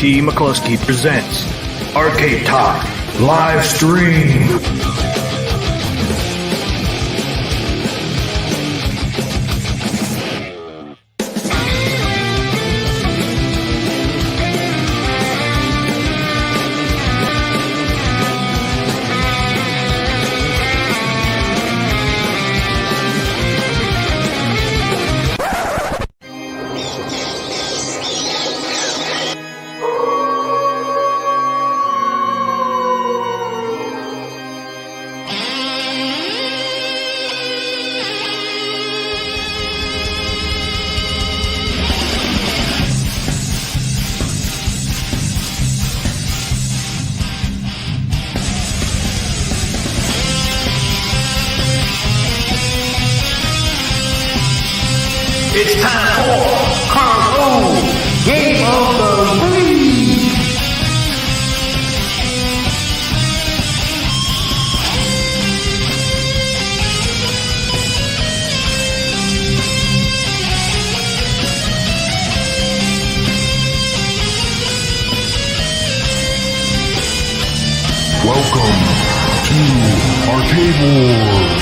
T. McCluskey presents Arcade Talk Live Stream. It's time for Carl Game of the Week. Welcome to Arcade Wars.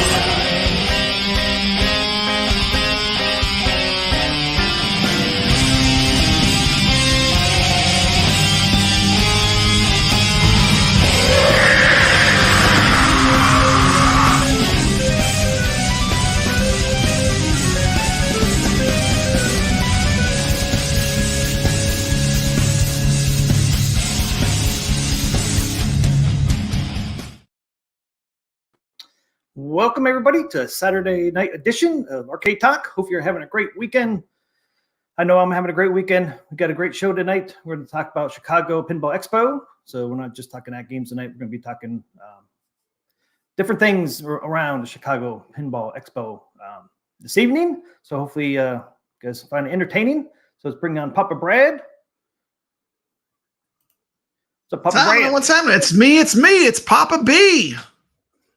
Welcome, everybody, to Saturday night edition of Arcade Talk. Hope you're having a great weekend. I know I'm having a great weekend. We've got a great show tonight. We're going to talk about Chicago Pinball Expo. So we're not just talking AtGames tonight. We're going to be talking different things around the Chicago Pinball Expo this evening. So hopefully you guys find it entertaining. So let's bring on Papa Brad. So Papa Brad, what's happening? It's me. It's Papa B.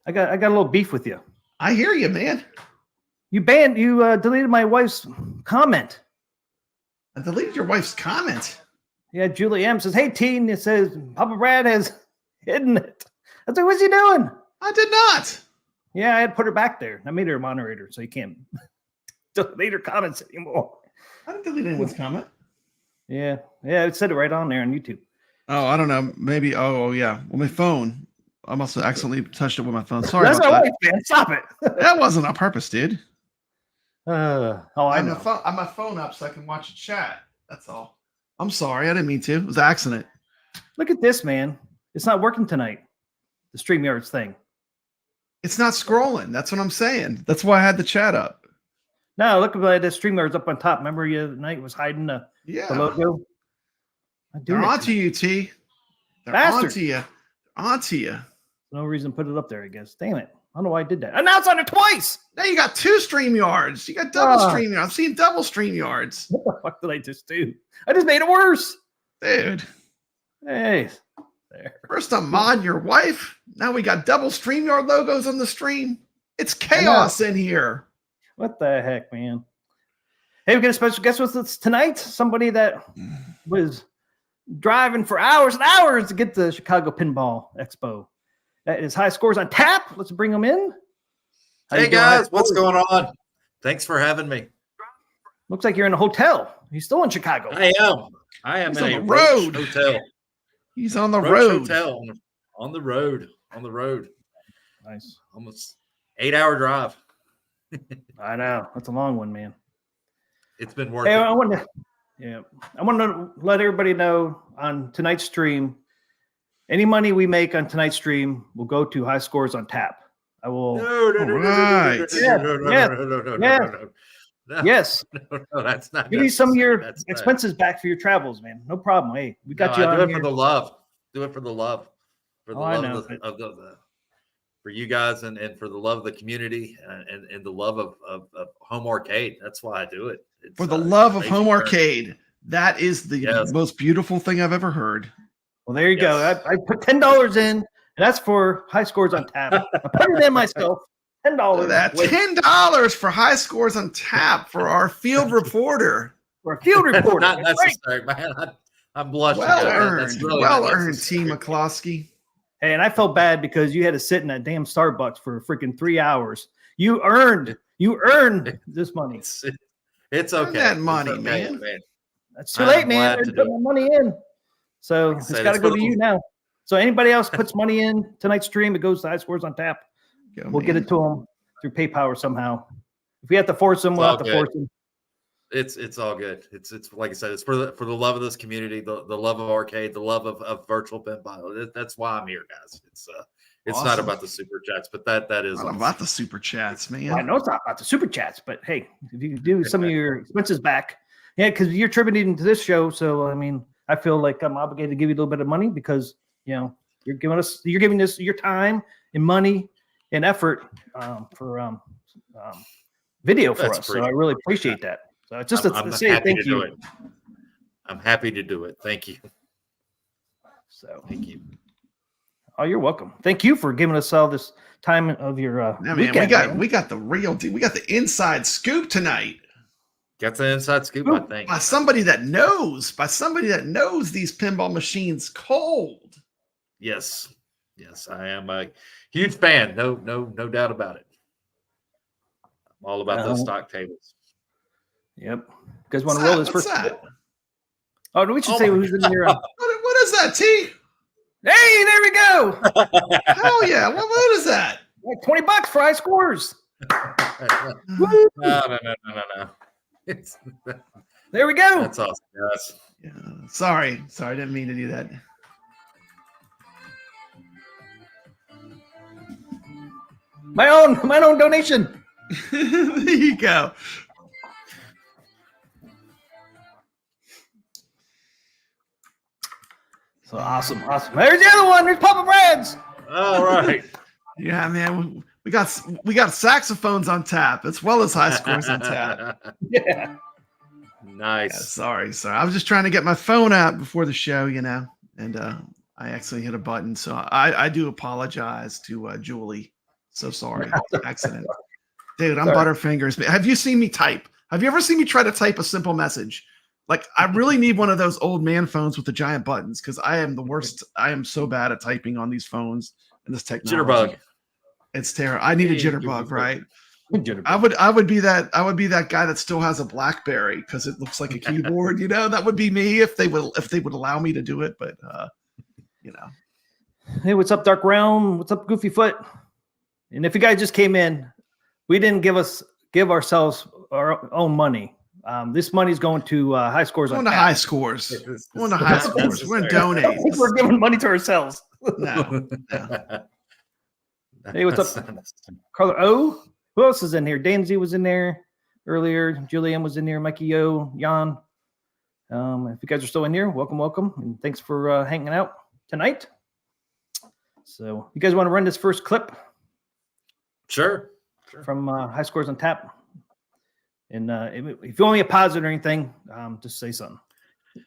I got a little beef with you. I hear you, man. You deleted my wife's comment. I deleted your wife's comment. Yeah, Julie M says, "Hey, teen," it says Papa Brad has hidden it. I was like, "What's he doing?" I did not. Yeah, I had to put her back there. I made her a moderator, so you can't delete her comments anymore. I didn't delete anyone's comment. Yeah, it said it right on there on YouTube. Oh, I don't know. Maybe. Oh, yeah. Well, my phone. I must have accidentally touched it with my phone. Sorry That's about my that. wife, man. Stop it. That wasn't on purpose, dude. I know. I'm my phone up so I can watch a chat. That's all. I'm sorry. I didn't mean to. It was an accident. Look at this, man. It's not working tonight. The StreamYards thing. It's not scrolling. That's what I'm saying. That's why I had the chat up. No, look at the StreamYards up on top. Remember the other night was hiding the logo? They're onto you, T. They're onto you. Onto you. No reason to put it up there, I guess. Damn it. I don't know why I did that. And now it's on it twice. Now you got two StreamYards. You got double StreamYards. I'm seeing double StreamYards. What the fuck did I just do? I just made it worse. Dude. Hey. There. First I'm mod your wife. Now we got double StreamYard logos on the stream. It's chaos in here. What the heck, man? Hey, we got a special guest with us tonight. Somebody that was driving for hours and hours to get to Chicago Pinball Expo. That is High Scores on Tap. Let's bring them in. Hey guys, what's going on? Thanks for having me. Looks like you're in a hotel. You're still in Chicago. I am He's in on a the road. hotel. He's on the Roach road. Hotel on the road. Nice. Almost 8-hour drive. I know. That's a long one, man. It's been working. Hey, I want to let everybody know on tonight's stream, any money we make on tonight's stream will go to High Scores on Tap. I will. Yes. No, that's not. Give me some of your expenses back for your travels, man. No problem. Hey, we got you on do it here. for the love. Do it for the love. For the love of for you guys and for the love of the community and the love of home arcade. That's why I do it. It's, for the love of home arcade. That is the most beautiful thing I've ever heard. Well, there you go. I put $10 in, and that's for High Scores on Tap. I put it in myself. $10. That $10 for High Scores on Tap for our field reporter. For a field reporter. Not necessary, right, man. I'm blushing. Well earned. That's really Well earned, T. McCloskey. Hey, and I felt bad because you had to sit in that damn Starbucks for freaking 3 hours. You earned this money. It's okay. That money, it's okay, man. That's too late, man. They're putting the money in. So Like I it's said, got to it's go for to the- you now. So anybody else puts money in tonight's stream, it goes to High Scores on Tap. We'll get it to them through PayPal or somehow. If we have to force them, we'll have to force them. It's all good. It's like I said, it's for the love of this community, the love of arcade, the love of virtual pinball. That's why I'm here, guys. It's Awesome. not about the super chats, but that is not about the super chats, man. Well, I know it's not about the super chats, but hey, if you do some of your expenses back, yeah, because you're attributing to this show. So I mean, I feel like I'm obligated to give you a little bit of money because you're giving us your time and money and effort for video for us. So I really appreciate that. So it's just I'm to say happy thank to you. do it. I'm happy to do it. Thank you. So Thank you. Oh, you're welcome. Thank you for giving us all this time of your weekend. We got the real deal. We got the inside scoop tonight. Got the inside scoop, I think. By somebody that knows these pinball machines cold. Yes. I am a huge fan. No doubt about it. I'm all about those stock tables. Yep. You guys want to roll this first? Oh, we should say who's in here. What is that, T? Hey, there we go. Hell yeah. What is that? Like $20 for High Scores. No. There we go. That's awesome, guys. Yeah. Sorry, I didn't mean to do that. My own donation. There you go. So awesome. There's the other one. There's Papa Brad's. All right. Yeah, man. We got saxophones on tap as well as High Scores on tap. Yeah. Nice. Yeah, sorry. I was just trying to get my phone out before the show, and I accidentally hit a button. So I do apologize to Julie. So sorry. Accident. Dude, I'm Butterfingers. Have you seen me type? Have you ever seen me try to type a simple message? Like, I really need one of those old man phones with the giant buttons because I am the worst. I am so bad at typing on these phones and this technology. Jitterbug. It's terrible. I need a jitterbug, right? Jitterbug. I would be that guy that still has a BlackBerry because it looks like a keyboard. That would be me if they would allow me to do it. But Hey, what's up, Dark Realm? What's up, Goofy Foot? And if you guys just came in, we didn't give ourselves our own money. This money's going to High Scores. Going to High Scores. Going to High Scores. We're going to donate. I don't think we're giving money to ourselves. No. Hey, what's up, Carla? Oh, who else is in here? Danzy was in there earlier. Julianne was in there. Mikey Yo, Jan. If you guys are still in here, welcome, and thanks for hanging out tonight. So, you guys want to run this first clip? Sure. From High Scores on Tap. And if you want me to pause it or anything, just say something.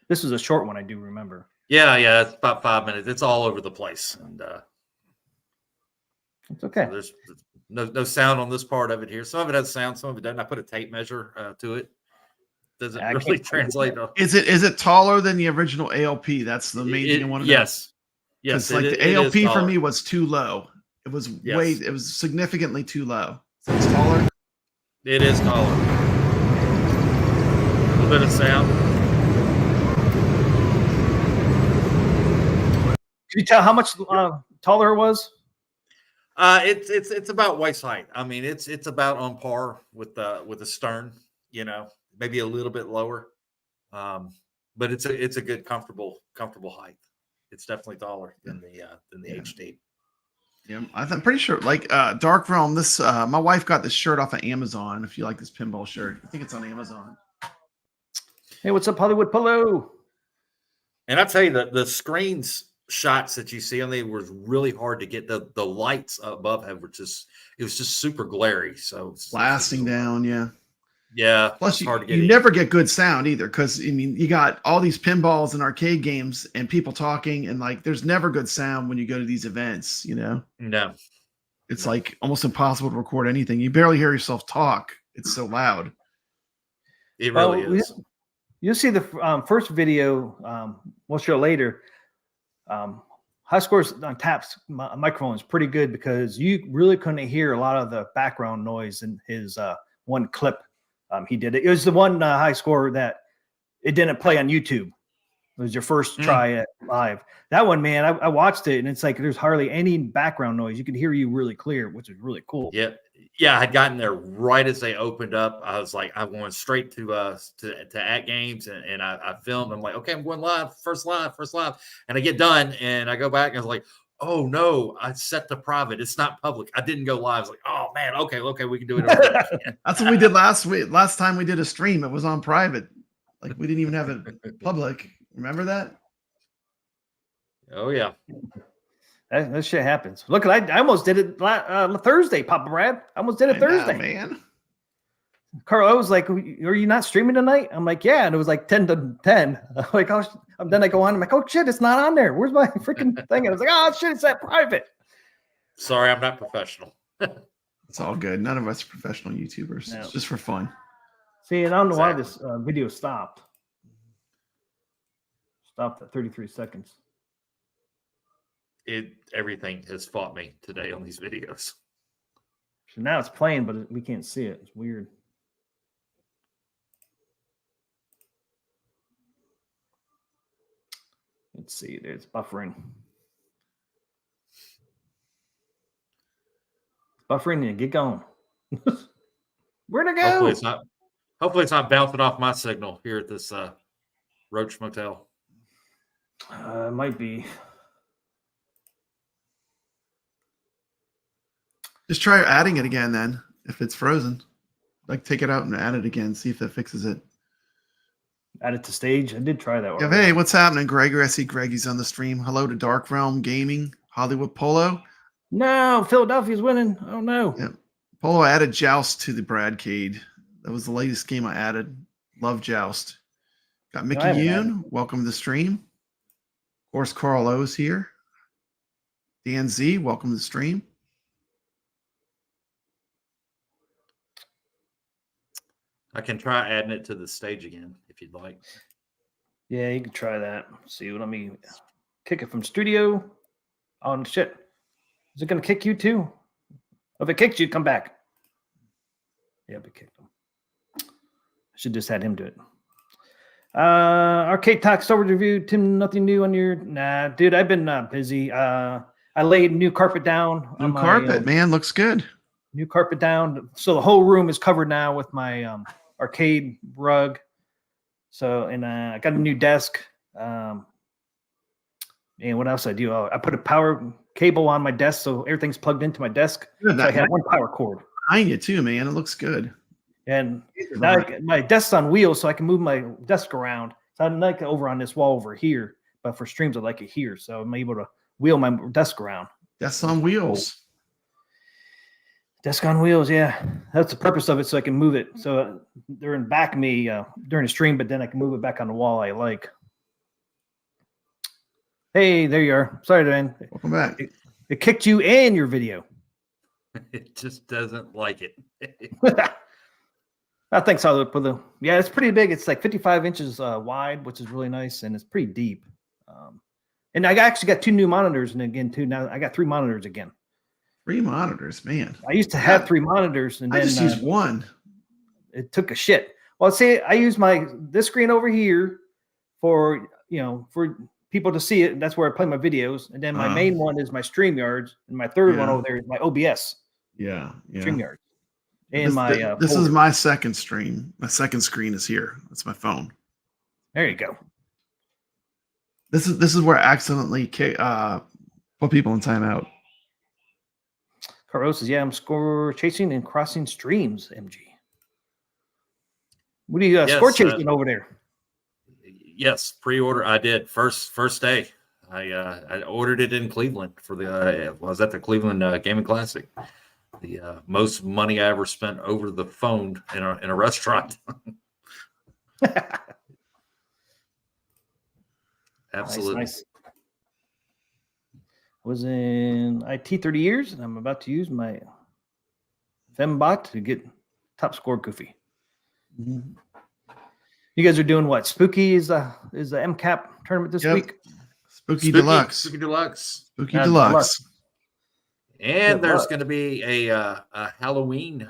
This is a short one, I do remember. Yeah, it's about 5 minutes. It's all over the place, and it's okay. So there's no sound on this part of it here. Some of it has sound, some of it doesn't. I put a tape measure to it. Doesn't really translate. Is it taller than the original ALP? That's the main thing I want to know. Yes. Like the ALP for me was too low. It was it was significantly too low. So it's taller. It is taller. A little bit of sound. Can you tell how much taller it was? It's about waist height. I mean, it's about on par with the stern. Maybe a little bit lower, but it's a good comfortable height. It's definitely taller than the HD. Yeah, I'm pretty sure. Like Dark Realm, this my wife got this shirt off of Amazon. If you like this pinball shirt, I think it's on Amazon. Hey, what's up, Hollywood Polo? And I tell you that the screens shots that you see on there was really hard to get. The lights above it was just super glary. So blasting down, yeah. Yeah. Plus, hard to get you never get good sound either because you got all these pinballs and arcade games and people talking and like there's never good sound when you go to these events. No, it's like almost impossible to record anything. You barely hear yourself talk. It's so loud. It really is. You'll see the first video. We'll show later. High scores on Tap's microphone is pretty good because you really couldn't hear a lot of the background noise in his one clip. He did it. It was the one high score that it didn't play on YouTube. It was your first try at live. That one, man, I watched it, and it's like there's hardly any background noise. You can hear you really clear, which is really cool. Yeah. I had gotten there right as they opened up. I was like, I went straight to AtGames, and I filmed. I'm like, okay, I'm going live, first live, and I get done, and I go back, and I was like, oh no, I set the private. It's not public. I didn't go live. I was like, oh man, okay, we can do it over again. That's what we did last week. Last time we did a stream, it was on private. Like we didn't even have it public. Remember that? Oh yeah, that shit happens. Look, I almost did it Thursday, Papa Brad. I almost did it Thursday, man. Carl, I was like, "Are you not streaming tonight?" I'm like, "Yeah," and it was like 10 to 10. I'm like, "Oh," then I go on. I'm like, "Oh shit, it's not on there. Where's my freaking thing?" And I was like, "Oh shit, it's at private." Sorry, I'm not professional. It's all good. None of us are professional YouTubers. No. It's just for fun. See, and I don't know why this video stopped. Stopped at 33 seconds. Everything has fought me today on these videos. So now it's playing, but we can't see it. It's weird. Let's see. It's buffering. It's buffering and get going. Where'd it go? Hopefully it's not bouncing off my signal here at this Roach Motel. It might be. Just try adding it again then, if it's frozen. Like take it out and add it again, see if that fixes it. Add it to stage. I did try that one. Yeah, hey, what's happening, Gregor? I see Greggy's on the stream. Hello to Dark Realm Gaming, Hollywood Polo. No, Philadelphia's winning. Oh no. Yeah. Polo added Joust to the Bradcade. That was the latest game I added. Love Joust. Got Mickey Yoon. Welcome to the stream. Of course, Carl O's here. Dan Z, welcome to the stream. I can try adding it to the stage again if you'd like. Yeah, you can try that. See, let me kick it from studio. On shit. Is it going to kick you too? If it kicks you, come back. Yeah, it kicked him. I should just had him do it. Arcade Talk Star Wars review. Tim, nothing new on your... Nah, dude, I've been busy. I laid new carpet down. New carpet, man. Looks good. New carpet down. So the whole room is covered now with my arcade rug. So, and I got a new desk. And what else I do? I put a power cable on my desk, so everything's plugged into my desk. Good, so I have one power cord. Behind you too, man. It looks good. And now my desk's on wheels, so I can move my desk around. So I like it over on this wall over here, but for streams, I like it here. So I'm able to wheel my desk around. Desk on wheels. Desk on wheels, yeah. That's the purpose of it, so I can move it. So they're in back of me during the stream, but then I can move it back on the wall I like. Hey, there you are. Sorry, man. Welcome back. It kicked you and your video. It just doesn't like it. I think so. Yeah, it's pretty big. It's like 55 inches wide, which is really nice, and it's pretty deep. And I actually got 2 new monitors, and again, now I got 3 monitors again. 3 monitors, man. I used to have 3 monitors, and then I just used one. It took a shit. Well, see, I use this screen over here for people to see it, and that's where I play my videos. And then my main one is my StreamYards, and my third one over there is my OBS. Yeah. StreamYards. And this is my second stream. My second screen is here. That's my phone. There you go. This is where I accidentally put people in timeout. Carlos says, "Yeah, I'm score chasing and crossing streams." MG, what are you score chasing over there? Yes, pre-order. I did first day. I ordered it in Cleveland for was at the Cleveland Gaming Classic. The most money I ever spent over the phone in a restaurant. Absolutely. Nice. I was in IT 30 years, and I'm about to use my Fembot to get top score goofy. Mm-hmm. You guys are doing what? Spooky is the MCAP tournament this week. Spooky Deluxe. Spooky Deluxe. Spooky Deluxe. And there's going to be a Halloween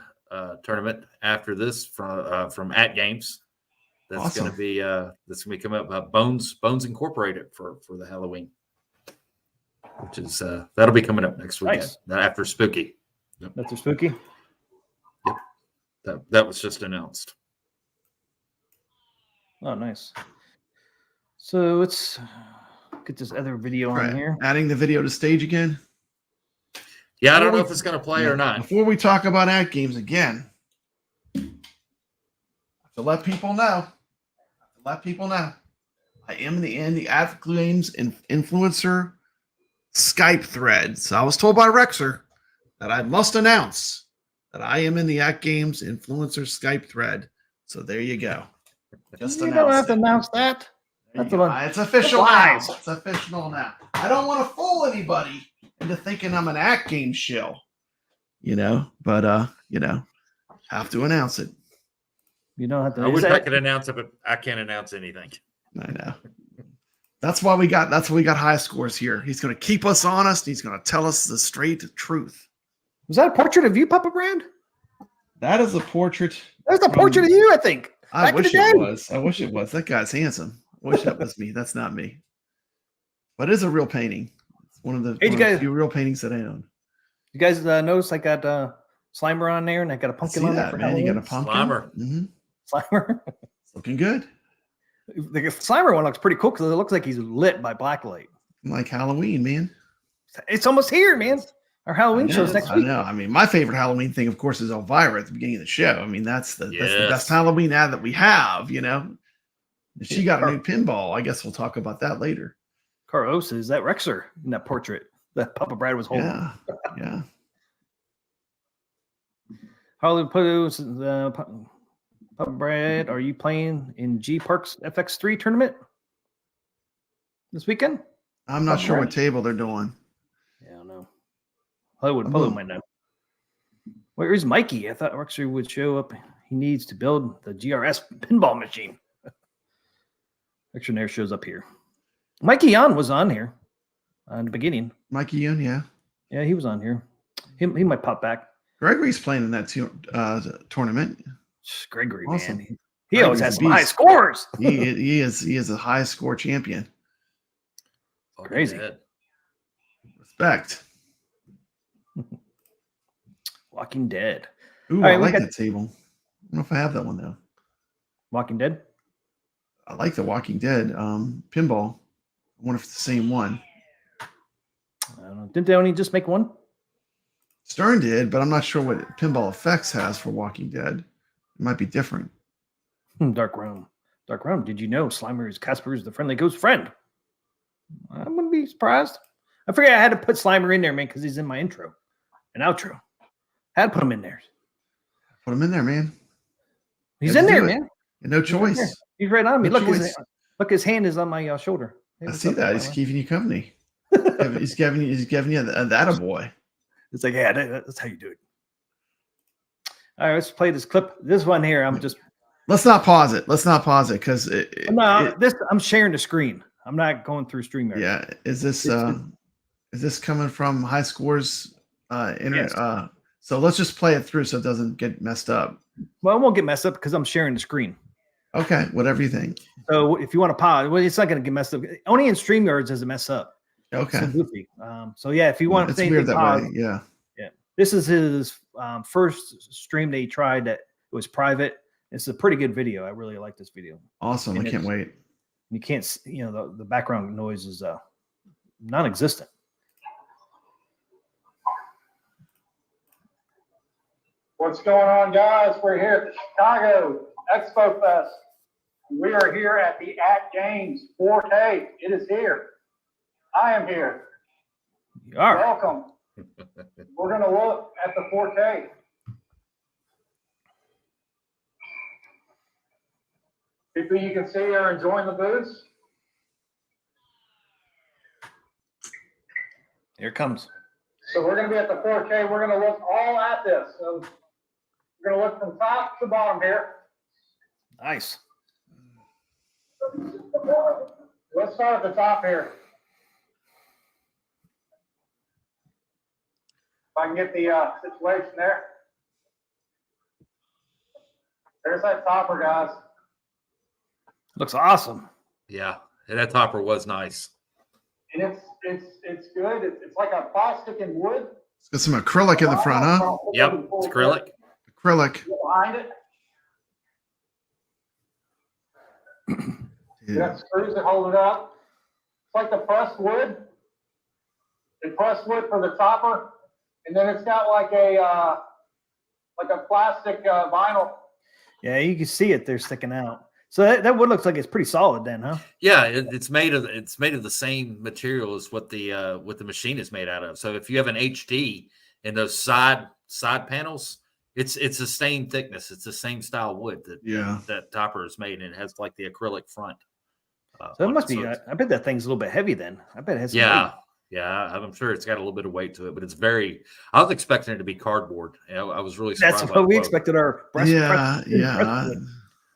tournament after this from AtGames. That's going to be coming up. Bones Incorporated for the Halloween, which is that'll be coming up next weekend. Nice. After Spooky. Yep. After Spooky. Yep. That was just announced. Oh, nice. So let's get this other video on here. Adding the video to stage again. Yeah, I don't know if it's going to play or not. Before we talk about AtGames again, I have to let people know. I am in the AtGames influencer Skype thread. So I was told by Rexer that I must announce that I am in the AtGames influencer Skype thread. So there you go. Just you don't have to announce that. It's official now. It's official now. I don't want to fool anybody into thinking I'm an AtGames shill, but have to announce it. You don't have to. I wish I could announce it, but I can't announce anything. I know. That's why we got high scores here. He's going to keep us honest. He's going to tell us the straight truth. Was that a portrait of you, Papa Brand? That is a portrait. That's a portrait of you, I think. I wish it was. I wish it was. That guy's handsome. I wish that was me. That's not me. But it is a real painting. It's one of the few real paintings that I own. You guys notice I got Slimer on there, and I got a pumpkin on there. Man, you got a pumpkin. Slimer. Mm-hmm. Slimer. It's looking good. The Slimer one looks pretty cool because it looks like he's lit by blacklight. Like Halloween, man. It's almost here, man. Our Halloween show's next week. I know. I mean, my favorite Halloween thing, of course, is Elvira at the beginning of the show. I mean, that's the best Halloween ad that we have, She got a new pinball. I guess we'll talk about that later. Carlos, is that Rexer in that portrait that Papa Brad was holding? Yeah. Harley Papa Brad, are you playing in G Park's FX3 tournament this weekend? I'm not sure what table they're doing. Yeah, I don't know. Polo might know. Where is Mikey? I thought Rexer would show up. He needs to build the GRS pinball machine. Rexer never shows up here. Mikey Yan was on here in the beginning. Mikey Yan, yeah. Yeah, he was on here. He might pop back. Gregory's playing in that tournament. Gregory, awesome. Man. He always has some high scores. he is a high score champion. Crazy. Respect. Walking Dead. Ooh, I like that table. I don't know if I have that one though. Walking Dead? I like the Walking Dead pinball. I wonder if it's the same one. I don't know. Didn't they only just make one? Stern did, but I'm not sure what Pinball Effects has for Walking Dead. It might be different. Dark Realm. Did you know Slimer is Casper's the friendly ghost friend? I wouldn't be surprised. I figured I had to put Slimer in there, man, because he's in my intro and outro. I had to put him in there. Put him in there, man. He's in there, man. No choice. He's right on me. Look, his hand is on my shoulder. I see that. He's keeping you company. he's giving you that a boy. It's like, yeah, that's how you do it. All right, let's play this clip. This one here, Let's not pause it. Because I'm sharing the screen. I'm not going through StreamYard. Yeah, is this coming from High Scores internet? Yes. So let's just play it through so it doesn't get messed up. Well, it won't get messed up because I'm sharing the screen. Okay, whatever you think. So if you want to pause, well, it's not going to get messed up. Only in StreamYards does it mess up. Okay. It's so goofy. So yeah, if you want to say anything, pause. Way. Yeah. This is his first stream that he tried that was private. It's a pretty good video. I really like this video. Awesome. I can't wait. You can't, the background noise is non-existent. What's going on, guys? We're here at the Chicago Expo Fest. We are here at the AtGames 4K. It is here. I am here. You are. Welcome. We're going to look at the 4K. People you can see are enjoying the booths. Here it comes. So we're going to be at the 4K. We're going to look all at this. So we're going to look from top to bottom here. Nice. Let's start at the top here. If I can get the situation there. There's that topper, guys. Looks awesome. Yeah, and that topper was nice. And it's good. It's like a plastic and wood. It's got some acrylic in the front, huh? Yep, it's acrylic. Acrylic. Behind it. You Yeah. got screws that hold it up. It's like the pressed wood. They press wood for the topper, and then it's got like a plastic vinyl. Yeah, you can see it there sticking out. So that wood looks like it's pretty solid then, huh? Yeah, it's made of the same material as what the machine is made out of. So if you have an HD and those side panels, it's the same thickness. It's the same style wood that topper is made, and it has like the acrylic front. So it must be. I bet that thing's a little bit heavy then. I bet it has some weight. Yeah, I'm sure it's got a little bit of weight to it, but it's very. I was expecting it to be cardboard. I was really surprised. That's what we expected our breast. Yeah.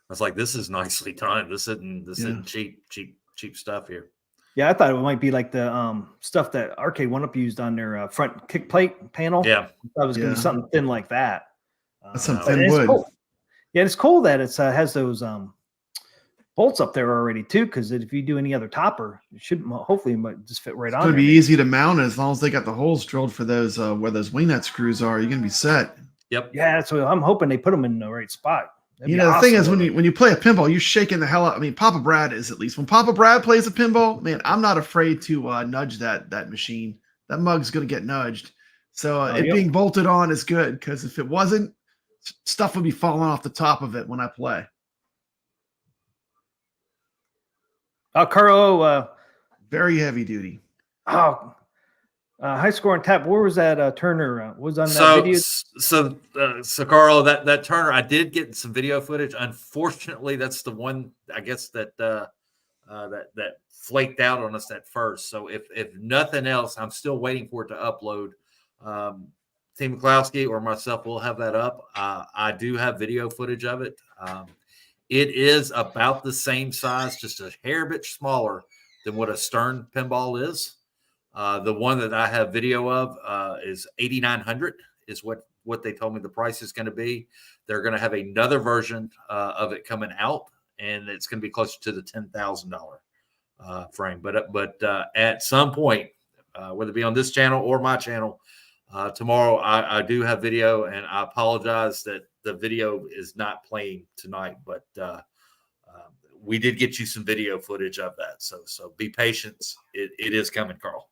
I was like, this is nicely done. This isn't cheap stuff here. Yeah, I thought it might be like the stuff that Arcade One-Up used on their front kick plate panel. Yeah, I thought it was going to be something thin like that. That's some But thin it's wood. cool. Yeah, it's cool that it has those bolts up there already too. Because if you do any other topper, it should hopefully might just fit right It's on. going to there. be easy to mount it as long as they got the holes drilled for those where those wing nut screws are. You're going to be set. Yep. Yeah, that's what I'm hoping they put them in the right spot. That'd You be know, the thing awesome. is when you play a pinball, you're shaking the hell out. I mean, Papa Brad is, at least when Papa Brad plays a pinball, man, I'm not afraid to nudge that machine. That mug's going to get nudged. So it yep. being bolted on is good, because if it wasn't, stuff would be falling off the top of it when I play. Carlo. Very heavy duty. High score on tap. Where was that Turner? Was on that video? So Carl, that Turner, I did get some video footage. Unfortunately, that's the one I guess that flaked out on us at first. So if nothing else, I'm still waiting for it to upload. Tim McCloskey or myself will have that up. I do have video footage of it. It is about the same size, just a hair bit smaller than what a Stern pinball is. The one that I have video of is $8,900 is what they told me the price is going to be. They're going to have another version of it coming out, and it's going to be closer to the $10,000 frame. But at some point, whether it be on this channel or my channel, tomorrow I do have video, and I apologize that the video is not playing tonight, but we did get you some video footage of that. So be patient. It is coming, Carl.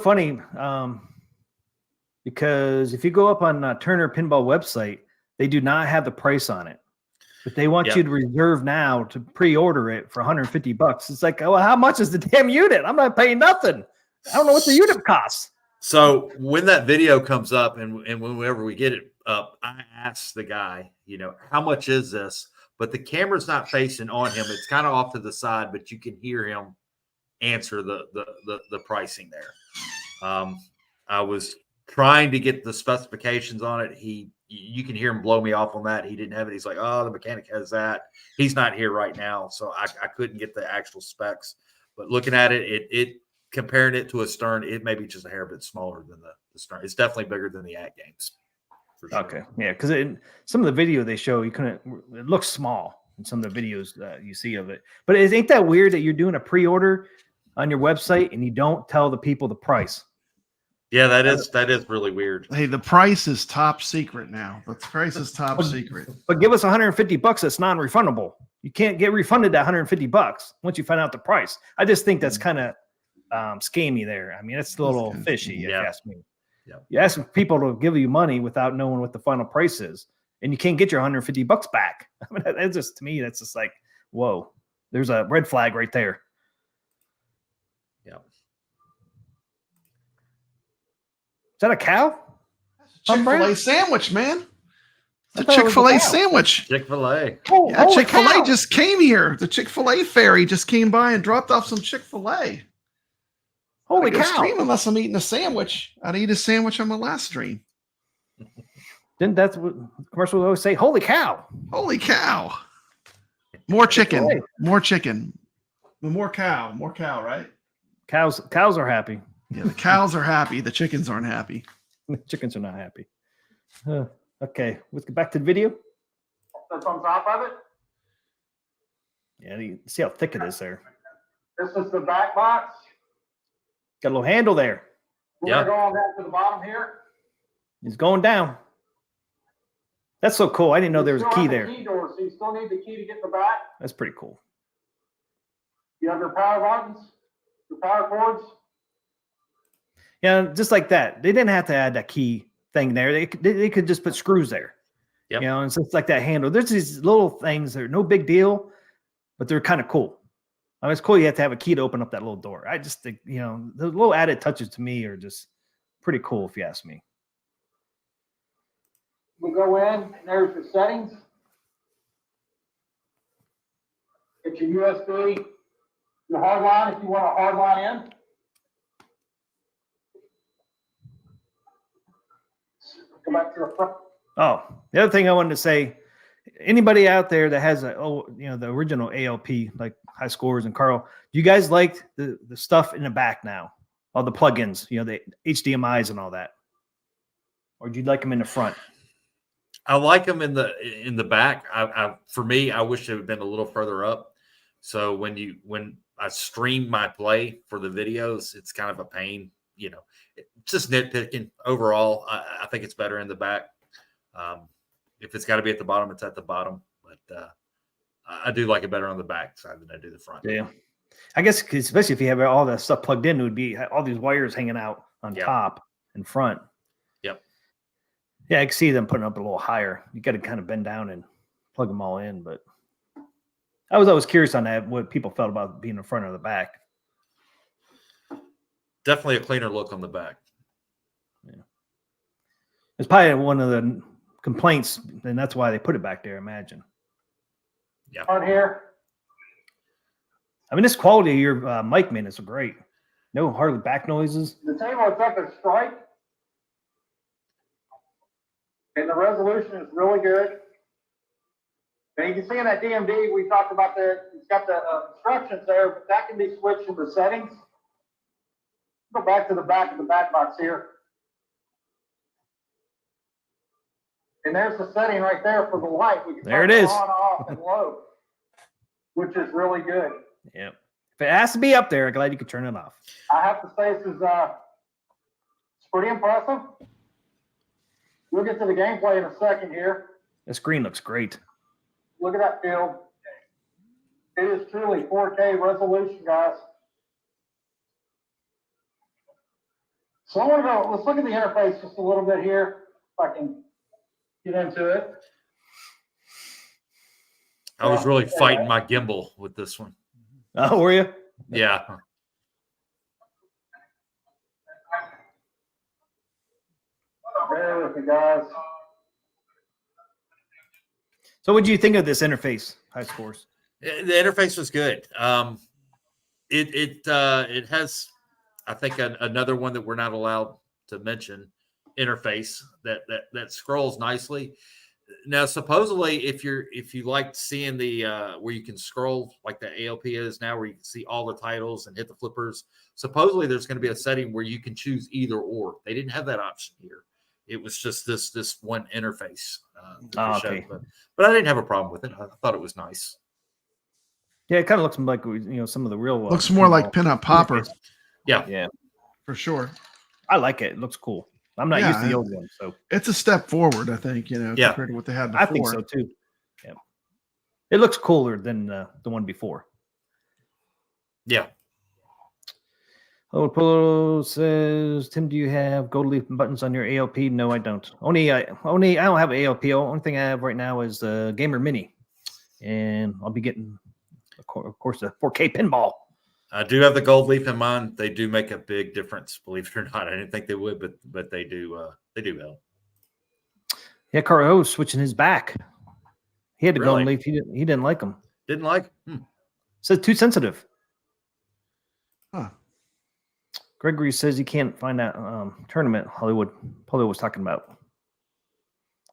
Funny, because if you go up on Turner Pinball website, they do not have the price on it, but they want you to reserve now to pre-order it for $150. It's like, well, how much is the damn unit? I'm not paying nothing. I don't know what the unit costs. So when that video comes up and whenever we get it up, I ask the guy, how much is this? But the camera's not facing on him. It's kind of off to the side, but you can hear him answer the pricing there. I was trying to get the specifications on it. You can hear him blow me off on that. He didn't have it. He's like, oh, the mechanic has that. He's not here right now. So I couldn't get the actual specs, but looking at it, comparing it to a Stern, it may be just a hair bit smaller than the Stern. It's definitely bigger than the AtGames. For sure. Okay. Yeah. Cause some of the video they show, it looks small in some of the videos that you see of it, but ain't that weird that you're doing a pre-order on your website and you don't tell the people the price? Yeah, that is really weird. Hey, the price is top secret now. The price is top secret. But give us $150 that's non-refundable. You can't get refunded that $150 once you find out the price. I just think that's kind of scammy there. I mean, it's a little fishy, if you ask me. Yeah. You ask people to give you money without knowing what the final price is, and you can't get your $150 back. I mean, that's just, to me, that's just like, whoa, there's a red flag right there. Yeah. Is that a cow? Chick-fil-A sandwich, man. It's I a thought it was a Chick-fil-A cow. sandwich. Chick-fil-A. Oh, Yeah, holy Chick-fil-A cow. just came here. The Chick-fil-A ferry just came by and dropped off some Chick-fil-A. Holy I go cow. stream unless I'm eating a sandwich. I'd eat a sandwich on my last stream. Didn't that's what commercials always say? Holy cow. Holy cow. More chicken. Hey. More chicken. More cow, right? Cows are happy. Yeah, the cows are happy. The chickens aren't happy. Chickens are not happy. Okay, let's get back to the video. That's on top of it. Yeah, you see how thick it is there. This is the back box. Got a little handle there. We're Yeah. gonna go on down to the bottom here. It's going down. That's so cool. I didn't know there was a You key still have there. the key door, so you still need the key to get in the back. That's pretty cool. You have your power buttons, your power cords. Yeah, just like that. They didn't have to add that key thing there. They could just put screws there. Yep. You know, and it's just like that handle. There's these little things that are no big deal, but they're kind of cool. I mean, it's cool you have to have a key to open up that little door. I just think, you know, the little added touches to me are just pretty cool if you ask me. We go in, and there's your settings. It's your USB, your hard line if you want a hard line in. Go back to the front. Oh, the other thing I wanted to say, anybody out there that has the original ALP, like High Scores and Carl, do you guys like the stuff in the back now? All the plugins, you know, the HDMIs and all that? Or do you like them in the front? I like them in the back. For me, I wish it would have been a little further up. So when I stream my play for the videos, it's kind of a pain. You know, it's just nitpicking. Overall, I think it's better in the back. If it's got to be at the bottom, it's at the bottom. But I do like it better on the back side than I do the front. Yeah, I guess 'cause especially if you have all that stuff plugged in, it would be all these wires hanging out on top and front. Yep. Yeah, I can see them putting up a little higher. You got to kind of bend down and plug them all in. But I was always curious on that, what people felt about being in front or the back. Definitely a cleaner look on the back. Yeah, it's probably one of the complaints, and that's why they put it back there. I imagine. Yeah. On here. I mean, this quality of your mic, man, is great. No hardly back noises. The table itself is striped. And the resolution is really good. And you can see in that DMD, we talked about it's got the instructions there, but that can be switched into settings. Go back to the back of the back box here. And there's the setting right there for the light. We can There turn it is. On, off, and low, which is really good. Yeah. If it has to be up there, I'm glad you could turn it off. I have to say this is it's pretty impressive. We'll get to the gameplay in a second here. The screen looks great. Look at that field. It is truly 4K resolution, guys. So I want to go, let's look at the interface just a little bit here, if I can get into it. I was really fighting my gimbal with this one. Oh, were you? Yeah. Bear with me, guys. So what do you think of this interface, High Scores? The interface was good. It has, I think, another one that we're not allowed to mention, interface that scrolls nicely. Now, supposedly, if you like seeing the where you can scroll like the ALP is now, where you can see all the titles and hit the flippers, supposedly there's going to be a setting where you can choose either or. They didn't have that option here. It was just this one interface. Okay. But I didn't have a problem with it. I thought it was nice. Yeah, it kind of looks like some of the real. Looks more like Pinup Popper. Yeah. Yeah, For sure. I like it. It looks cool. I'm not used to the old one, so It's a step forward, I think, compared to what they had before. I think so too. Yeah, it looks cooler than the one before. Yeah. Oh, Polo says, Tim, do you have gold leaf buttons on your ALP? No, I don't. I don't have an ALP. The only thing I have right now is the Gamer Mini, and I'll be getting, of course, the 4K pinball. I do have the gold leaf in mine. They do make a big difference, believe it or not. I didn't think they would, but they do. They do help. Yeah, Carl was switching his back. He had the gold Really? leaf. He didn't like them. Didn't like. Says too sensitive. Huh. Gregory says he can't find that tournament Hollywood Polo was talking about.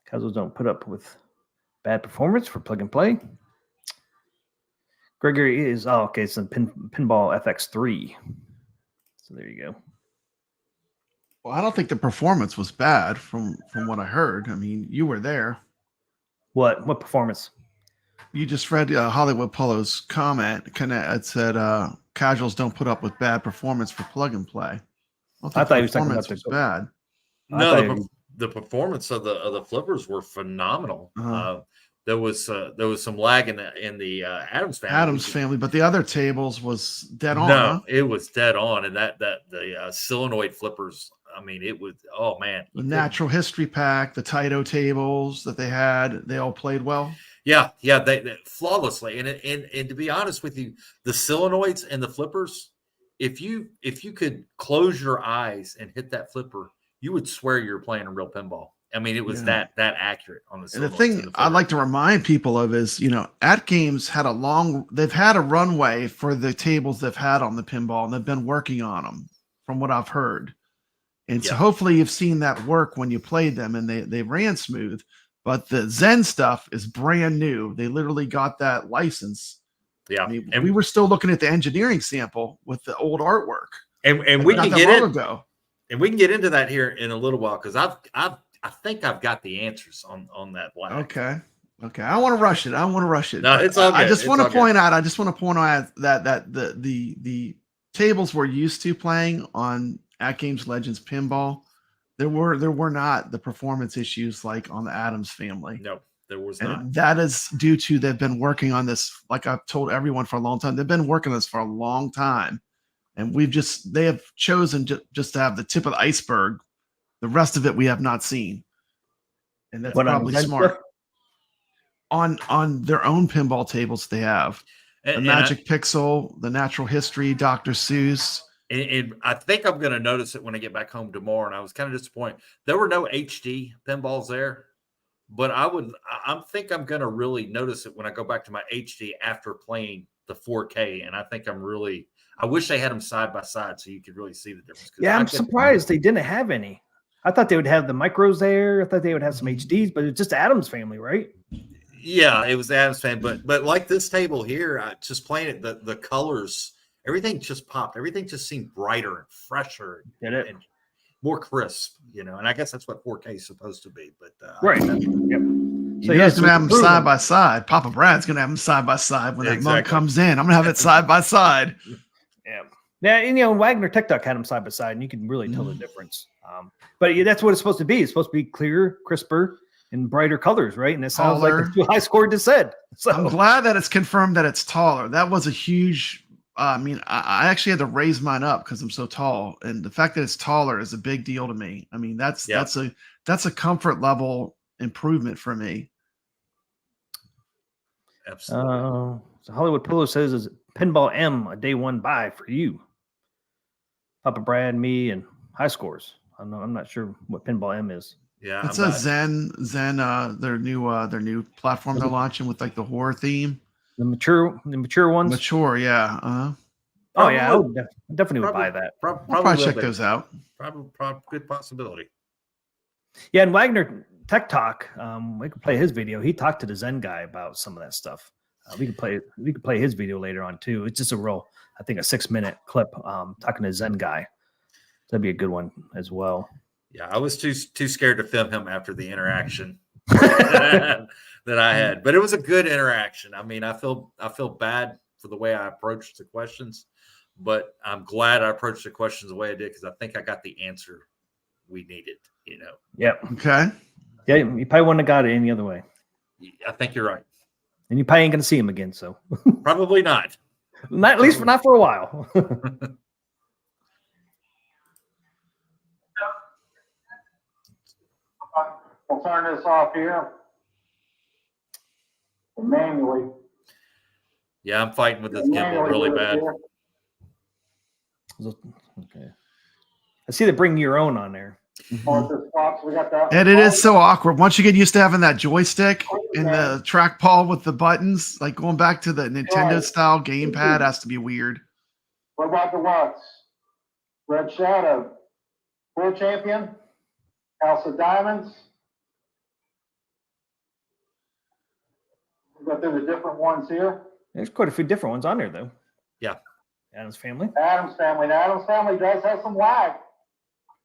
Casuals don't put up with bad performance for plug and play. Gregory is okay. It's a Pinball FX3. So there you go. Well, I don't think the performance was bad from what I heard. I mean, you were there. What performance? You just read Hollywood Polo's comment. It said casuals don't put up with bad performance for plug and play. I thought he was talking about was bad. No, the performance of the flippers were phenomenal. There was some lag in the Adams family. But the other tables was dead on. No, it was dead on, and the solenoid flippers. I mean, it was. Oh man, the natural history pack, the Taito tables that they had, they all played well. Yeah, they flawlessly. And to be honest with you, the solenoids and the flippers, if you could close your eyes and hit that flipper, you would swear you were playing a real pinball. I mean, it was that accurate on the solenoids. And the thing I'd like to remind people of is, AtGames they've had a runway for the tables they've had on the pinball, and they've been working on them from what I've heard. And so hopefully you've seen that work when you played them, and they ran smooth. But the Zen stuff is brand new. They literally got that license. Yeah. I mean, and we were still looking at the engineering sample with the old artwork. And we can get and we can get into that here in a little while, because I think I've got the answers on that black. Okay. I want to rush it. No, it's all good. I just want to point out that the tables we're used to playing on AtGames Legends Pinball, there were not the performance issues like on the Adams family. No, there was not. And that is due to they've been working on this, like I've told everyone, for a long time. They've been working on this for a long time. And they have chosen just to have the tip of the iceberg. The rest of it we have not seen. And that's probably smart. On their own pinball tables they have. The Magic Pixel, the Natural History, Dr. Seuss. And I think I'm going to notice it when I get back home tomorrow. And I was kind of disappointed. There were no HD pinballs there, but I think I'm going to really notice it when I go back to my HD after playing the 4K. And I think I wish they had them side by side so you could really see the difference. Yeah, I'm surprised they didn't have any. I thought they would have the micros there. I thought they would have some HDs, but it's just Adams family, right? Yeah, it was the Adams family. But like this table here, just playing it, the colors, everything just popped. Everything just seemed brighter and fresher and more crisp, And I guess that's what 4K is supposed to be. But right. Yep. So he's going to have them side by side. Papa Brad's going to have them side by side when that mug comes in. I'm going to have it side by side. Yeah. Yeah, and Wagner Tech Duck had them side by side, and you can really tell the difference. But that's what it's supposed to be. It's supposed to be clearer, crisper, and brighter colors, right? And it sounds like it's too high scored to said. So I'm glad that it's confirmed that it's taller. That was a huge. I actually had to raise mine up because I'm so tall, and the fact that it's taller is a big deal to me. I mean, that's a comfort level improvement for me. Absolutely. So Hollywood Polo says is Pinball M a day one buy for you, Papa Brad, me, and high scores. I'm not sure what Pinball M is. Yeah, it's a Zen. Their new platform they're launching with like the horror theme. The mature ones. Mature, yeah. Oh yeah, I definitely would buy that. I'll probably check those out. Probably good possibility. Yeah, and Wagner Tech Talk. We could play his video. He talked to the Zen guy about some of that stuff. We could play his video later on too. It's just a 6-minute clip talking to the Zen guy. That'd be a good one as well. Yeah, I was too scared to film him after the interaction that I had, but it was a good interaction. I mean, I feel bad for the way I approached the questions, but I'm glad I approached the questions the way I did because I think I got the answer we needed. Yeah. Okay. Yeah, you probably wouldn't have got it any other way. I think you're right. And you probably ain't gonna see him again. So probably not. Not at least not for a while. We'll turn this off here manually. Yeah, I'm fighting with this gimbal really bad. Okay. I see they bring your own on there. And it is so awkward. Once you get used to having that joystick and the trackball with the buttons, like going back to the Nintendo style gamepad has to be weird. What about the Watts? Red Shadow, World Champion, House of Diamonds. We'll go through the different ones here. There's quite a few different ones on there, though. Yeah. Adam's Family. Adam's Family. Now, Adam's Family does have some lag,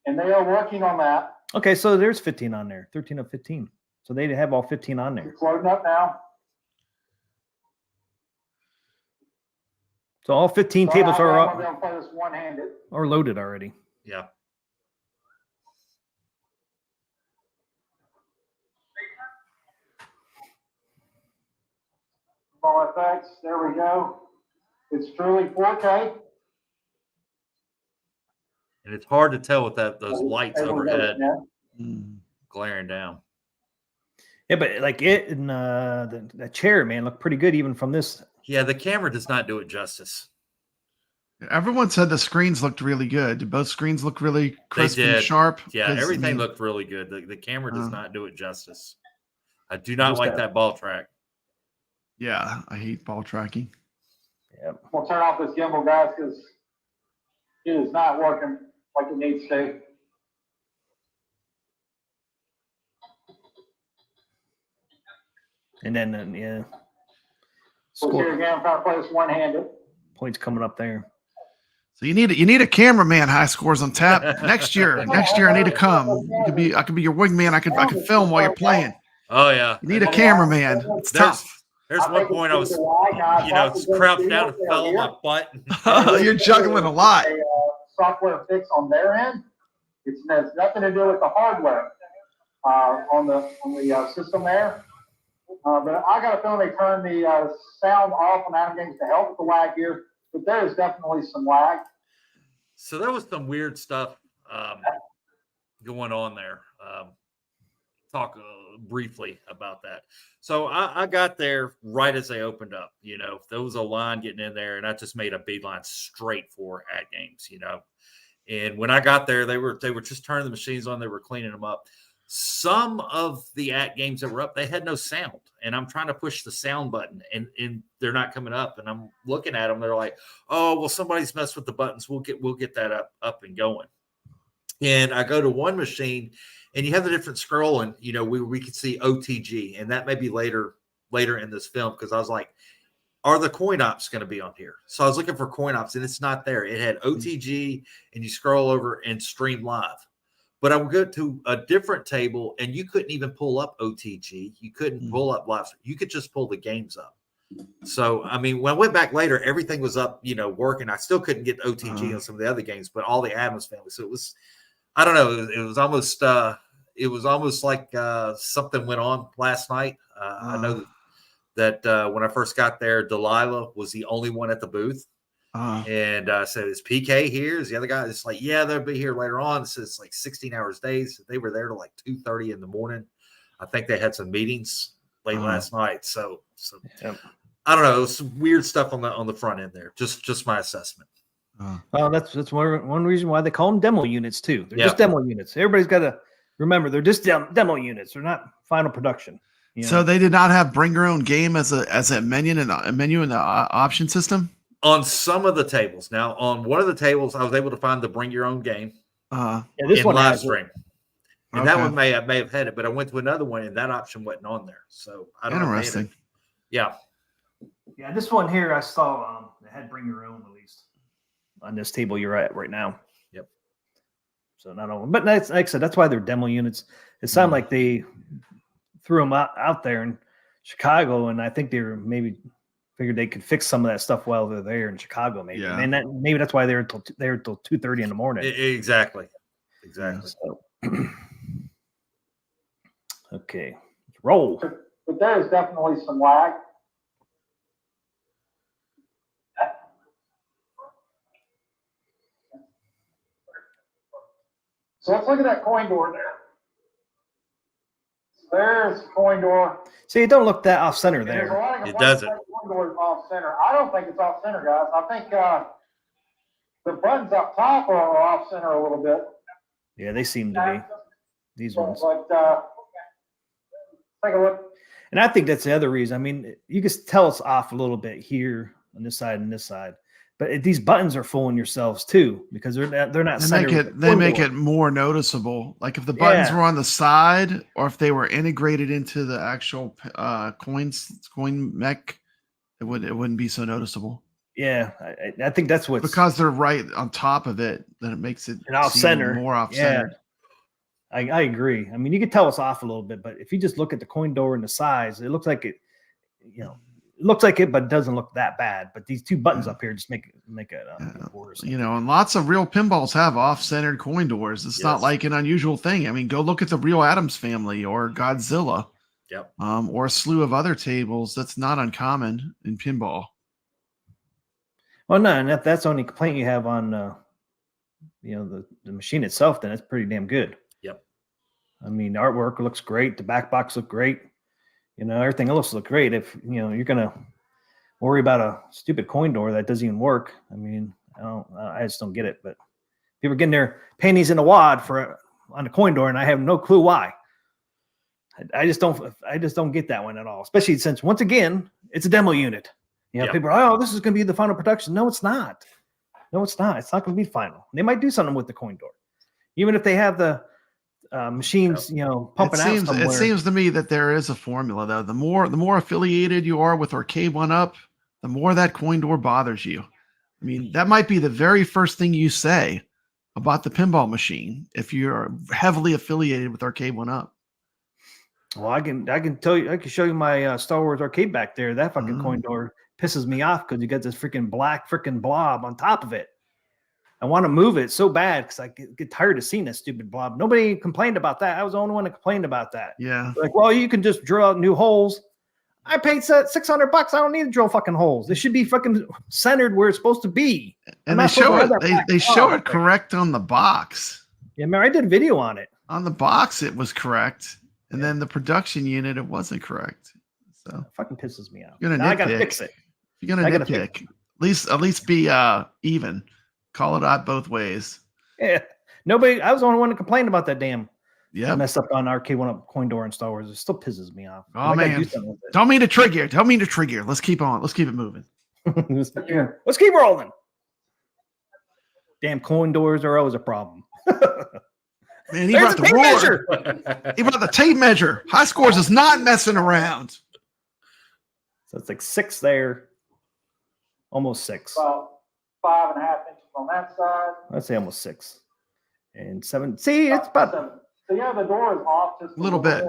and they are working on that. Okay, so there's 15 on there, 13 of 15. So they have all 15 on there. It's loading up now. So all 15 So tables I'm are gonna up be able to play this one-handed. or loaded already. Yeah. Pinball FX. There we go. It's truly 4K. And it's hard to tell with those lights overhead Yeah. glaring down. Yeah, but like it and the chair, man, looked pretty good even from this. Yeah, the camera does not do it justice. Everyone said the screens looked really good. Did both screens look really crisp and did. sharp? Yeah, 'Cause, everything I mean, looked really good. The camera does not do it justice. I do not like that ball track. Yeah, I hate ball tracking. Yep. We'll turn off this gimbal, guys, because it is not working like it needs to. And then yeah, So here again, I'm trying to play this one-handed. points coming up there. So you need a cameraman. High scores on tap next year. Next year I need to come. I could be your wingman. I could film while you're playing. Oh yeah. You need a cameraman. It's tough. There's one point I was, crouched down and fell on my butt. You're juggling a lot. A software fix on their end. It has nothing to do with the hardware on the system there. But I got a feeling they turned the sound off on AtGames to help with the lag here. But there is definitely some lag. So there was some weird stuff going on there. Talk briefly about that. So I got there right as they opened up. You know, there was a line getting in there, and I just made a beeline straight for AtGames. You know, and when I got there, they were just turning the machines on. They were cleaning them up. Some of the AtGames that were up, they had no sound, and I'm trying to push the sound button, and they're not coming up. And I'm looking at them. They're like, "Oh, well, somebody's messed with the buttons. We'll get that up and going." And I go to one machine, and you have the different scrolling. You know, we could see OTG, and that may be later in this film, because I was like, "Are the coin ops going to be on here?" So I was looking for coin ops, and it's not there. It had OTG, and you scroll over and stream live. But I would go to a different table, and you couldn't even pull up OTG. You couldn't pull up live. You could just pull the games up. So, I mean, when I went back later, everything was up, you know, working. I still couldn't get OTG on some of the other games, but all the Adams Family. So it was, I don't know, it was almost like something went on last night. I know that when I first got there, Delilah was the only one at the booth. And said, "Is PK here? Is the other guy?" It's like, "Yeah, they'll be here later on." It says like 16 hours days. They were there till like 2:30 in the morning. I think they had some meetings late last night. So Yep. I don't know. Some weird stuff on the front end there. Just my assessment. Well, that's one reason why they call them demo units too. They're Yeah. just demo units. Everybody's got to remember they're just demo units. They're not final production. You know? So they did not have bring your own game as a menu in the option system. On some of the tables. Now, on one of the tables, I was able to find the bring your own game yeah, this in one live has it. stream. And that one may have had it, but I went to another one and that option wasn't on there. So I don't know. Interesting. Yeah. Yeah, this one here I saw it had bring your own at least on this table you're at right now. Yep. So not only, but that's, like I said, that's why they're demo units. It sounded like they threw them out there in Chicago, and I think they were maybe figured they could fix some of that stuff while they're there in Chicago. Maybe, Yeah. and maybe that's why they're till 2:30 in the morning. Exactly. So, okay, let's roll. But there is definitely some lag. So let's look at that coin door there. There's the coin door. See, it don't look that off center And there's a there. lot of It complaints doesn't. that coin door is off center. I don't think it's off center, guys. I think the buttons up top are off center a little bit. Yeah, they seem to be these ones. But take a look. And I think that's the other reason. I mean, you can tell it's off a little bit here on this side and this side, but these buttons are fooling yourselves too because they're not. They make it more noticeable. Like if the buttons were on the side, or if they were integrated into the actual coin mech, it wouldn't be so noticeable. Yeah, I think that's what's Because they're right on top of it, then it makes it and off seem center. more off Yeah, center. I agree. I mean, you could tell it's off a little bit, but if you just look at the coin door and the size, it looks like it. You know, it looks like it, but it doesn't look that bad. But these two buttons up here just make it worse. You know, and lots of real pinballs have off-centered coin doors. It's not like an unusual thing. I mean, go look at the real Addams Family or Godzilla. Yep. Or a slew of other tables. That's not uncommon in pinball. Well, no, and if that's the only complaint you have on, the machine itself, then it's pretty damn good. Yep. I mean, the artwork looks great. The back box looks great. You know, everything else looks great. If, you're going to worry about a stupid coin door that doesn't even work. I mean, I just don't get it. But people are getting their panties in a wad on the coin door, and I have no clue why. I just don't get that one at all, especially since, once again, it's a demo unit. People are, this is going to be the final production. No, it's not. It's not going to be final. They might do something with the coin door. Even if they have the machines, pumping out somewhere. It seems to me that there is a formula, though. The more affiliated you are with Arcade 1-Up, the more that coin door bothers you. I mean, that might be the very first thing you say about the pinball machine if you're heavily affiliated with Arcade 1-Up. Well, I can tell you, I can show you my Star Wars arcade back there. That fucking coin door pisses me off because you got this freaking black freaking blob on top of it. I want to move it so bad because I get tired of seeing that stupid blob. Nobody complained about that. I was the only one that complained about that. Yeah. Like, well, you can just drill out new holes. I paid $600. I don't need to drill fucking holes. They should be fucking centered where it's supposed to be. And they show it. They show it correct on the box. Yeah, man, I did a video on it. On the box, it was correct. And then the production unit, it wasn't correct. So it fucking pisses me off. I gotta fix it. You're gonna nitpick. At least be even. Call it out both ways. Yeah. Nobody. I was the only one that complained about that damn. Yeah. Messed up on Arcade 1-Up coin door in Star Wars. It still pisses me off. Oh man. Don't mean to trigger. Let's keep on. Let's keep it moving. Let's keep rolling. Damn coin doors are always a problem. Man, he brought the roar. He brought the tape measure. High Scores is not messing around. So it's like 6 there. Almost 6. About 5.5 inches on that side. I'd say almost 6. And 7. See, it's about 7. So yeah, the door is off just a little bit.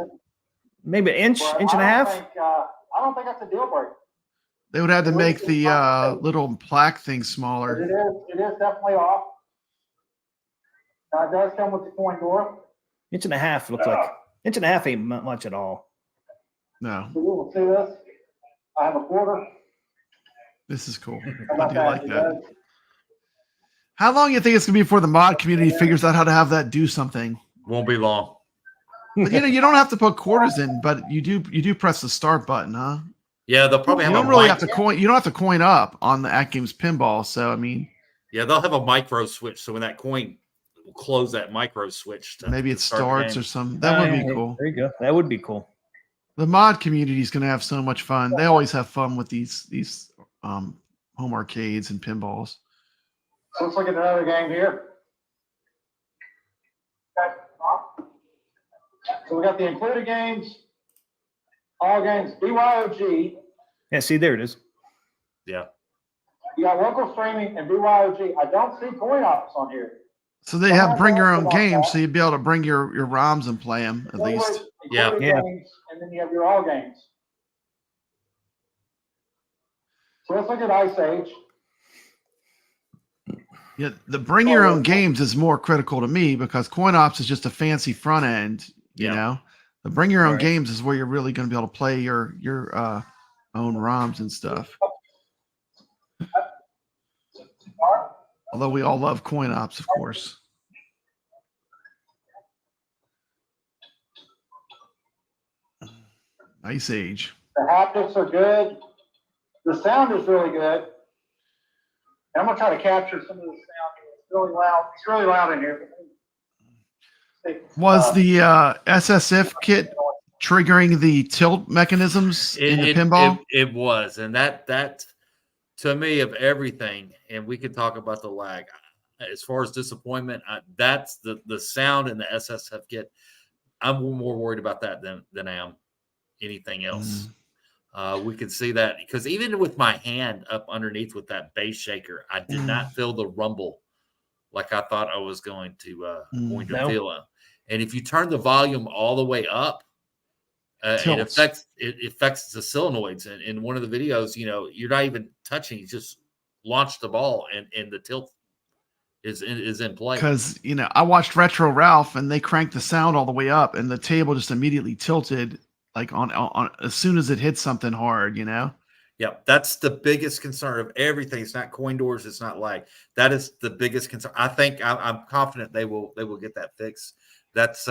Maybe an inch and a half. I don't think that's a deal breaker. They would have to make the little plaque thing smaller. It is definitely off. It does come with the coin door. Inch and a half looks like. Inch and a half ain't much at all. No. So we will see this. I have a quarter. This is cool. I do like that. How long do you think it's going to be before the mod community figures out how to have that do something? Won't be long. But, you don't have to put quarters in, but you do press the start button, huh? Yeah, they'll probably have. You don't really have to coin. You don't have to coin up on the AtGames pinball. So I mean, yeah, they'll have a micro switch. So when that coin will close that micro switch, maybe it starts or something. That would be cool. There you go. That would be cool. The mod community is going to have so much fun. They always have fun with these home arcades and pinballs. So let's look at another game here. So we got the included games, all games, BYOG. Yeah, see, there it is. Yeah. You got local streaming and BYOG. I don't see coin ops on here. So they have bring your own games, so you'd be able to bring your ROMs and play them at least. Yeah. Games, and then you have your all games. So let's look at Ice Age. Yeah, the bring your own games is more critical to me because coin ops is just a fancy front end. You know, the bring your own games is where you're really going to be able to play your own ROMs and stuff. Although we all love coin ops, of course. Ice Age. The haptics are good. The sound is really good. I'm gonna try to capture some of the sound here. It's really loud. It's really loud in here. Was the SSF kit triggering the tilt mechanisms in the pinball? It was, and that to me of everything, and we could talk about the lag. As far as disappointment, that's the sound in the SSF kit. I'm more worried about that than I am anything else. We could see that because even with my hand up underneath with that bass shaker, I did not feel the rumble like I thought I was going to No. feel it. And if you turn the volume all the way up, it affects the solenoids. And in one of the videos, you're not even touching; you just launch the ball, and the tilt is in play. Because I watched Retro Ralph, and they cranked the sound all the way up, and the table just immediately tilted, like on as soon as it hit something hard. Yeah, that's the biggest concern of everything. It's not coin doors. It's not lag. That is the biggest concern. I think I'm confident they will get that fixed. That's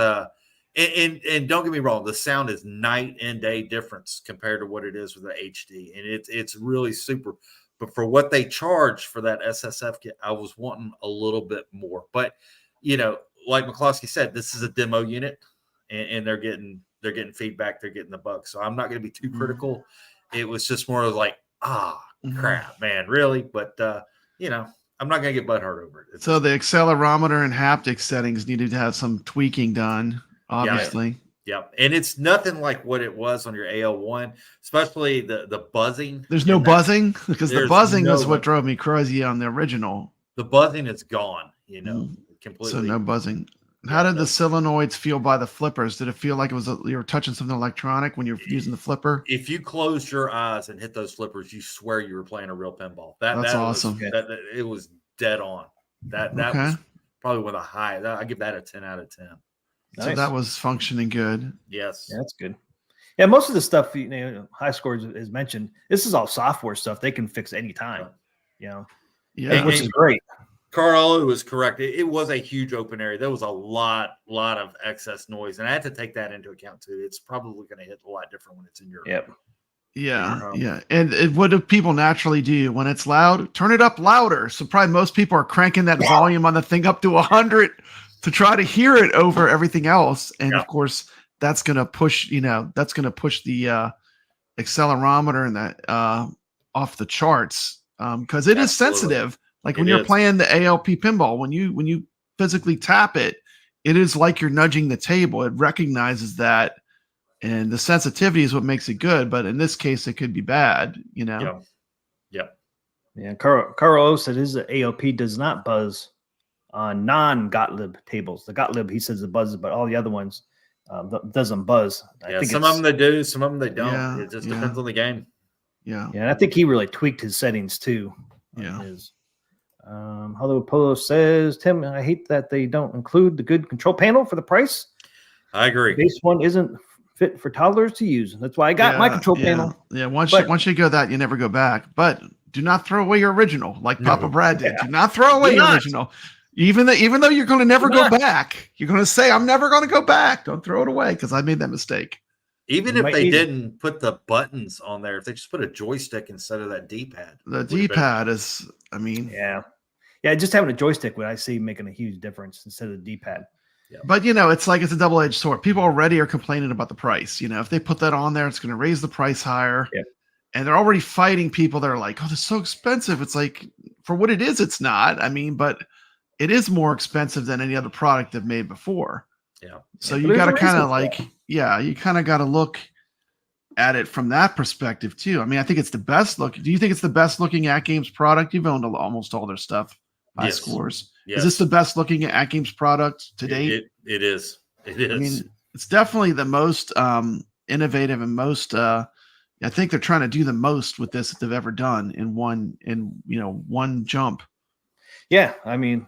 and don't get me wrong, the sound is night and day difference compared to what it is with the HD, and it's really super. But for what they charge for that SSF kit, I was wanting a little bit more. But like McCloskey said, this is a demo unit, and they're getting feedback, they're getting the bugs. So I'm not going to be too critical. It was just more of like, crap, man, really? But I'm not going to get butthurt over it. So the accelerometer and haptic settings needed to have some tweaking done, obviously. Yeah. And it's nothing like what it was on your AL1, especially the buzzing. There's no buzzing because the buzzing was what drove me crazy on the original. The buzzing is gone, completely. So no buzzing. How did the solenoids feel by the flippers? Did it feel like you were touching something electronic when you're using the flipper? If you closed your eyes and hit those flippers, you swear you were playing a real pinball. That's awesome. It was dead on. That was probably one of the high. I give that a 10 out of 10. So Nice. that was functioning good. Yes. Yeah, that's good. Yeah, most of the stuff high scores is mentioned. This is all software stuff. They can fix anytime. Yeah, which is great. Carl was correct. It was a huge open area. There was a lot of excess noise, and I had to take that into account too. It's probably going to hit a lot different when it's in Europe. Yep. Yeah. And what do people naturally do when it's loud? Turn it up louder. So probably most people are cranking that volume on the thing up to 100 to try to hear it over everything else. And of course, that's going to push, the accelerometer and that off the charts because it is sensitive. Like when you're playing the ALP pinball, when you physically tap it, it is like you're nudging the table. It recognizes that, and the sensitivity is what makes it good. But in this case, it could be bad. Yeah. Carl O said his ALP does not buzz on non-Gottlieb tables. The Gottlieb, he says it buzzes, but all the other ones doesn't buzz. I think some of them they do, some of them they don't. Yeah, it just depends on the game. Yeah. And I think he really tweaked his settings too. Yeah. Hello Polo says, Tim, I hate that they don't include the good control panel for the price. I agree. The base one isn't fit for toddlers to use. That's why I got my control panel. Yeah, once you go that, you never go back. But do not throw away your original, like Papa Brad did. Do not throw away your original. Even though you're going to never go back, you're going to say, I'm never going to go back. Don't throw it away because I made that mistake. Even if they didn't put the buttons on there, if they just put a joystick instead of that D-pad. The D-pad is, Yeah, just having a joystick would I see making a huge difference instead of the D-pad. Yeah. But it's like it's a double-edged sword. People already are complaining about the price. If they put that on there, it's going to raise the price higher. Yeah. And they're already fighting people that are like, oh, this is so expensive. It's like, for what it is, it's not. But it is more expensive than any other product they've made before. Yeah. So you got to kind of you kind of got to look at it from that perspective too. I think it's the best look. Do you think it's the best looking AtGames product? You've owned almost all their stuff by scores. Yes. Is this the best looking AtGames product to date? It is. It is. It's definitely the most innovative and most. I think they're trying to do the most with this that they've ever done in one jump. Yeah, and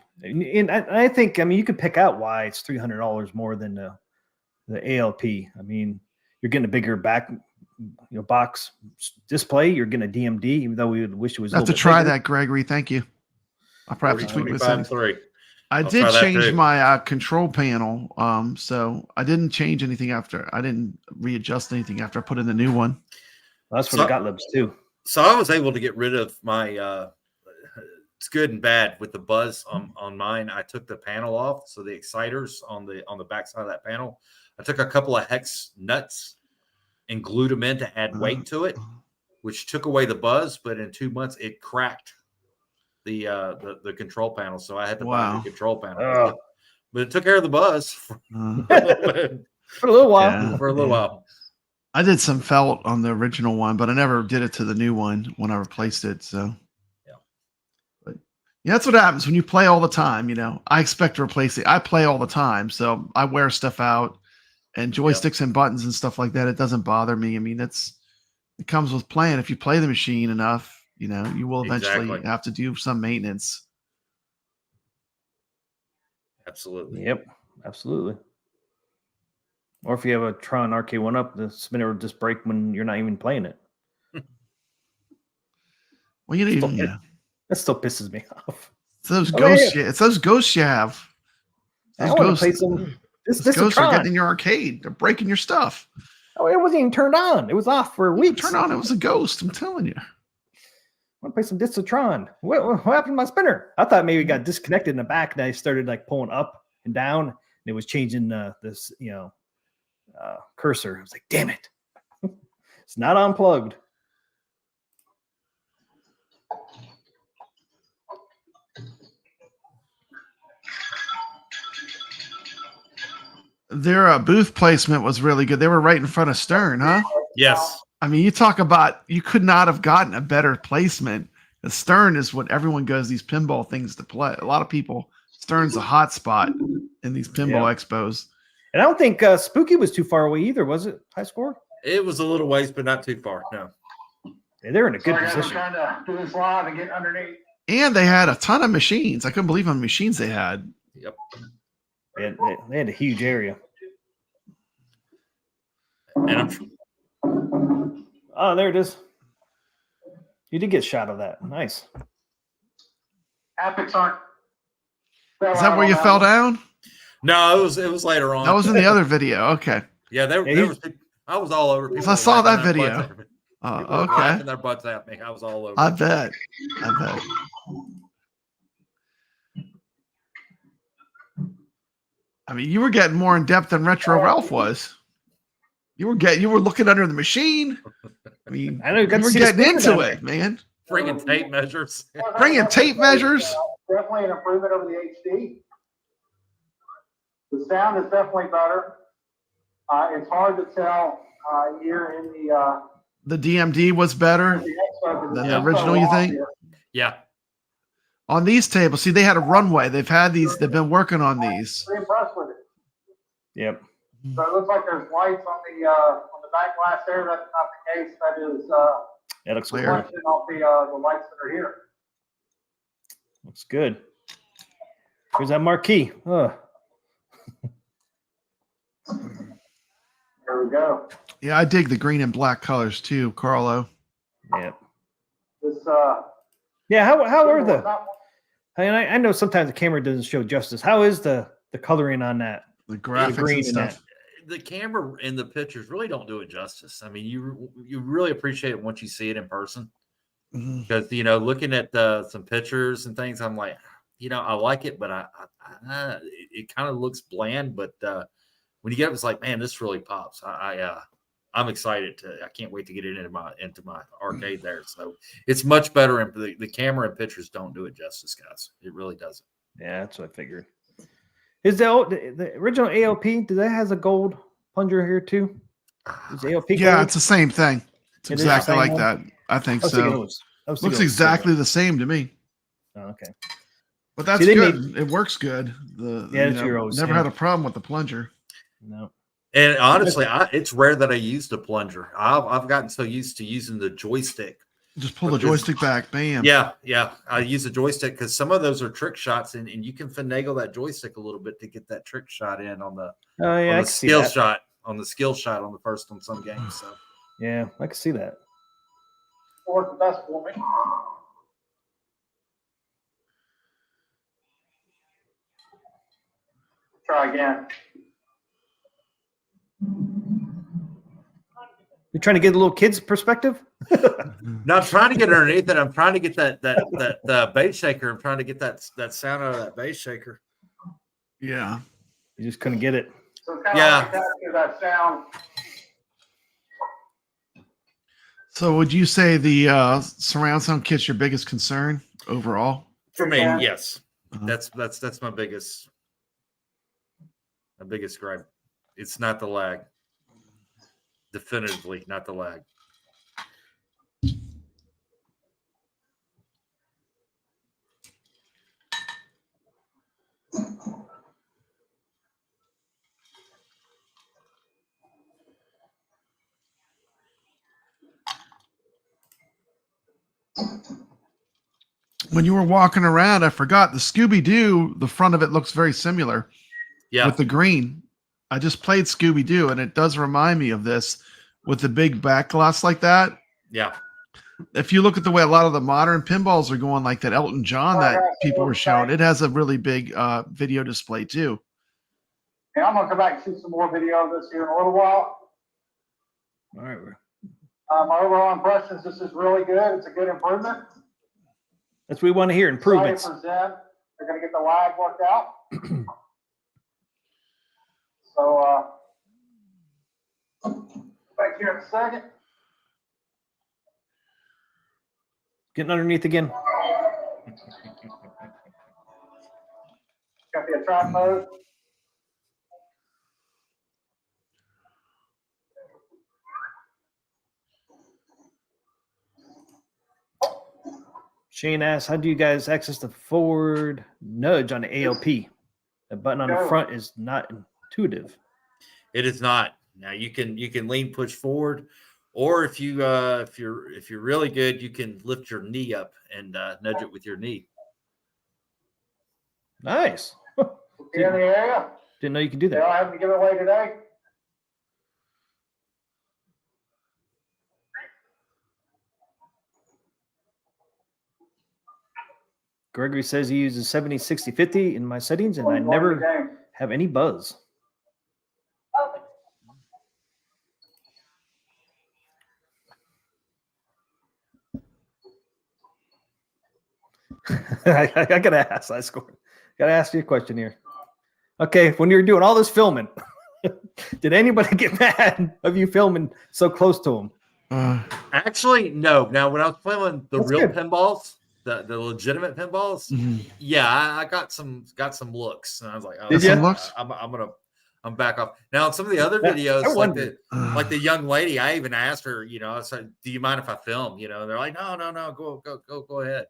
I think you could pick out why it's $300 more than the ALP. You're getting a bigger box display. You're getting a DMD, even though we would wish it was. I have to try that, Gregory. Thank you. I'll probably have to tweak my settings. I did change my control panel. So I didn't change anything after. I didn't readjust anything after I put in the new one. Well, that's for the Gottliebs too. So I was able to get rid of my. It's good and bad with the buzz on mine. I took the panel off, so the exciters on the back side of that panel. I took a couple of hex nuts and glued them in to add weight to it, which took away the buzz. But in 2 months, it cracked the control panel, so I had to buy the control panel. But it took care of the buzz for a little while. For a little while. I did some felt on the original one, but I never did it to the new one when I replaced it. So, Yeah. But yeah, that's what happens when you play all the time. You know, I expect to replace it. I play all the time, so I wear stuff out and joysticks and buttons and stuff like that. It doesn't bother me. I mean, it comes with playing. If you play the machine enough, you know, you will eventually Exactly. have to do some maintenance. Absolutely. Yep, absolutely. Or if you have a Tron Arcade 1-Up, the spinner will just break when you're not even playing it. Well, you Still, even, yeah. That still pisses me off. It's those Oh, ghosts. yeah. It's those ghosts you have. I Those want to ghosts. play some. Those This ghosts are Tron. getting in your arcade. They're breaking your stuff. Oh, it wasn't even turned on. It was off for weeks. Turn on. It was a ghost. I'm telling you. I want to play some Discs of Tron. What happened to my spinner? I thought maybe it got disconnected in the back, and I started like pulling up and down, and it was changing this, cursor. I was like, damn it, it's not unplugged. Their booth placement was really good. They were right in front of Stern, huh? Yes. I mean, you talk about you could not have gotten a better placement. The Stern is what everyone goes these pinball things to play. A lot of people, Stern's a hot spot in these pinball expos. And I don't think Spooky was too far away either, was it? High score? It was a little ways, but not too far. No. Yeah, they're in a good Sorry, guys, I'm position. trying to do this live and get underneath. And they had a ton of machines. I couldn't believe how many machines they had. Yep. They had a huge area. And Oh, there it is. You did get a shot of that. Nice. Haptics aren't. Is that where you fell down? no, it was later on. That was in the other video. Okay. Yeah, there was. I was all over. People I were saw that laughing their video. butts at me. People were Okay. laughing their butts at me. I was all over. I bet. I bet. I mean, you were getting more in depth than Retro Ralph was. You were looking under the machine. I mean, I know you got you to were see the getting spinner into down it, man. Bringing tape measures. Bringing tape measures. Definitely an improvement over the HD. The sound is definitely better. It's hard to tell here in The DMD was better the Expo, than the original, you think? Yeah. On these tables, see, they had a runway. They've been working on these. Pretty impressed with it. Yep. So it looks like there's lights on the back glass there. That's not the case. That is That looks Clear. clear. reflection of the lights that are here. Looks good. Here's that marquee. Oh, There we go. Yeah, I dig the green and black colors too, Carlo. yeah. This Yeah. How are the? not- I know sometimes the camera doesn't show justice. How is the coloring on that? The graphics green and and stuff. The camera and the pictures really don't do it justice. I mean, you really appreciate it once you see it in person. Mhm. Because looking at some pictures and things, I'm like, I like it, but it kind of looks bland. But when you get it, it's like, man, this really pops. I'm excited I can't wait to get it into my arcade there. So it's much better, and the camera and pictures don't do it justice, guys. It really doesn't. Yeah, that's what I figured. Is the original ALP? Does that has a gold plunger here too? Is ALP? Yeah, gold? it's the same thing. It's It is the exactly same like one? that. I think I was thinking it so. was- I was thinking Looks it was exactly silver. the same to me. Oh, okay. But that's See, they good. It works good. Yeah, that's what you're always Never saying. had a problem with the plunger. No. And honestly, it's rare that I use the plunger. I've gotten so used to using the joystick. Just pull the Because- joystick back. Bam. Yeah. I use the joystick because some of those are trick shots, and you can finagle that joystick a little bit to get that trick shot in on the Oh yeah, I on can the see skill that. shot on the first on some games. So Yeah, I can see that. Work the best for me. Try again. You're trying to get a little kid's perspective? now I'm trying to get underneath it. I'm trying to get that bass shaker. I'm trying to get that sound out of that bass shaker. Yeah. You just couldn't get it. So it's kind Yeah. of like that sound. So would you say the surround sound kit's your biggest concern overall? For me, Yeah. yes. Uh-huh. That's my biggest gripe. It's not the lag. definitively not the lag. When you were walking around, I forgot the Scooby-Doo, the front of it looks very similar with the green. I just played Scooby-Doo, and it does remind me of this with the big back glass like that. Yeah. If you look at the way a lot of the modern pinballs are going, like that Elton John that people were showing, it has a really big video display too. Yeah, I'm going to come back and shoot some more video of this here in a little while. All right. My overall impressions, this is really good. It's a good improvement. That's what we want to hear, improvements. Excited for Zen. They're going to get the lag worked out. So, back here in a second. Getting underneath again. Got the attract mode. Shane asks, how do you guys access the forward nudge on the ALP? The button on the front is not intuitive. It is not. Now you can lean push forward, or if you're really good, you can lift your knee up and nudge it with your knee. Nice. In the area. Didn't know you could do They that. don't have to give it away today. Gregory says he uses 70, 60, 50 in my settings, and I never have any buzz. I gotta ask. Gotta ask you a question here. Okay, when you're doing all this filming, did anybody get mad of you filming so close to them? Actually, no. Now, when I was playing the That's real good. pinballs, the legitimate pinballs, yeah, I got some looks, and I was like, oh, Did you? I'm back off. Now, on some of the other Yeah, videos, I like wondered. the young lady, I even asked her, I said, do you mind if I film? They're like, no, go ahead.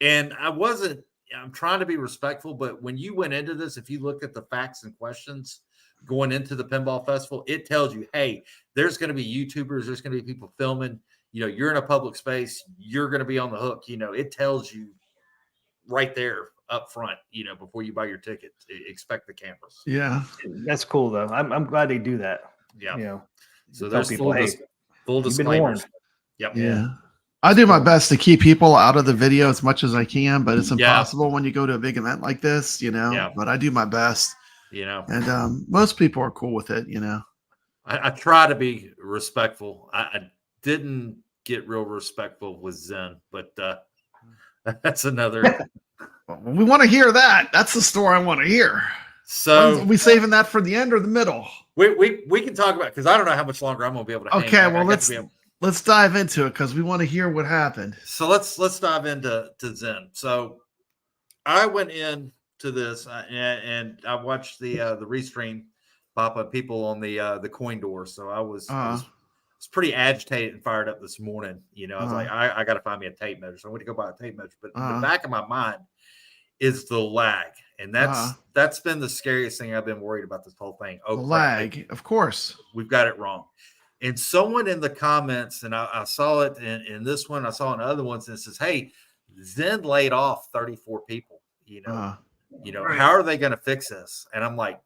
And I'm trying to be respectful, but when you went into this, if you look at the facts and questions going into the pinball festival, it tells you, hey, there's going to be YouTubers, there's going to be people filming, you're in a public space, you're going to be on the hook. It tells you right there up front, before you buy your ticket, expect the cameras. Yeah. That's cool though. I'm glad they do that. Yeah. So tell there's people, full hey, full you've been warned. disclaimers. Yep. Yeah. I do my best to keep people out of the video as much as I can, but it's Yeah. impossible when you go to a big event like this, Yeah. but I do my best. And most people are cool with it, I try to be respectful. I didn't get real respectful with Zen, but that's another. We want to hear that. That's the story I want to hear. So are we saving that for the end or the middle? we can talk about, because I don't know how much longer I'm going to be able to. Okay, hang. well I got to be let's dive into it because we want to hear what happened. So let's dive into Zen. So I went in to this and I watched the restream pop up people on the coin door. So I was pretty agitated and fired up this morning. I was like, I got to find me a tape measure. So I went to go buy a tape measure. But in the back of my mind is the lag, and that's been the scariest thing I've been worried about this whole thing. Oh, lag, of course. We've got it wrong. And someone in the comments, and I saw it in this one, I saw in other ones, and it says, hey, Zen laid off 34 people. How are they going to fix this? And I'm like,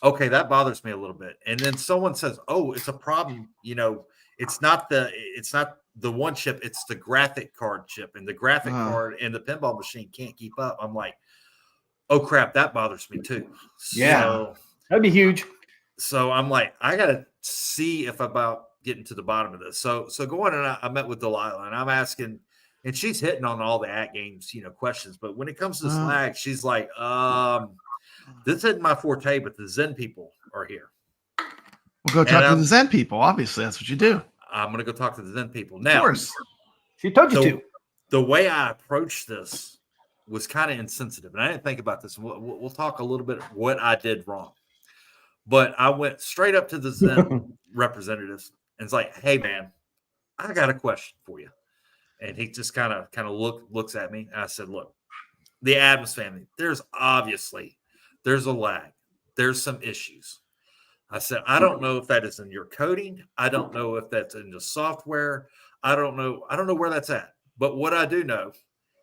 okay, that bothers me a little bit. And then someone says, oh, it's a problem. It's not the one chip, it's the graphic card chip, and the graphic card and the pinball machine can't keep up. I'm like, oh crap, that bothers me too. Yeah. So, that'd be huge. So I'm like, I got to see if about getting to the bottom of this. So going, and I met with Delilah, and I'm asking, and she's hitting on all the AtGames, questions. But when it comes to this lag, she's like, this isn't my forte, but the Zen people are here. We'll go talk to the Zen people. Obviously, that's what you do. I'm going to go talk to the Zen people. Now, of course. She told you to. The way I approached this was kind of insensitive, and I didn't think about this. We'll talk a little bit what I did wrong. But I went straight up to the Zen representatives and it's like, hey man, I got a question for you. And he just kind of looks at me. And I said, look, the Addams family, there's a lag. There's some issues. I said, I don't know if that is in your coding. I don't know if that's in the software. I don't know where that's at. But what I do know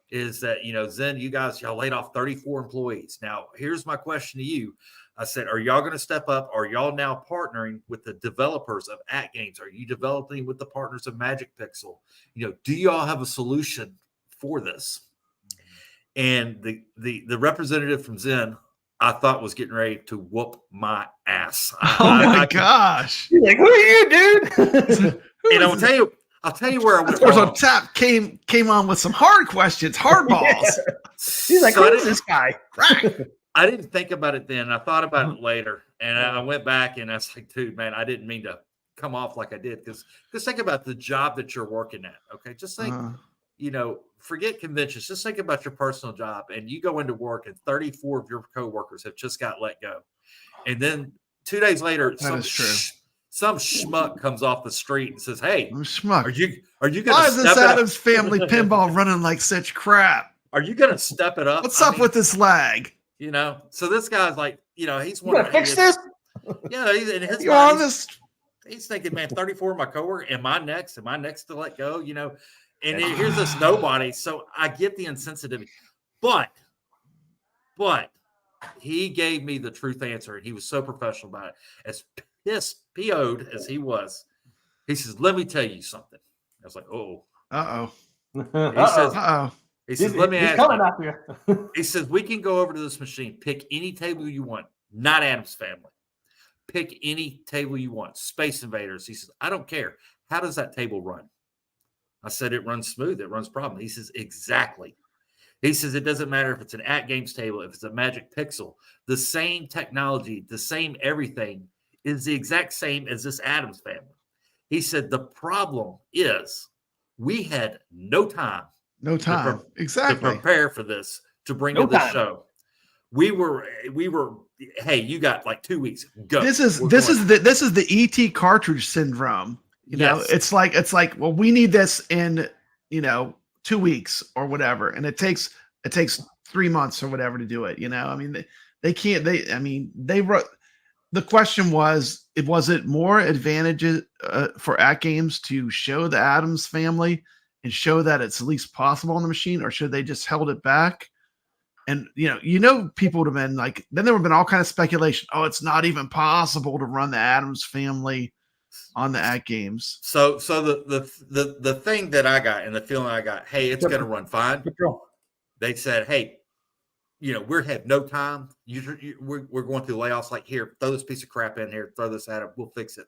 is that, Zen, y'all laid off 34 employees. Now, here's my question to you. I said, are y'all going to step up? Are y'all now partnering with the developers of AtGames? Are you developing with the partners of Magic Pixel? Do y'all have a solution for this? And the representative from Zen, I thought was getting ready to whoop my ass. My gosh! You're like, who are you, dude? And I'll tell you where I went wrong. wrong. Tap came on with some hard questions, hard balls. Yeah. He's like, who is this guy? I didn't think about it then. I thought about it later, and I went back and I was like, dude, man, I didn't mean to come off like I did, because think about the job that you're working at. Okay, just think, forget conventions. Just think about your personal job, and you go into work, and 34 of your coworkers have just got let go, and then 2 days later, some schmuck comes off the street and says, "Hey, schmuck, are you going to Why is this Addams family pinball running like such crap? Are you going to step it up? What's up with this lag?" So this guy's like, he's want to fix this. Yeah, in his You're mind, honest. He's thinking, man, 34 of my coworker. Am I next? Am I next to let go? And here's this nobody. So I get the insensitivity, but he gave me the truth answer, and he was so professional about it. As PO'd as he was, he says, "Let me tell you something." I was like, "Oh, He says, "Let me ask you." He says, "We can go over to this machine, pick any table you want, not Addams family. Pick any table you want, Space Invaders." He says, "I don't care. How does that table run?" I said, "It runs smooth. It runs problem." He says, "Exactly." He says, "It doesn't matter if it's an AtGames table, if it's a Magic Pixel, the same technology, the same everything is the exact same as this Addams family." He said, "The problem is we had no time exactly to prepare for this, to bring to this show. We were, hey, you got like 2 weeks. Go." This is the ET cartridge syndrome. It's like, well, we need this in 2 weeks or whatever, and it takes 3 months or whatever to do it. I mean, they can't. They wrote. The question was it more advantages for AtGames to show the Addams family and show that it's at least possible on the machine, or should they just held it back? And people would have been like, then there would have been all kind of speculation. Oh, it's not even possible to run the Addams family on the AtGames. So the thing that I got and the feeling I got, hey, it's going to run fine. They said, hey, we have no time. We're going through layoffs. Like, here, throw this piece of crap in here. Throw this at it. We'll fix it.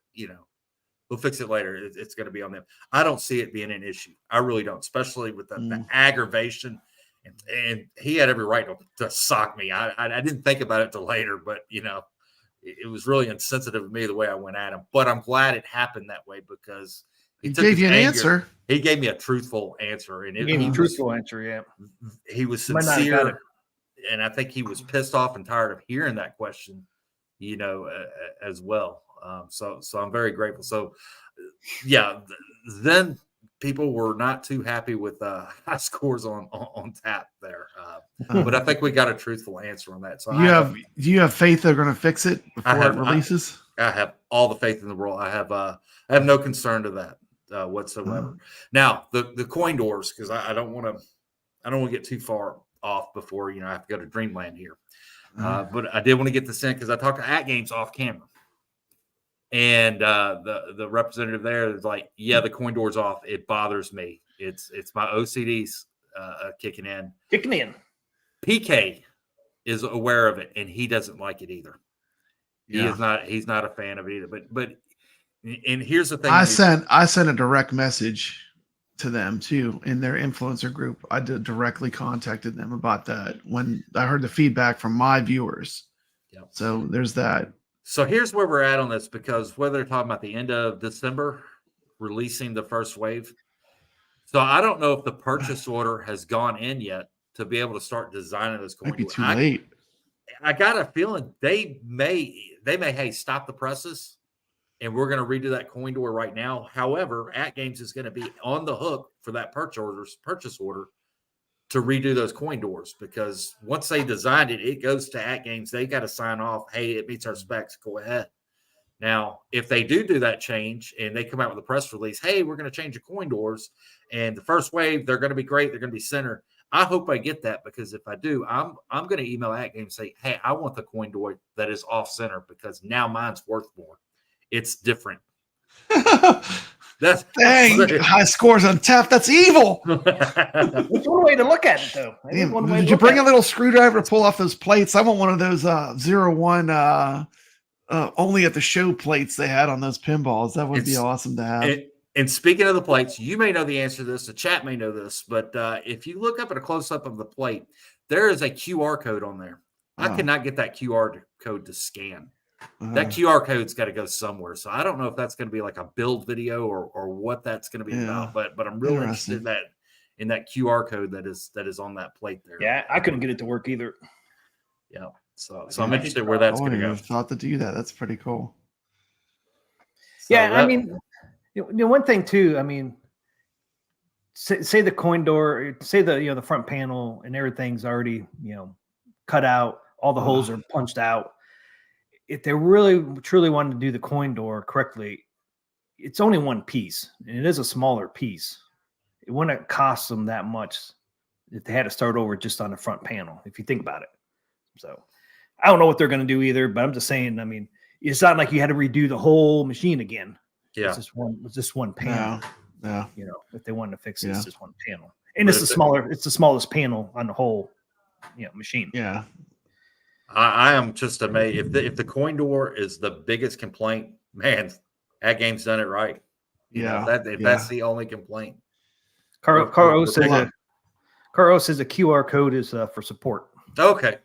We'll fix it later. It's going to be on them. I don't see it being an issue. I really don't, especially with the aggravation. And he had every right to sock me. I didn't think about it till later, but it was really insensitive of me the way I went at him. But I'm glad it happened that way, because he gave you an answer. He gave me a truthful answer, and he he was sincere, and I think he was pissed off and tired of hearing that question, as well. So I'm very grateful. So, yeah, then people were not too happy with high scores on tap there, but I think we got a truthful answer on that. So do you have faith they're going to fix it before it releases? I have all the faith in the world. I have no concern to that whatsoever. Now the coin doors, because I don't want to get too far off before I have to go to Dreamland here, but I did want to get this in because I talked to AtGames off camera. And the representative there is like, yeah, the coin door's off. It bothers me. It's my OCDs kicking in. PK is aware of it, and he doesn't like it either. Yeah. He's not a fan of it either. But and here's the thing. I sent a direct message to them too in their influencer group. I directly contacted them about that when I heard the feedback from my viewers. Yep. So there's that. So here's where we're at on this, because whether they're talking about the end of December, releasing the first wave. So I don't know if the purchase order has gone in yet to be able to start designing this coin. Might be too late. I got a feeling they may, hey, stop the presses, and we're going to redo that coin door right now. However, AtGames is going to be on the hook for that purchase order to redo those coin doors, because once they designed it, it goes to AtGames. They got to sign off. Hey, it meets our specs. Go ahead. Now, if they do that change and they come out with a press release, hey, we're going to change the coin doors, and the first wave, they're going to be great. They're going to be center. I hope I get that, because if I do, I'm going to email AtGames and say, hey, I want the coin door that is off center, because now mine's worth more. It's different. That's dang high scores on tap. That's evil. It's one way to look at it, though. Did you bring a little screwdriver to pull off those plates? I want one of those 0-1 only at the show plates they had on those pinballs. That would be awesome to have. And speaking of the plates, you may know the answer to this. The chat may know this, but if you look up at a close-up of the plate, there is a QR code on there. I cannot get that QR code to scan. That QR code's got to go somewhere. So I don't know if that's going to be like a build video or what that's going to be about. But I'm really interested in that QR code that is on that plate there. Yeah, I couldn't get it to work either. Yeah. So I'm interested where that's going to go. Thought to do that. That's pretty cool. So I mean, one thing too. I mean, say the coin door, say the front panel and everything's already cut out. All the holes are punched out. If they really truly wanted to do the coin door correctly, it's only one piece, and it is a smaller piece. It wouldn't cost them that much if they had to start over just on the front panel, if you think about it. So I don't know what they're going to do either, but I'm just saying, I mean, it's not like you had to redo the whole machine again. Yeah. It's just one panel. Yeah. If they wanted to fix it, it's just one panel. And it's the smallest panel on the whole machine. Yeah. I am just amazed. If the coin door is the biggest complaint, man, AtGames done it right. That's the only complaint. Carlos says a QR code is for support. Okay,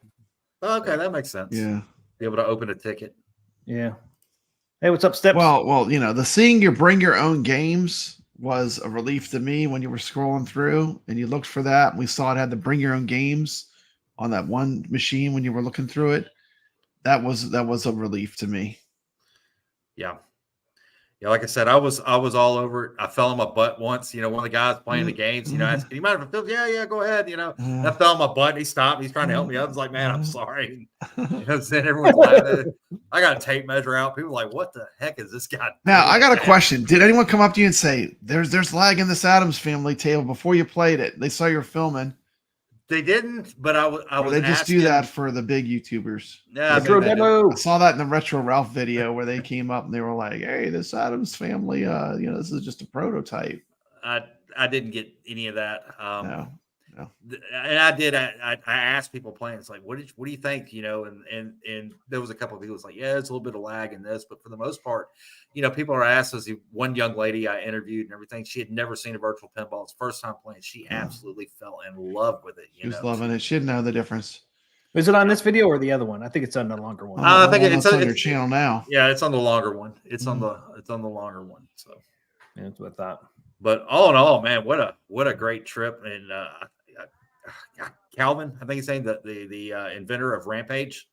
that makes sense. Yeah, be able to open a ticket. Yeah. Hey, what's up, Steps? Well, the seeing you bring your own games was a relief to me when you were scrolling through and you looked for that. And we saw it had to bring your own games on that one machine when you were looking through it. That was a relief to me. Yeah. Like I said, I was all over it. I fell on my butt once. One of the guys playing the games, asked, "You mind if I film?" Yeah, go ahead. I fell on my butt. And he stopped. He's trying to help me. I was like, "Man, I'm sorry." Then everyone's laughing. I got a tape measure out. People were like, "What the heck is this guy?" Now I got a question. Did anyone come up to you and say, "There's lag in this Addams Family table" before you played it? They saw you were filming. They didn't, but I was. They just do that for the big YouTubers. Yeah, I saw that in the Retro Ralph video where they came up and they were like, "Hey, this Addams Family, this is just a prototype." I didn't get any of that. No. And I did. I asked people playing. It's like, what do you think? And there was a couple of people was like, yeah, it's a little bit of lag in this, but for the most part, people are asked. As one young lady I interviewed and everything, she had never seen a virtual pinball. It's first time playing. She absolutely fell in love with it. She was loving it. She didn't know the difference. Is it on this video or the other one? I think it's on the longer one. I think it's on your channel now. Yeah, it's on the longer one. It's on the longer one. So yeah, that's what I thought. But all in all, man, what a great trip. And Calvin, I think he's saying that the inventor of Rampage,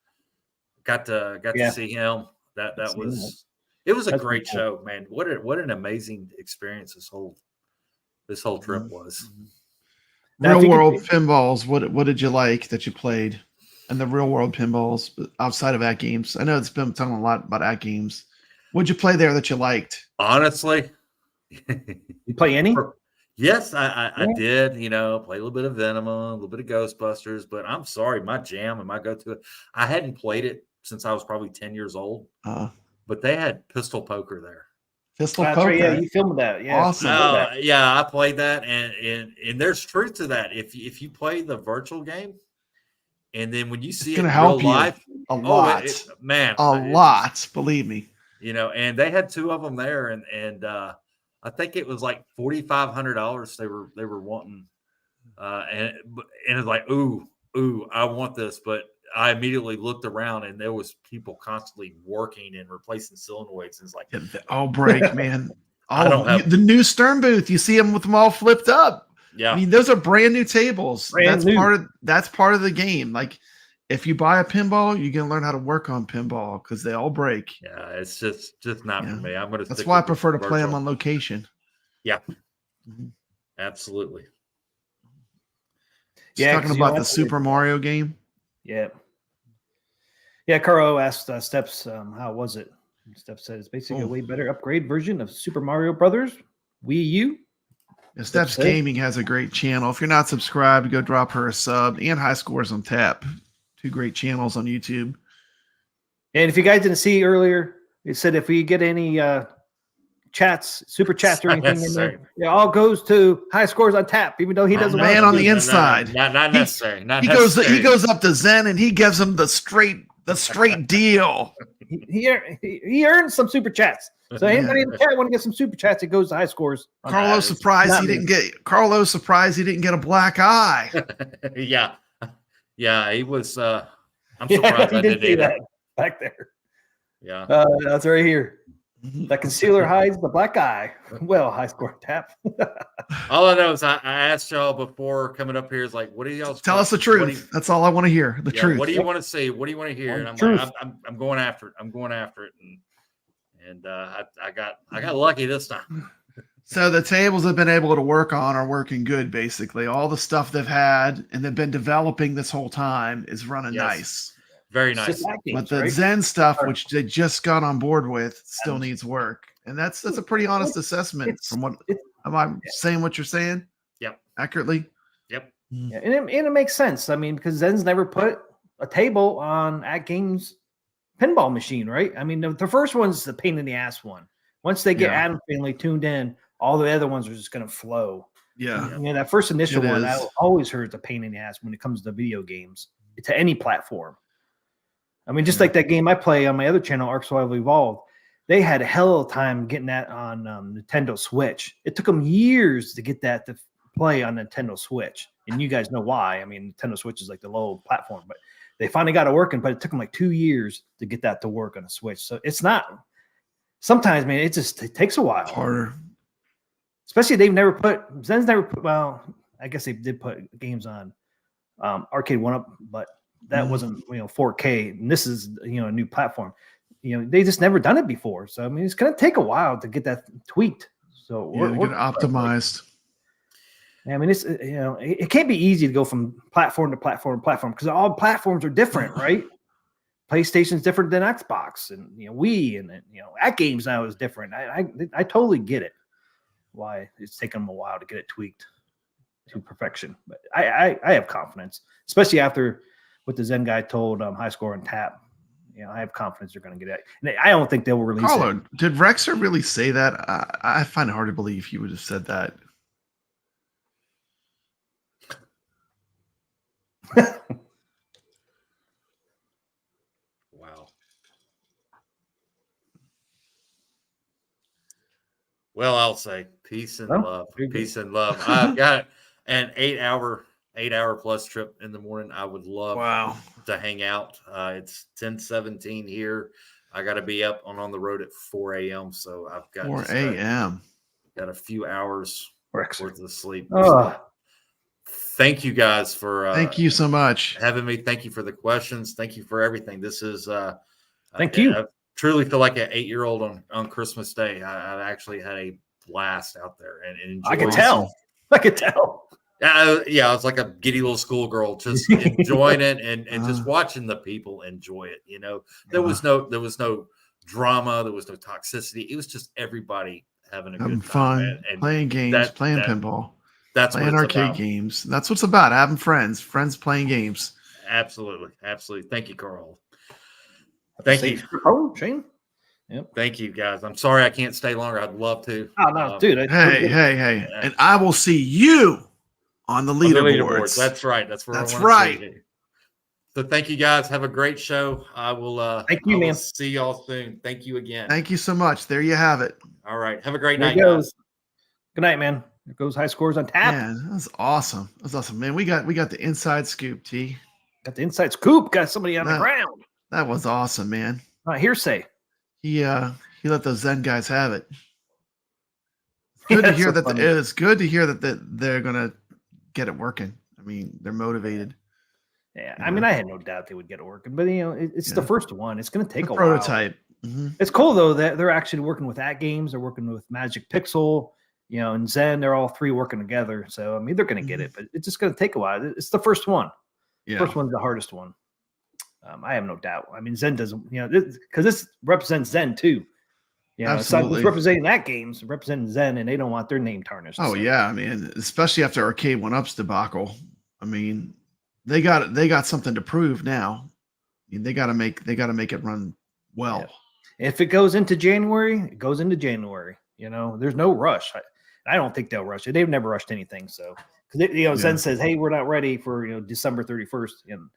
got to see him. That was a great show, man. What an amazing experience this whole trip was. Real world pinballs. What did you like that you played? And the real world pinballs outside of AtGames. I know it's been talking a lot about AtGames. What'd you play there that you liked? Honestly, you play any? Yes, I did. Play a little bit of Venom, a little bit of Ghostbusters. But I'm sorry, my jam and my go-to. I hadn't played it since I was probably 10 years old. But they had Pistol Poker there. Pistol Poker. Right, yeah, you filmed that. Yeah, awesome. Yeah, I played that, and there's truth to that. If you play the virtual game, and then when you see it in real life, a lot, lot. Believe me. And they had two of them there, and I think it was like $4,500 they were wanting, and it's like, ooh, I want this, but I immediately looked around and there was people constantly working and replacing solenoids, and it's like, oh, break, man. The new Stern booth. You see them all flipped up. Yeah, I mean, those are brand new tables. That's part of the game. Like, if you buy a pinball, you can learn how to work on pinball because they all break. Yeah, it's just not Yeah. for me. I'm gonna. That's stick why I with the prefer to play them virtual. on location. Yeah, Mhm. absolutely. Just Yeah, talking 'cause, you know, about the that's- Super Mario game. Yeah. Yeah, Carlo asked Steps, how was it? Steps said it's basically a Oh. way better upgrade version of Super Mario Brothers Wii U. Yeah, Steps said. Gaming has a great channel. If you're not subscribed, go drop her a sub, and High Scores on Tap. 2 great channels on YouTube. And if you guys didn't see earlier, it said if we get any chats, super chats or anything in Sorry. there, it all goes to High Scores on Tap, even though he doesn't man want on to. the inside. Not He- necessary. Not He necessary. goes up to Zen and he gives him the straight deal. He earned some super chats. So anybody in the chat want to get some super chats, it goes to High Scores. on Tap. Carlos surprised not he me. didn't get a black eye. Yeah, he was. I'm Yeah, surprised he I did didn't see either. that back there. Yeah. That's right here. That concealer hides the black eye. Well, High Score on Tap. All I know is I asked y'all before coming up here is like, what do y'all Tell us the truth. That's all I want to hear. The truth. What do you want to see? What do you want to hear? And I'm Truth. like, I'm going after it. I'm going after it. And I got lucky this time. So the tables they've been able to work on are working good, basically. All the stuff they've had and they've been developing this whole time is running Yes. nice. Very It's nice. just AtGames, But the right? Zen stuff, Or- which they just got on board with, still needs work. And that's a pretty honest assessment from what am I saying what you're saying? Yep. Accurately? Yep. Yeah, and it makes sense. I mean, because Zen's never put a table on AtGames pinball machine, right? I mean, the first one's the pain in the ass one. Once they get Yeah. Adam Finley tuned in, all the other ones are just going to flow. Yeah. You know, that first initial It one, is. I always heard it's a pain in the ass when it comes to video games, to any platform. I mean, just like that game I play on my other channel, Arc Survival Evolved, they had a hell of a time getting that on Nintendo Switch. It took them years to get that to play on Nintendo Switch. And you guys know why. I mean, Nintendo Switch is like the low platform, but they finally got it working, but it took them like 2 years to get that to work on a Switch. So it's not, sometimes, man, it takes a while. Harder. Especially Zen's never put, well, I guess they did put games on Arcade 1-Up, but that wasn't, 4K. And this is, a new platform. They just never done it before. So, I mean, it's going to take a while to get that tweaked. So Yeah, to get it optimized. I mean, it's, it can't be easy to go from platform to platform to platform because all platforms are different, right? PlayStation's different than Xbox and, Wii and, AtGames now is different. I totally get it. Why it's taken them a while to get it tweaked to perfection. But I have confidence, especially after what the Zen guy told High Score on Tap. I have confidence they're going to get it. And I don't think they will release Carlo, it. did Rexer really say that? I find it hard to believe he would have said that. Wow. Well, I'll say peace and love. Peace and love. I've got an 8-hour plus trip in the morning. I would love to hang out. It's 10:17 here. I got to be up on the road at 4 a.m. So I've got 4 a.m. Got a few hours worth of sleep. Oh. Thank you guys for thank you so much having me. Thank you for the questions. Thank you for everything. This is thank you. I truly feel like an 8-year-old on Christmas Day. I've actually had a blast out there and enjoyed. I could tell. Yeah, I was like a giddy little schoolgirl, just enjoying it and just watching the people enjoy it. There was no drama, there was no toxicity. It was just everybody having a good time, fun, and playing games, playing pinball. That's playing what it's arcade about. games. That's what's about. Having friends playing games. Absolutely. Thank you, Carl. Thank you. Oh, Shane. Yep. Thank you, guys. I'm sorry I can't stay longer. I'd love to. Oh no, dude. Hey. And I will see you on the leaderboards. That's right. That's where That's I want right. to see you. So thank you, guys. Have a great show. I will thank you, man. See y'all soon. Thank you again. Thank you so much. There you have it. All right. Have a great There night, it goes. guys. Good night, man. There goes High Scores on Tap. Man, that was awesome. Man. We got the inside scoop, T. Got the inside scoop. Got somebody on the ground. That was awesome, man. Not hearsay. He let those Zen guys have it. It's good to hear that. It's good to hear that they're gonna get it working. I mean, they're motivated. Yeah, You I mean, know? I had no doubt they would get it working, but it's the Yeah. first one. It's going to take The a while. prototype. Mhm. It's cool though that they're actually working with AtGames. They're working with Magic Pixel, and Zen. They're all three working together. So I mean, they're going to get it, but it's just going to take a while. It's the first one. Yeah. First one's the hardest one. I have no doubt. I mean, Zen doesn't, because this represents Zen too. It's not Absolutely. just representing AtGames, representing Zen, and they don't want their name tarnished. Oh so. yeah, I mean, especially after Arcade 1-Up's debacle. I mean, they got something to prove now. I mean, they got to make it run well. Yeah. If it goes into January, it goes into January. There's no rush. I don't think they'll rush it. They've never rushed anything. So because Zen says, "Hey, we're not ready for December 31st," and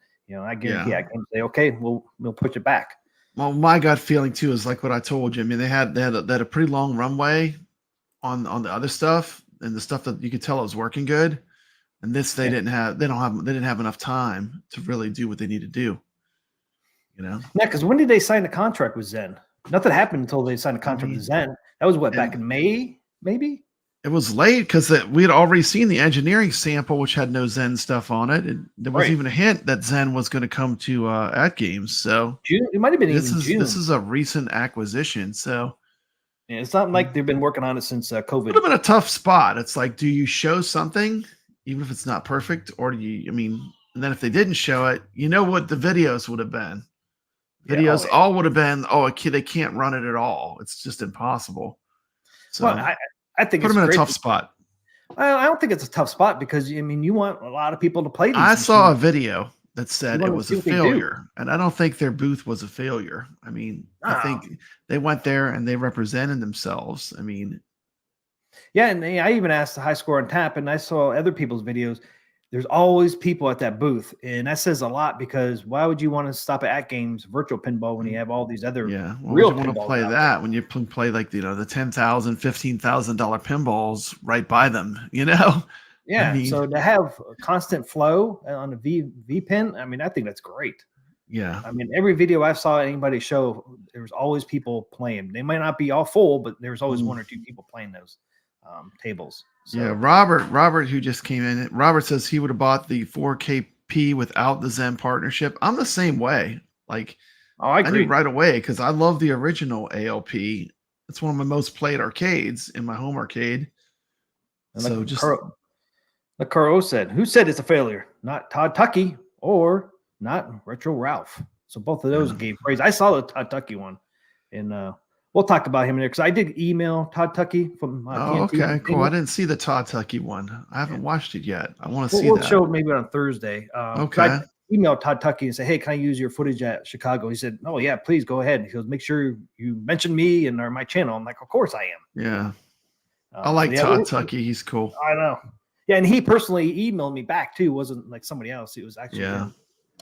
I guarantee I can say, "Okay, we'll push it back." Well, my gut feeling too is like what I told you. I mean, they had a pretty long runway on the other stuff, and the stuff that you could tell it was working good. And this they didn't have enough time to really do what they need to do. Yeah, because when did they sign the contract with Zen? Nothing happened until they signed a contract with Zen. That was back in May, maybe? It was late because we had already seen the engineering sample, which had no Zen stuff on it. And there wasn't even a hint that Zen was going to come to AtGames. So June, it might have been June. This is a recent acquisition. So yeah, it's not like they've been working on it since COVID. Would have been a tough spot. It's like, do you show something, even if it's not perfect, or do you? I mean, and then if they didn't show it, what the videos would have been. Videos all would have been, they can't run it at all. It's just impossible. So I think put them in a tough spot. I don't think it's a tough spot because you want a lot of people to play these. I saw a video that said it was a failure, and I don't think their booth was a failure. I mean, I think they went there and they represented themselves. I mean, yeah, and I even asked the High Score on Tap, and I saw other people's videos. There's always people at that booth, and that says a lot because why would you want to stop at AtGames virtual pinball when you have all these other real want to play that when you play like the $10,000, $15,000 pinballs right by them, Yeah, I mean, so to have a constant flow on the V pin, I mean, I think that's great. Yeah, I mean, every video I saw anybody show, there was always people playing. They might not be all full, but there was always one or two people playing those tables. So. Yeah, Robert, who just came in, Robert says he would have bought the 4KP without the Zen partnership. I'm the same way. Like, I agree. I knew right away because I love the original ALP. It's one of my most played arcades in my home arcade. And so like Carl said, who said it's a failure? Not Todd Tuckey or not Retro Ralph. So both of those gave praise. I saw the Todd Tuckey one, and we'll talk about him in there because I did email Todd Tuckey from. Okay, cool. I didn't see the Todd Tuckey one. I haven't watched it yet. I want to see that. We'll show it maybe on Thursday. Okay. I emailed Todd Tuckey and said, "Hey, can I use your footage at Chicago?" He said, "Oh yeah, please go ahead." He goes, "Make sure you mention me and or my channel." I'm like, "Of course I am." Yeah, I like Todd Tuckey. He's cool. I know. Yeah, and he personally emailed me back too. It wasn't like somebody else. It was actually him.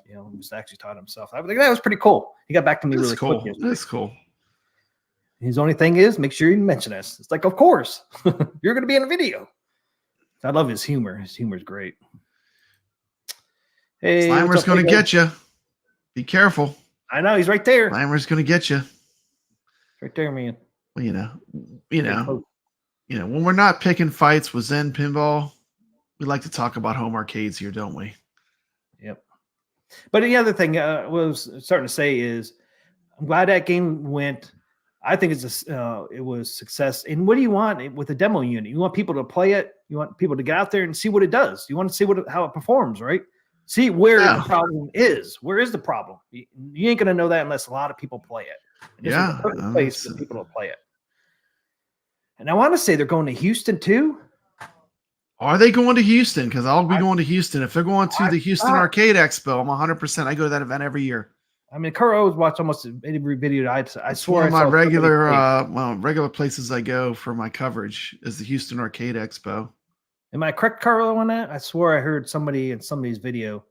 It was actually Todd himself. I was like, that was pretty cool. He got back to me really quick. That's cool. His only thing is make sure you mention us. It's like, of course, you're going to be in a video. I love his humor. His humor is great. Hey, Slimer's going to get you. Be careful. I know he's right there. Slimer's going to get you. Right there, man. Well, when we're not picking fights with Zen Pinball, we like to talk about home arcades here, don't we? Yep. But the other thing I was starting to say is I'm glad that game went. I think it was success. And what do you want with a demo unit? You want people to play it. You want people to get out there and see what it does. You want to see how it performs, right? See where the problem is. Where is the problem? You ain't going to know that unless a lot of people play it. This is the perfect place for people to play it. And I want to say they're going to Houston too. Are they going to Houston? Because I'll be going to Houston. If they're going to the Houston Arcade Expo, I'm 100%. I go to that event every year. I mean, Kurt always watch almost every video. I swear. One of my regular places I go for my coverage is the Houston Arcade Expo. Am I correct, Carlo, on that? I swore I heard somebody in somebody's video.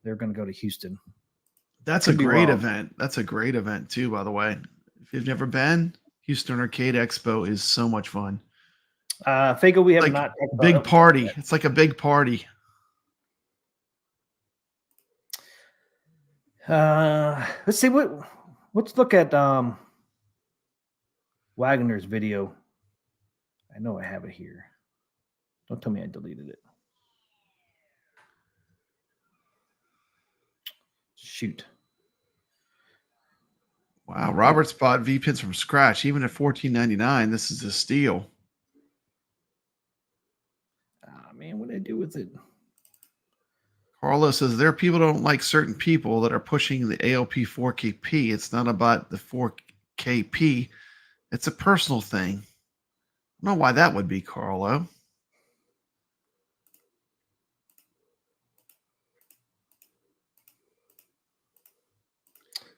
They're going to go to Houston. That's a great event. That's a great event too, by the way. If you've never been, Houston Arcade Expo is so much fun. Fago, we have like not big party. It's like a big party. Let's see let's look at Wagner's video. I know I have it here. Don't tell me I deleted it. Shoot. Wow, Robert's bought V pins from scratch, even at $14.99. This is a steal. Ah, man, what did I do with it? Carlos says there are people who don't like certain people that are pushing the ALP 4KP. It's not about the 4KP. It's a personal thing. I don't know why that would be, Carlo.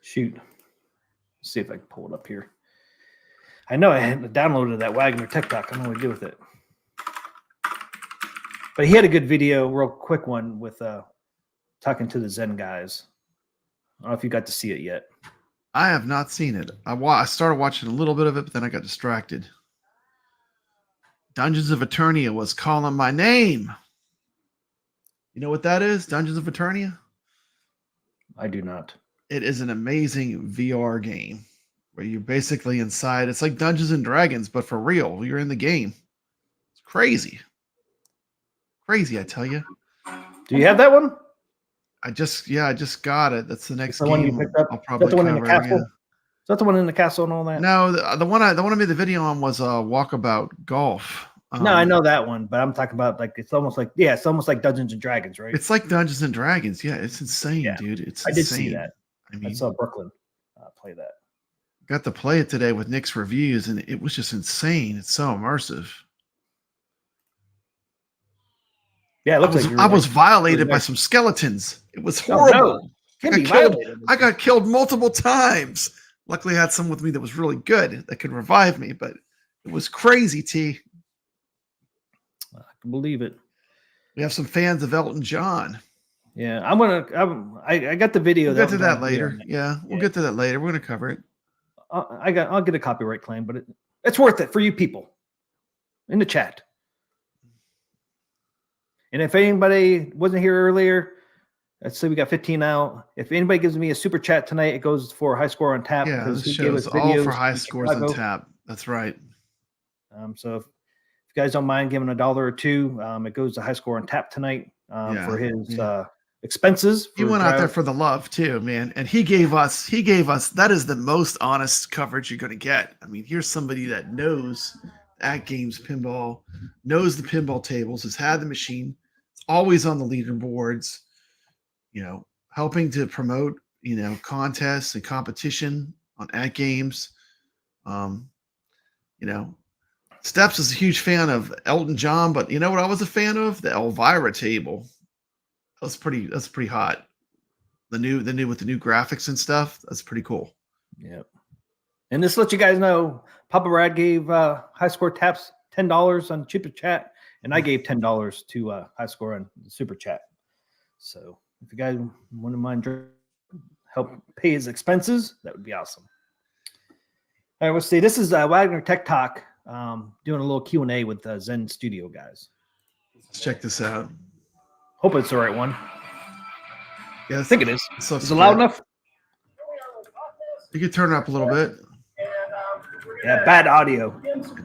Shoot. Let's see if I can pull it up here. I know I hadn't downloaded that Wagner Tech Talk. I don't know what to do with it. But he had a good video, real quick one, with talking to the Zen guys. I don't know if you got to see it yet. I have not seen it. I started watching a little bit of it, but then I got distracted. Dungeons of Eternia was calling my name. You know what that is? Dungeons of Eternia? I do not. It is an amazing VR game where you're basically inside. It's like Dungeons and Dragons, but for real. You're in the game. It's crazy. Crazy, I tell you. Do you have that one? I just got it. That's the next The game one you picked up? I'll probably Is that the one in the cover. castle? Yeah. Is that the one in the castle and all that? No, the one I made the video on was Walkabout Golf. No, I know that one, but I'm talking about like it's almost like Dungeons and Dragons, right? It's like Dungeons and Dragons. Yeah, it's insane, Yeah. dude. It's I insane. did see that. I I mean, saw Brooklyn play that. got to play it today with Nick's reviews, and it was just insane. It's so immersive. Yeah, it looks like I was violated really by nice. some skeletons. It was Oh, horrible. no. Can't be violated. I got killed multiple times. Luckily, I had someone with me that was really good that could revive me, but it was crazy, T. I can believe it. We have some fans of Elton John. Yeah, I got the video. We'll get to that was later. on there. Yeah, we'll get to that later. We're going to cover it. I'll get a copyright claim, but it's worth it for you people in the chat. And if anybody wasn't here earlier, let's say we got 15 out. If anybody gives me a super chat tonight, it goes for a high score on tap. Yeah, because this he gave shows us all videos for high from scores on Chicago. tap. That's right. So if you guys don't mind giving $1 or $2, it goes to high score on tap tonight for his expenses. He went out there for the love too, man. And he gave us, that is the most honest coverage you're going to get. I mean, here's somebody that knows AtGames pinball, knows the pinball tables, has had the machine, it's always on the leaderboards, helping to promote, contests and competition on AtGames. Steps is a huge fan of Elton John, but you know what I was a fan of? The Elvira table. That's pretty hot. The new with the new graphics and stuff. That's pretty cool. Yep. And just to let you guys know, Papa Rad gave high score taps $10 on Super Chat, and I gave $10 to high score on the Super Chat. So if you guys wouldn't mind help pay his expenses, that would be awesome. All right, let's see. This is Wagner Tech Talk doing a little Q&A with Zen Studio guys. Let's check this out. Hope it's the right one. Yeah, I think it is. So Is it loud enough? You can turn it up a little bit. Yeah, bad audio.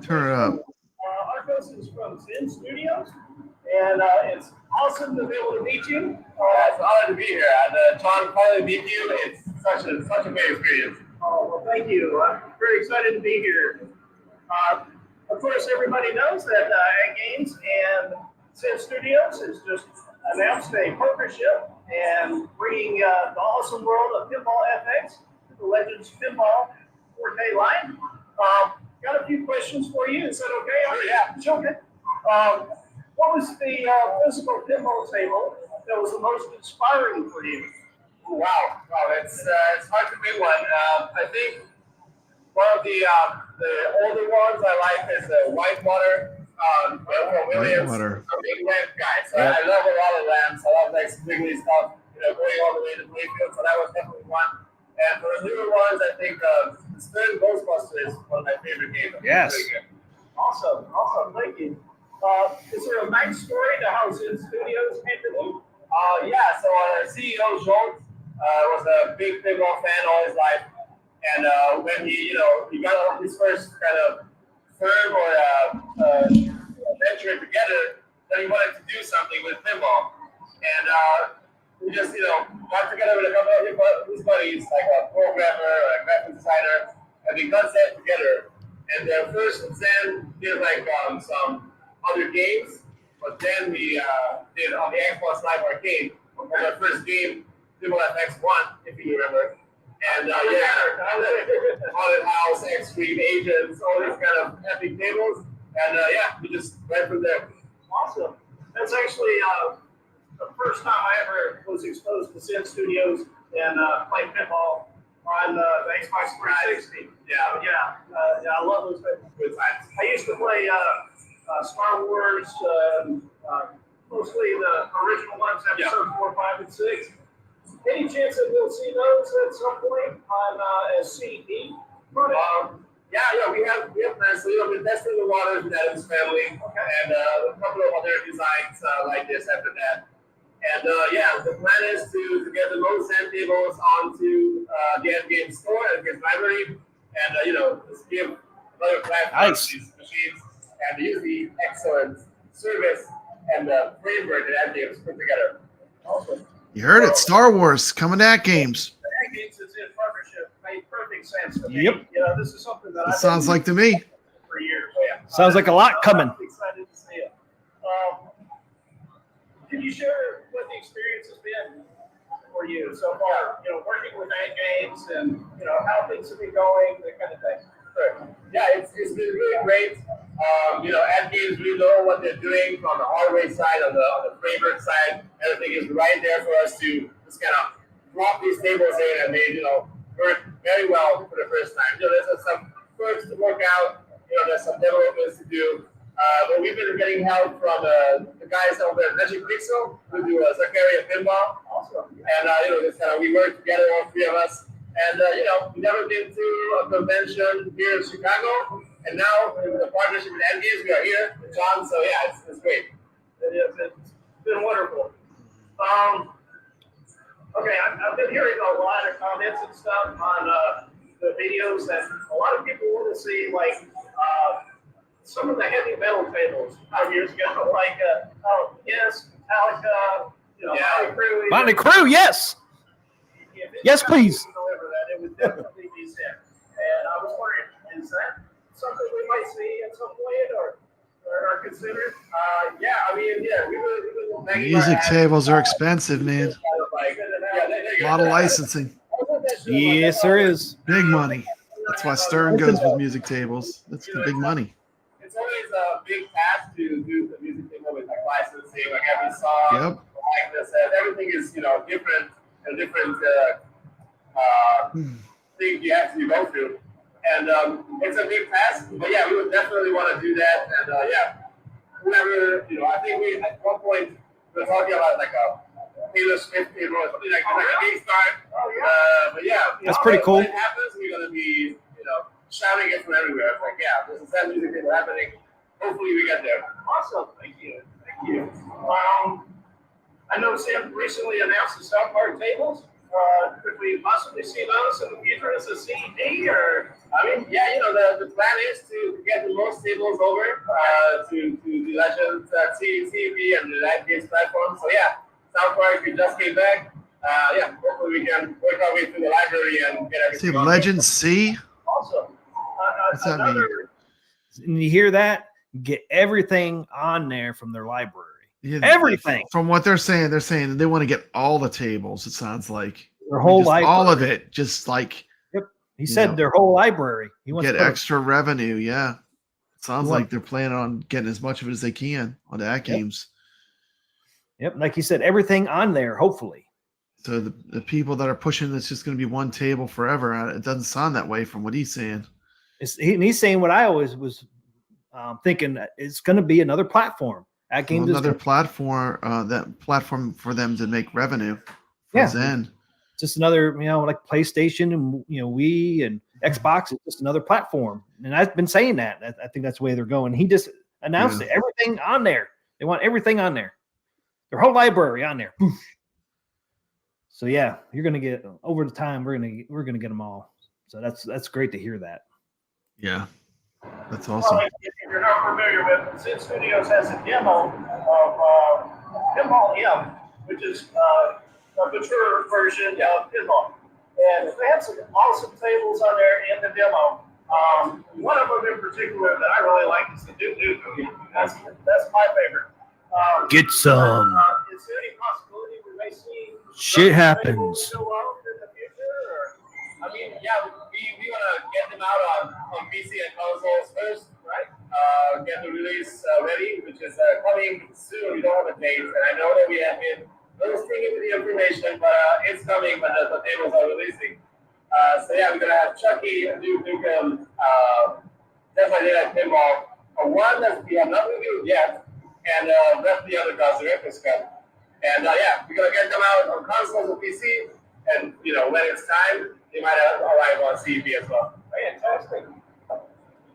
Turn it up. Arcos is from Zen Studios, and it's awesome to be able to meet you. It's an honor to be here. And John, finally meet you. It's such a great experience. Oh, well, thank you. I'm very excited to be here. Of course, everybody knows that AtGames and Zen Studios has just announced a partnership and bringing the awesome world of Pinball FX to the Legends Pinball 4K line. Got a few questions for you. Is that okay? Oh, yeah, sure. What was the physical pinball table that was the most inspiring for you? Wow, it's hard to pick one. I think one of the older ones I like is the Whitewater. Williams. Whitewater. I'm a big lamp guy, so I love a lot of lamps. I love like squiggly stuff, going all the way to Playfield. So that was definitely one. And for the newer ones, I think the Stern Ghostbusters is one of my favorite games. Yes. Awesome, thank you. Is there a backstory to how Zen Studios came to be? Yeah, so our CEO, Jolt, was a big pinball fan all his life. And when he got his first kind of firm or venture together, then he wanted to do something with pinball. And we just, got together with a couple of his buddies, like a programmer, a graphic designer, and we got set together. And first Zen did like some other games, but then we did on the Xbox Live Arcade, was our first game, Pinball FX1, if you remember. And Haunted House, Extreme Agents, all these kind of epic tables. And we just went from there. Awesome. That's actually the first time I ever was exposed to Zen Studios and played pinball on the Xbox 360. I love those good times. I used to play Star Wars, mostly the original ones, episodes 4, 5, and 6. Any chance that we'll see those at some point on a CD? We have plans. So, we're testing the waters with Adam's family, and a couple of other designs like this after that. And the plan is to get the most Zen tables onto the AtGames store and AtGames library, and just give another platform to these machines and use the excellent service and the framework that AtGames put together. Awesome. You heard it. Star Wars coming to AtGames. AtGames is in partnership. Made perfect sense to me. Yep. This is something that It sounds like to me. for years. Sounds like a lot coming. I'm excited to see it. Can you share what the experience has been for you so far? Working with AtGames and how things have been going, that kind of thing. Sure. Yeah, it's been really great. AtGames, we know what they're doing from the hardware side, on the framework side. Everything is right there for us to just kind of drop these tables in, and they, work very well for the first time. There's some quirks to work out. There's some developments to do. But we've been getting help from the guys over at Magic Pixel who do Zaccaria Pinball. Awesome. And we work together, all three of us. And we've never been to a convention here in Chicago. And now, in the partnership with AtGames, we are here with John. So it's great. It's been wonderful. Okay, I've been hearing a lot of comments and stuff on the videos that a lot of people want to see, like some of the heavy metal tables 5 years ago, like yes, Metallica, Motley Crue, yes. Yes, please. Deliver that, it would definitely be Zen. And I was wondering, is that something we might see at some point, or considered? We were Music tables are expensive, man. A lot of licensing. Yes, there is. Big money. That's why Stern goes with music tables. That's the big money. It's always a big task to do the music table with licensing, like every song, Yep. like this, everything is different and different things you have to go through. And it's a big task, but we would definitely want to do that. And whoever, I think we at one point we were talking about like a Taylor Swift table or something like a big start. But That's pretty cool. When it happens, we're gonna be, shouting it from everywhere. It's like, there's a Zen music table happening. Hopefully, we get there. Awesome. Thank you. I know Sam recently announced the South Park tables. Could we possibly see those in the future as a CD, or? The plan is to get the most tables over to the Legends TV and the AtGames platform. So South Park, we just came back. Hopefully we can work our way through the library and get everything. See, Legends C? Awesome. What's that mean? And you hear that? Get everything on there from their library. Yeah, Everything. From what they're saying that they want to get all the tables, it sounds like. Their whole Just library. all of it. Just like He said their whole library. He wants get to put extra revenue. Yeah. It sounds Well- like they're planning on getting as much of it as they can on the AtGames. Yep, like he said, everything on there, hopefully. So the people that are pushing it's just going to be one table forever. It doesn't sound that way from what he's saying. He's saying what I always was thinking. It's going to be another platform. AtGames Another platform, that platform for them to make revenue. Yeah. Zen. just another, like PlayStation and Wii and Xbox. It's just another platform. And I've been saying that. I think that's the way they're going. He just announced it. Everything on there. They want everything on there. Their whole library on there. So yeah, you're gonna get over the time. We're gonna get them all. So that's great to hear that. Yeah, that's awesome. Well, if you're not familiar with it, Zen Studios has a demo of Pinball M, which is a mature version of pinball. And they have some awesome tables on there in the demo. One of them in particular that I really like is the Duke Nukem. That's my favorite. Get some. Is there any possibility we may see Shit those happens. tables go out in the future? Or? I mean, yeah, we want to get them out on PC and consoles first, Right? get the release ready, which is coming soon. We don't have a date, and I know that we have been listing into the information, but it's coming when the tables are releasing. So yeah, we're gonna have Chucky, Duke Nukem, definitely like Pinball. One that we have not reviewed yet, and the rest of the other cards are Director's Cut. And yeah, we're gonna get them out on consoles and PC, and when it's time, they might arrive on CEP as well. Fantastic.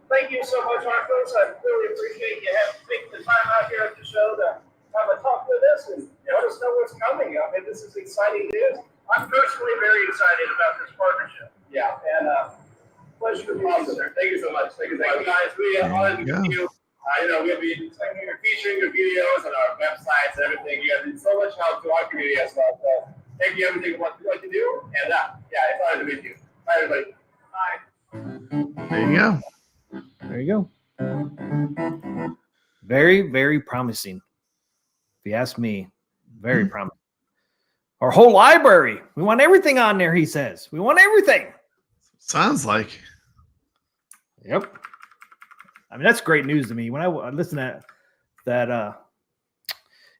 Thank you so much, Marcos. I really appreciate you taking the time out here at the show to have a talk with us and let us know what's coming. I mean, this is exciting news. I'm personally very excited about this partnership. Yeah. And pleasure to be Awesome, with you. sir. Thank you so much. Thank you, guys. We are honored to Yeah. meet you. We'll be featuring your videos on our websites and everything. You have been so much help to our community as well. So thank you everything for what you do. And yeah, it's honored to meet you. Bye, everybody. Bye. There you go. There you go. Very, very promising. If you ask me, very promising. Our whole library. We want everything on there, he says. We want everything. Sounds like. Yep. I mean, that's great news to me. When I listened to that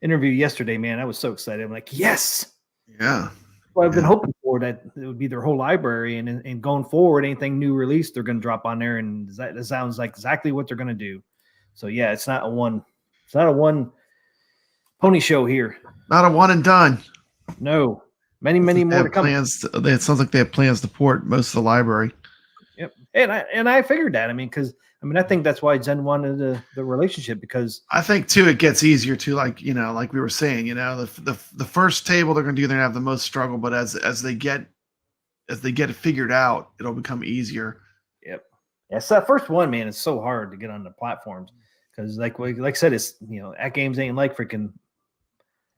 interview yesterday, man, I was so excited. I'm like, yes. Yeah. Well, I've been hoping for that it would be their whole library, and going forward, anything new released, they're going to drop on there, and that sounds like exactly what they're going to do. So yeah, it's not a one pony show here. Not a one and done. No, many more to come. It sounds like they have plans to port most of the library. Yep, and I figured that. I mean, I think that's why Zen wanted the relationship, because I think too it gets easier to, like we were saying, the first table they're going to do, they're going to have the most struggle, but as they get it figured out, it'll become easier. Yep. Yeah, so that first one, man, it's so hard to get on the platforms because, like I said, it's AtGames ain't like freaking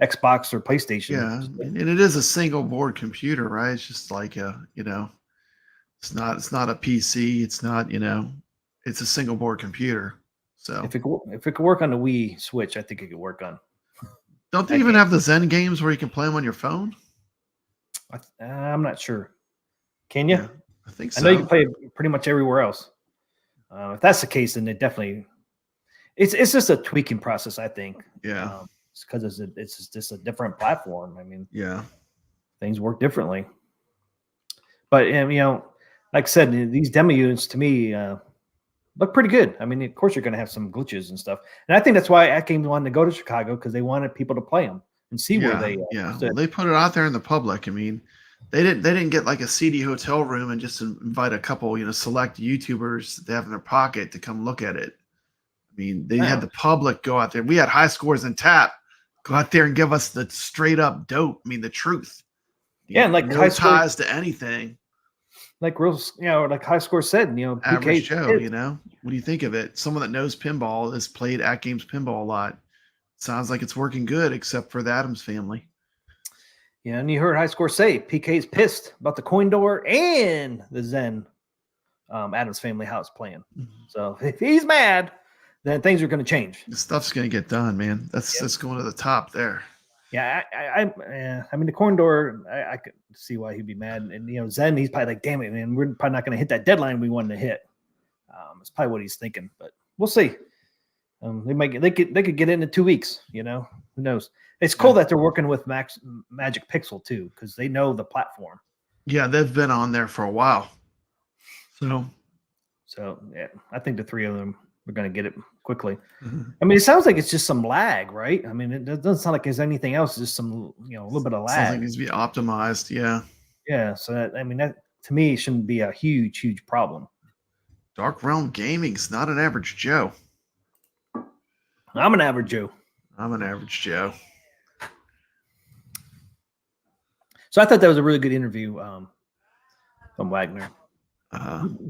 Xbox or PlayStation. Yeah, and it is a single board computer, right? It's just like it's not a PC. It's not it's a single board computer. So if it could work on the Wii Switch, I think it could work on. don't they even have the Zen games where you can play them on your phone? I'm not sure. Can you? Yeah, I think so. I know you can play it pretty much everywhere else. If that's the case, then it definitely it's just a tweaking process, I think. Yeah. It's because it's just a different platform. I mean, Yeah. things work differently. But like I said, these demo units to me look pretty good. I mean, of course, you're going to have some glitches and stuff, and I think that's why AtGames wanted to go to Chicago, because they wanted people to play them and see where they. Well, they put it out there in the public. I mean, they didn't get like a seedy hotel room and just invite a couple select YouTubers they have in their pocket to come look at it. I mean, they had the public go out there. We had High Scores and Tap go out there and give us the straight up dope. I mean, the truth. Yeah, and like no High ties Score, to anything. like real, like High Score said, Average PK, Joe, what do you think of it? Someone that knows pinball, has played AtGames pinball a lot. Sounds like it's working good, except for the Adams family. Yeah, and you heard High Score say PK's pissed about the coin door and the Zen Adams family house plan. So if he's mad, then things are going to change. The stuff's going to get done, man. That's going to the top there. Yeah, I mean, the coin door, I could see why he'd be mad. And, Zen, he's probably like, damn it, man, we're probably not going to hit that deadline we wanted to hit. It's probably what he's thinking, but we'll see. They could get in 2 weeks, who knows? It's cool that they're working with Magic Pixel too, because they know the platform. Yeah, they've been on there for a while. So yeah, I think the three of them are going to get it quickly. Mm-hmm. I mean, it sounds like it's just some lag, right? I mean, it doesn't sound like there's anything else. It's just some, a little bit of lag. Something needs to be optimized. Yeah. Yeah. So that to me shouldn't be a huge problem. Dark Realm Gaming's not an average Joe. I'm an average Joe. I'm an average Joe. So I thought that was a really good interview from Wagner.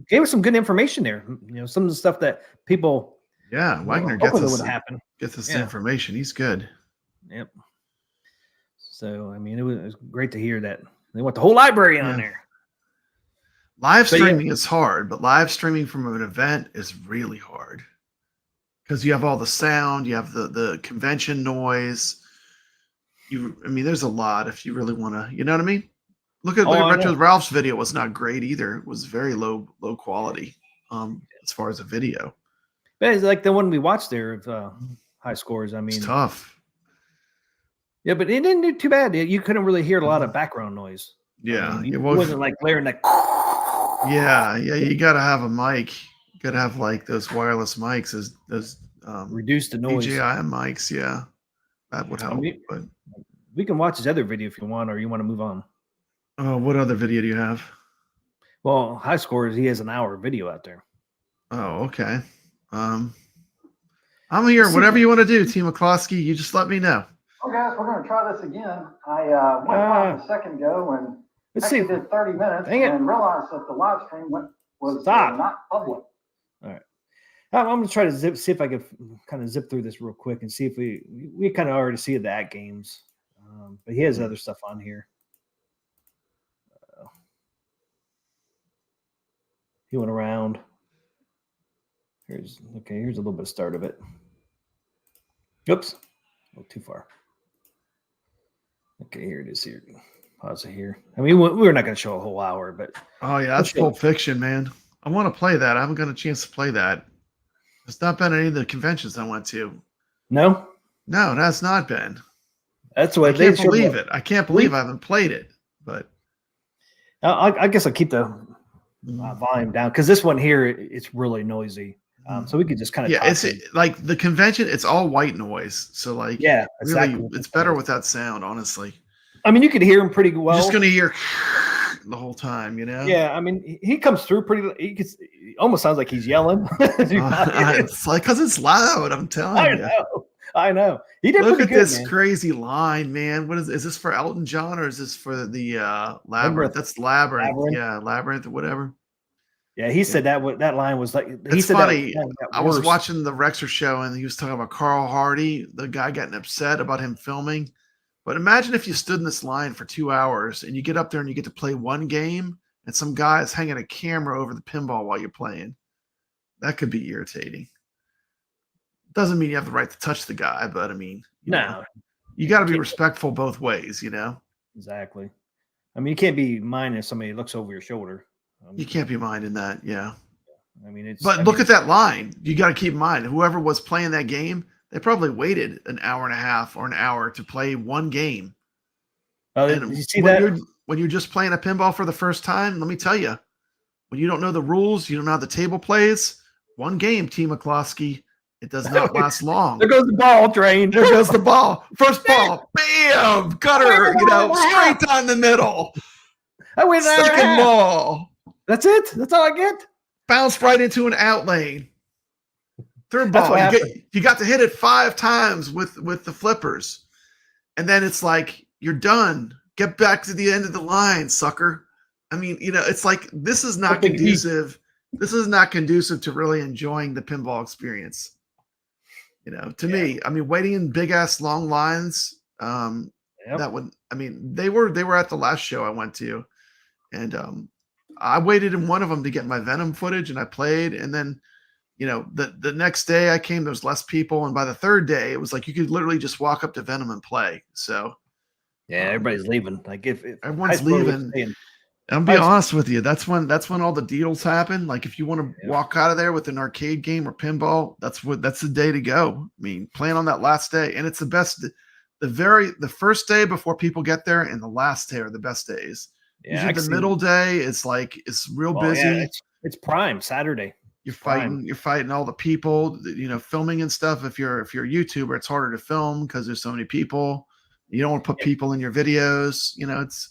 Gave us some good information there. Some of the stuff that people. Yeah, Wagner gets us happen. Gets us the information. He's good. Yep. So I mean, it was great to hear that they want the whole library on there. Live But yeah. streaming is hard, but live streaming from an event is really hard because you have all the sound, you have the convention noise. I mean, there's a lot if you really want to, you know what I mean? Look at Retro Ralph's video was not great either. It was very low quality as far as a video. But it's like the one we watched there of high scores. I mean, it's tough. Yeah, but it didn't do too bad. You couldn't really hear a lot of background noise. Yeah, I mean, it wasn't like blaring like. Yeah, you got to have a mic. You got to have like those wireless mics, those reduce the noise. DJI mics. Yeah, that would help. But we can watch his other video if you want, or you want to move on. Oh, what other video do you have? Well, high scores. He has an hour video out there. Oh, okay. I'm here. Whatever you want to do, T. McCloskey, you just let me know. Oh, guys, we're going to try this again. I went live a second ago and actually did 30 minutes and realized that the live stream was not public. All right. I'm going to try to see if I could kind of zip through this real quick and see if we kind of already see the AtGames. But he has other stuff on here. He went around. Here's a little bit of start of it. Oops. A little too far. Okay, here it is here. Pause it here. I mean, we're not going to show a whole hour, but oh yeah, that's Pulp Fiction, man. I want to play that. I haven't got a chance to play that. It's not been at any of the conventions I went to. No, it has not been. That's what I can't believe it. I can't believe I haven't played it. But I guess I'll keep the volume down because this one here it's really noisy. So we could just kind of it's like the convention. It's all white noise. So like exactly. Really, it's better without sound, honestly. I mean, you could hear him pretty well. You're just gonna hear the whole time, you know. Yeah, I mean, he comes through pretty. He almost sounds like he's yelling. It's like because it's loud. I'm telling you. I know. He did. Look at good, this man. Crazy line, man. What is this for Elton John or is this for the Labyrinth? That's Labyrinth. Yeah, Labyrinth or whatever. Yeah, he said that line was like. It's funny. I was watching the Rexer show and he was talking about Carl Hardy, the guy getting upset about him filming. But imagine if you stood in this line for 2 hours and you get up there and you get to play one game and some guy is hanging a camera over the pinball while you're playing. That could be irritating. Doesn't mean you have the right to touch the guy, but I mean, you know, you got to be respectful both ways, you know? Exactly. I mean, you can't be minding if somebody looks over your shoulder. You can't be minding that, yeah. I mean, look at that line. You got to keep in mind, whoever was playing that game, they probably waited an hour and a half or an hour to play one game. You see that? When you're just playing a pinball for the first time, let me tell you, when you don't know the rules, you don't know how the table plays, one game, T. McCloskey, it does not last long. There goes the ball train. There goes the ball. First ball, bam, gutter, straight down the middle. I went second ball. That's it. That's all I get. Bounced right into an out lane. Third ball. You got to hit it 5 times with the flippers. And then it's like, you're done. Get back to the end of the line, sucker. I mean, it's like, this is not conducive. This is not conducive to really enjoying the pinball experience. To me, I mean, waiting in big ass long lines, that would, I mean, they were at the last show I went to, and I waited in one of them to get my Venom footage, and I played, and then, the next day I came, there was less people, and by the third day, it was like you could literally just walk up to Venom and play. So, yeah, everybody's leaving. Like if everyone's leaving. I'll be honest with you. That's when all the deals happen. Like if you want to walk out of there with an arcade game or pinball, that's the day to go. I mean, playing on that last day, and it's the best. The first day before people get there, and the last day are the best days. Yeah, usually the middle day is like it's real busy. Yeah, it's prime Saturday. You're fighting all the people. Filming and stuff. If you're a YouTuber, it's harder to film because there's so many people. You don't want to put people in your videos. It's.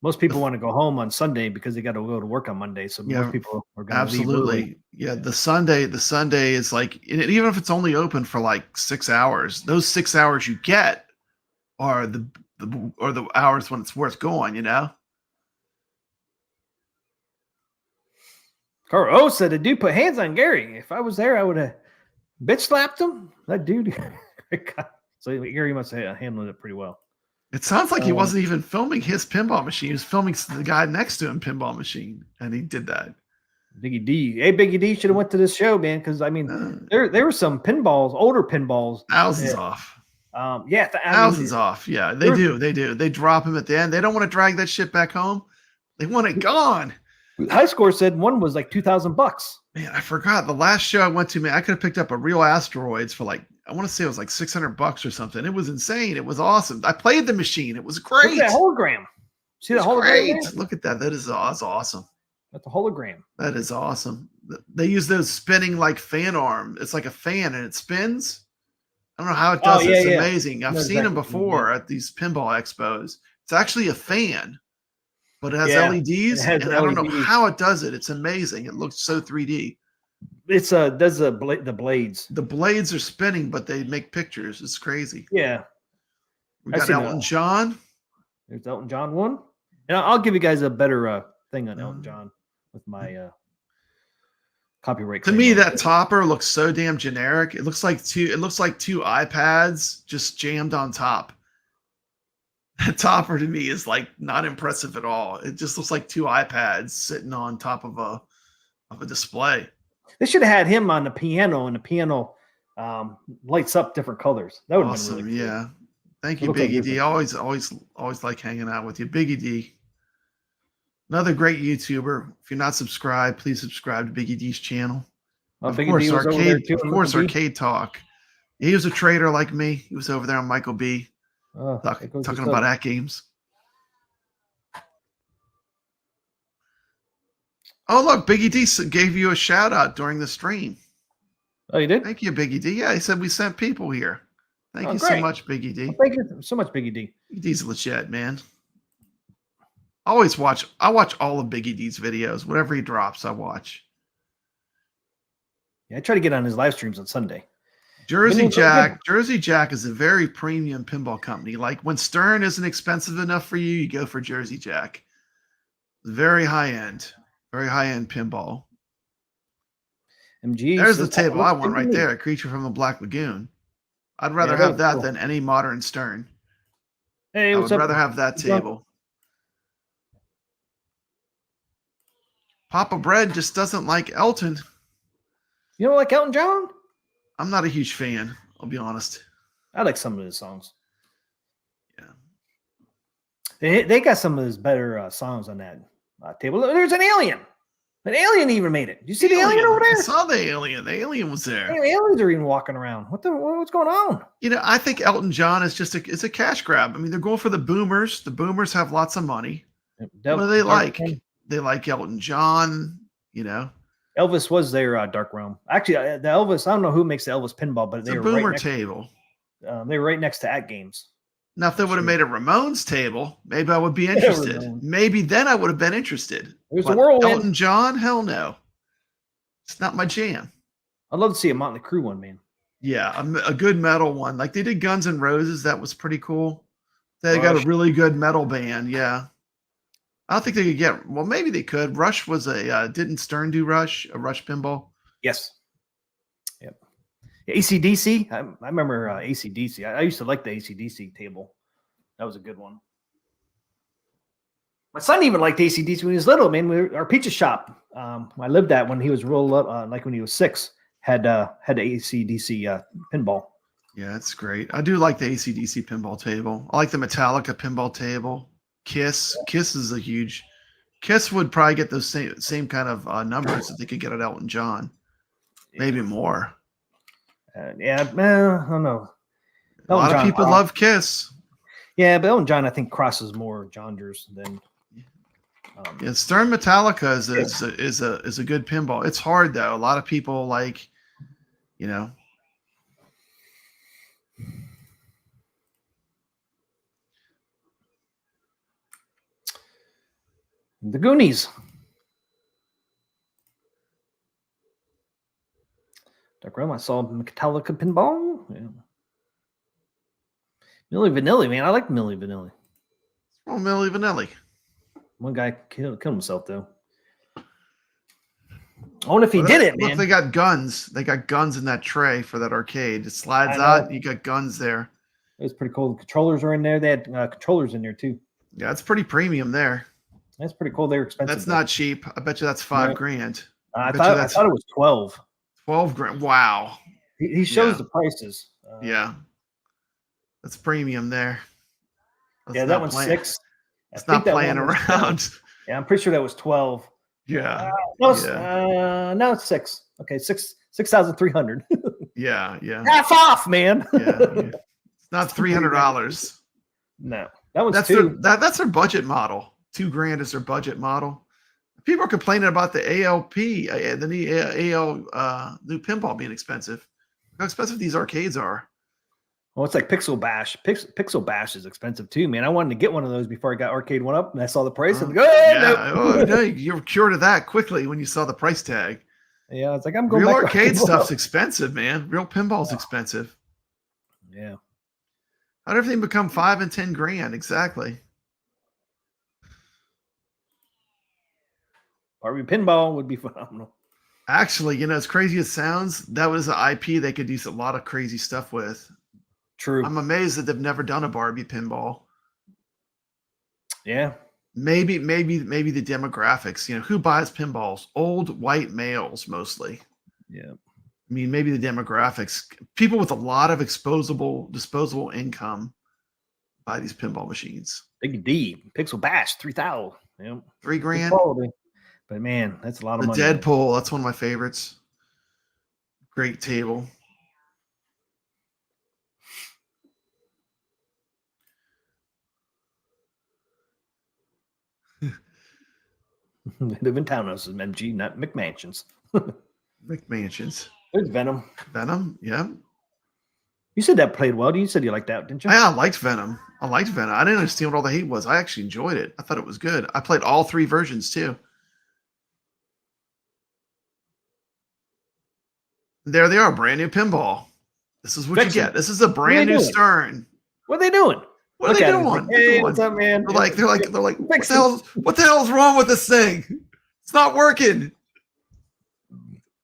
Most people want to go home on Sunday because they got to go to work on Monday. So most people are going to leave early. Yeah, the Sunday is like, even if it's only open for like 6 hours, those 6 hours you get are the hours when it's worth going. Carl said the dude put hands on Gary. If I was there, I would have bitch slapped him. That dude. So Gary must have handled it pretty well. It sounds like he wasn't even filming his pinball machine. He was filming the guy next to him pinball machine, and he did that. Biggie D. Hey, Biggie D should have went to this show, man, because I mean, there were some pinballs, older pinballs. Thousands off. Yeah, thousands off. Yeah, they do. They drop him at the end. They don't want to drag that shit back home. They want it gone. High Score said one was like $2,000. Man, I forgot the last show I went to. Man, I could have picked up a real asteroids for like, I want to say it was like $600 or something. It was insane. It was awesome. I played the machine. It was great. Look at that hologram. See that hologram? Great. Look at that. That's awesome. That's a hologram. That is awesome. They use those spinning like fan arm. It's like a fan and it spins. I don't know how it does. It's amazing. I've seen them before at these pinball expos. It's actually a fan, but it has LEDs, and I don't know how it does it. It's amazing. It looks so 3D. It's does the blades. The blades are spinning, but they make pictures. It's crazy. Yeah. We got Elton John. There's Elton John one. And I'll give you guys a better thing on Elton John with my copyright. To me, that topper looks so damn generic. It looks like two iPads just jammed on top. That topper to me is like not impressive at all. It just looks like two iPads sitting on top of a display. They should have had him on the piano, and the piano lights up different colors. That would have been really cool. Yeah. Thank you, Biggie D. Always like hanging out with you, Biggie D. Another great YouTuber. If you're not subscribed, please subscribe to Biggie D's channel. Of course, Arcade Talk. He was a trader like me. He was over there on Michael B. Talking about AtGames. Oh, look, Biggie D gave you a shout out during the stream. Oh, you did? Thank you, Biggie D. Yeah, he said we sent people here. Thank you so much, Biggie D. Well, thank you so much, Biggie D. Biggie D's legit, man. I watch all of Biggie D's videos. Whatever he drops, I watch. Yeah, I try to get on his live streams on Sunday. Jersey Jack is a very premium pinball company. Like when Stern isn't expensive enough for you, you go for Jersey Jack. Very high end pinball. MG. There's the table I want right there. A Creature from the Black Lagoon. I'd rather have that than any modern Stern. Hey, I would rather have that table. Papa Bread just doesn't like Elton. You don't like Elton John? I'm not a huge fan. I'll be honest. I like some of his songs. Yeah. They got some of his better songs on that table. There's an alien. An alien even made it. Did you see the alien over there? I saw the alien. The alien was there. Hey, aliens are even walking around. What's going on? You know, I think Elton John is it's a cash grab. I mean, they're going for the boomers. The boomers have lots of money. What do they like? They like Elton John, you know. Elvis was their dark realm. Actually, the Elvis, I don't know who makes the Elvis pinball, but they were boomer table. They were right next to AtGames. Now, if they would have made a Ramones table, maybe I would be interested. Maybe then I would have been interested. There's a whirlwind. Elton John, hell no. It's not my jam. I'd love to see a Motley Crue one, man. Yeah, a good metal one. Like they did Guns N' Roses. That was pretty cool. They got a really good metal band. Yeah. I don't think they could get, well, maybe they could. Rush was didn't Stern do Rush, a Rush pinball? Yes. Yep. AC/DC. I remember AC/DC. I used to like the AC/DC table. That was a good one. My son even liked AC/DC when he was little, man. Our pizza shop, I lived at when he was real, like when he was 6, had the AC/DC pinball. Yeah, that's great. I do like the AC/DC pinball table. I like the Metallica pinball table. Kiss is a huge. Kiss would probably get those same kind of numbers that they could get at Elton John, maybe more. I don't know. A lot of people love Kiss. Yeah, but Elton John, I think, crosses more genres than. Stern Metallica is a good pinball. It's hard though. A lot of people like, you know. The Goonies. Dark Realm, I saw Metallica pinball. Yeah. Milli Vanilli, man. I like Milli Vanilli. Oh, Milli Vanilli. One guy killed himself, though. I wonder if he did it, man. Look, they got guns. They got guns in that tray for that arcade. It slides out. You got guns there. It was pretty cool. The controllers are in there. They had controllers in there too. Yeah, it's pretty premium there. That's pretty cool. They're expensive. That's not cheap. I bet you that's $5,000. I thought it was 12. 12 grand. Wow. He shows the prices. Yeah. That's premium there. That's that one's 6. It's not playing around. Yeah, I'm pretty sure that was 12. Yeah. No, it's 6. Okay, 6,300. Yeah. Half off, man. Yeah. It's not $300. No, that one's 2. That's their budget model. $2,000 is their budget model. People are complaining about the ALP, the new pinball being expensive. How expensive these arcades are. Well, it's like Pixel Bash. Pixel Bash is expensive too, man. I wanted to get one of those before I got Arcade One Up, and I saw the price. And No, you're cured of that quickly when you saw the price tag. Yeah, it's like I'm going. Real back arcade stuff's expensive, man. Real pinball's expensive. Yeah. How did everything become $5,000 and $10,000 exactly? Barbie pinball would be phenomenal. Actually, as crazy as it sounds, that was an IP they could do a lot of crazy stuff with. True. I'm amazed that they've never done a Barbie pinball. Yeah. Maybe the demographics. Who buys pinballs? Old white males mostly. Yeah. I mean, maybe the demographics. People with a lot of disposable income buy these pinball machines. Big D, Pixel Bash, 3,000. Yeah. $3,000. But man, that's a lot of The money. Deadpool, that's one of my favorites. Great table. They live in townhouses, MG, not McMansions. McMansions. There's Venom. Venom, yeah. You said that played well. You said you liked that, didn't you? I liked Venom. I didn't understand what all the hate was. I actually enjoyed it. I thought it was good. I played all 3 versions too. There they are, brand new pinball. This is what you get. This is a brand new Stern. What are they doing? What are they doing? Hey, what's up, man? They're like, what the hell's wrong with this thing? It's not working.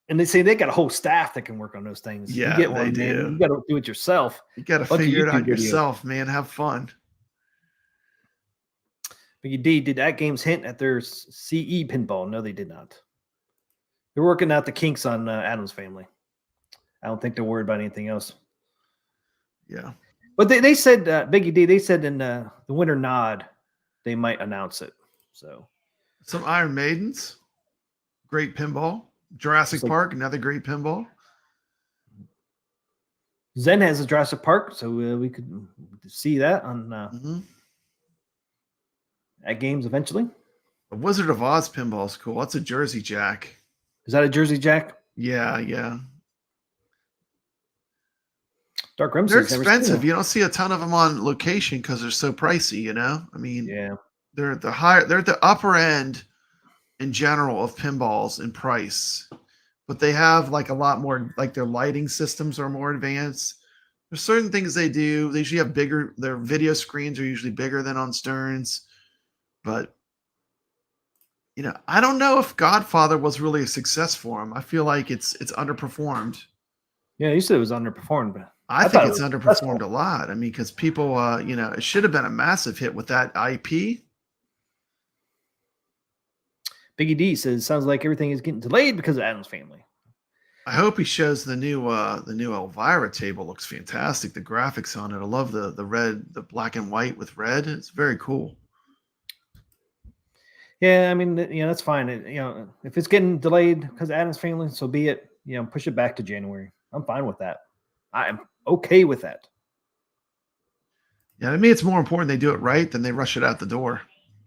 And they say they got a whole staff that can work on those things. Yeah, you get they one, do. Man. You got to do it yourself. You got to figure it out yourself, man. Have fun. Biggie D, did AtGames hint at their CE pinball? No, they did not. They're working out the kinks on Adam's Family. I don't think they're worried about anything else. Yeah. But they said, Biggie D, they said in the winter nod, they might announce it. So some Iron Maidens, great pinball. Jurassic Park, another great pinball. Zen has a Jurassic Park, so we could see that on AtGames eventually. The Wizard of Oz pinball is cool. That's a Jersey Jack. Is that a Jersey Jack? Yeah. Dark Rim. They're expensive. You don't see a ton of them on location because they're so pricey. I mean, yeah, they're at the upper end in general of pinballs in price, but they have like a lot more. Like their lighting systems are more advanced. There's certain things they do. They usually have bigger. Their video screens are usually bigger than on Sterns, but I don't know if Godfather was really a success for them. I feel like it's underperformed. Yeah, you said it was underperformed, but I think it's underperformed a lot. I mean, because people, it should have been a massive hit with that IP. Biggie D says, sounds like everything is getting delayed because of Adam's Family. I hope he shows the new Elvira table. Looks fantastic. The graphics on it. I love the red, the black and white with red. It's very cool. Yeah, I mean, that's fine. If it's getting delayed because of Adam's Family, so be it. Push it back to January. I'm fine with that. I'm okay with that. Yeah, to me, it's more important they do it right than they rush it out the door.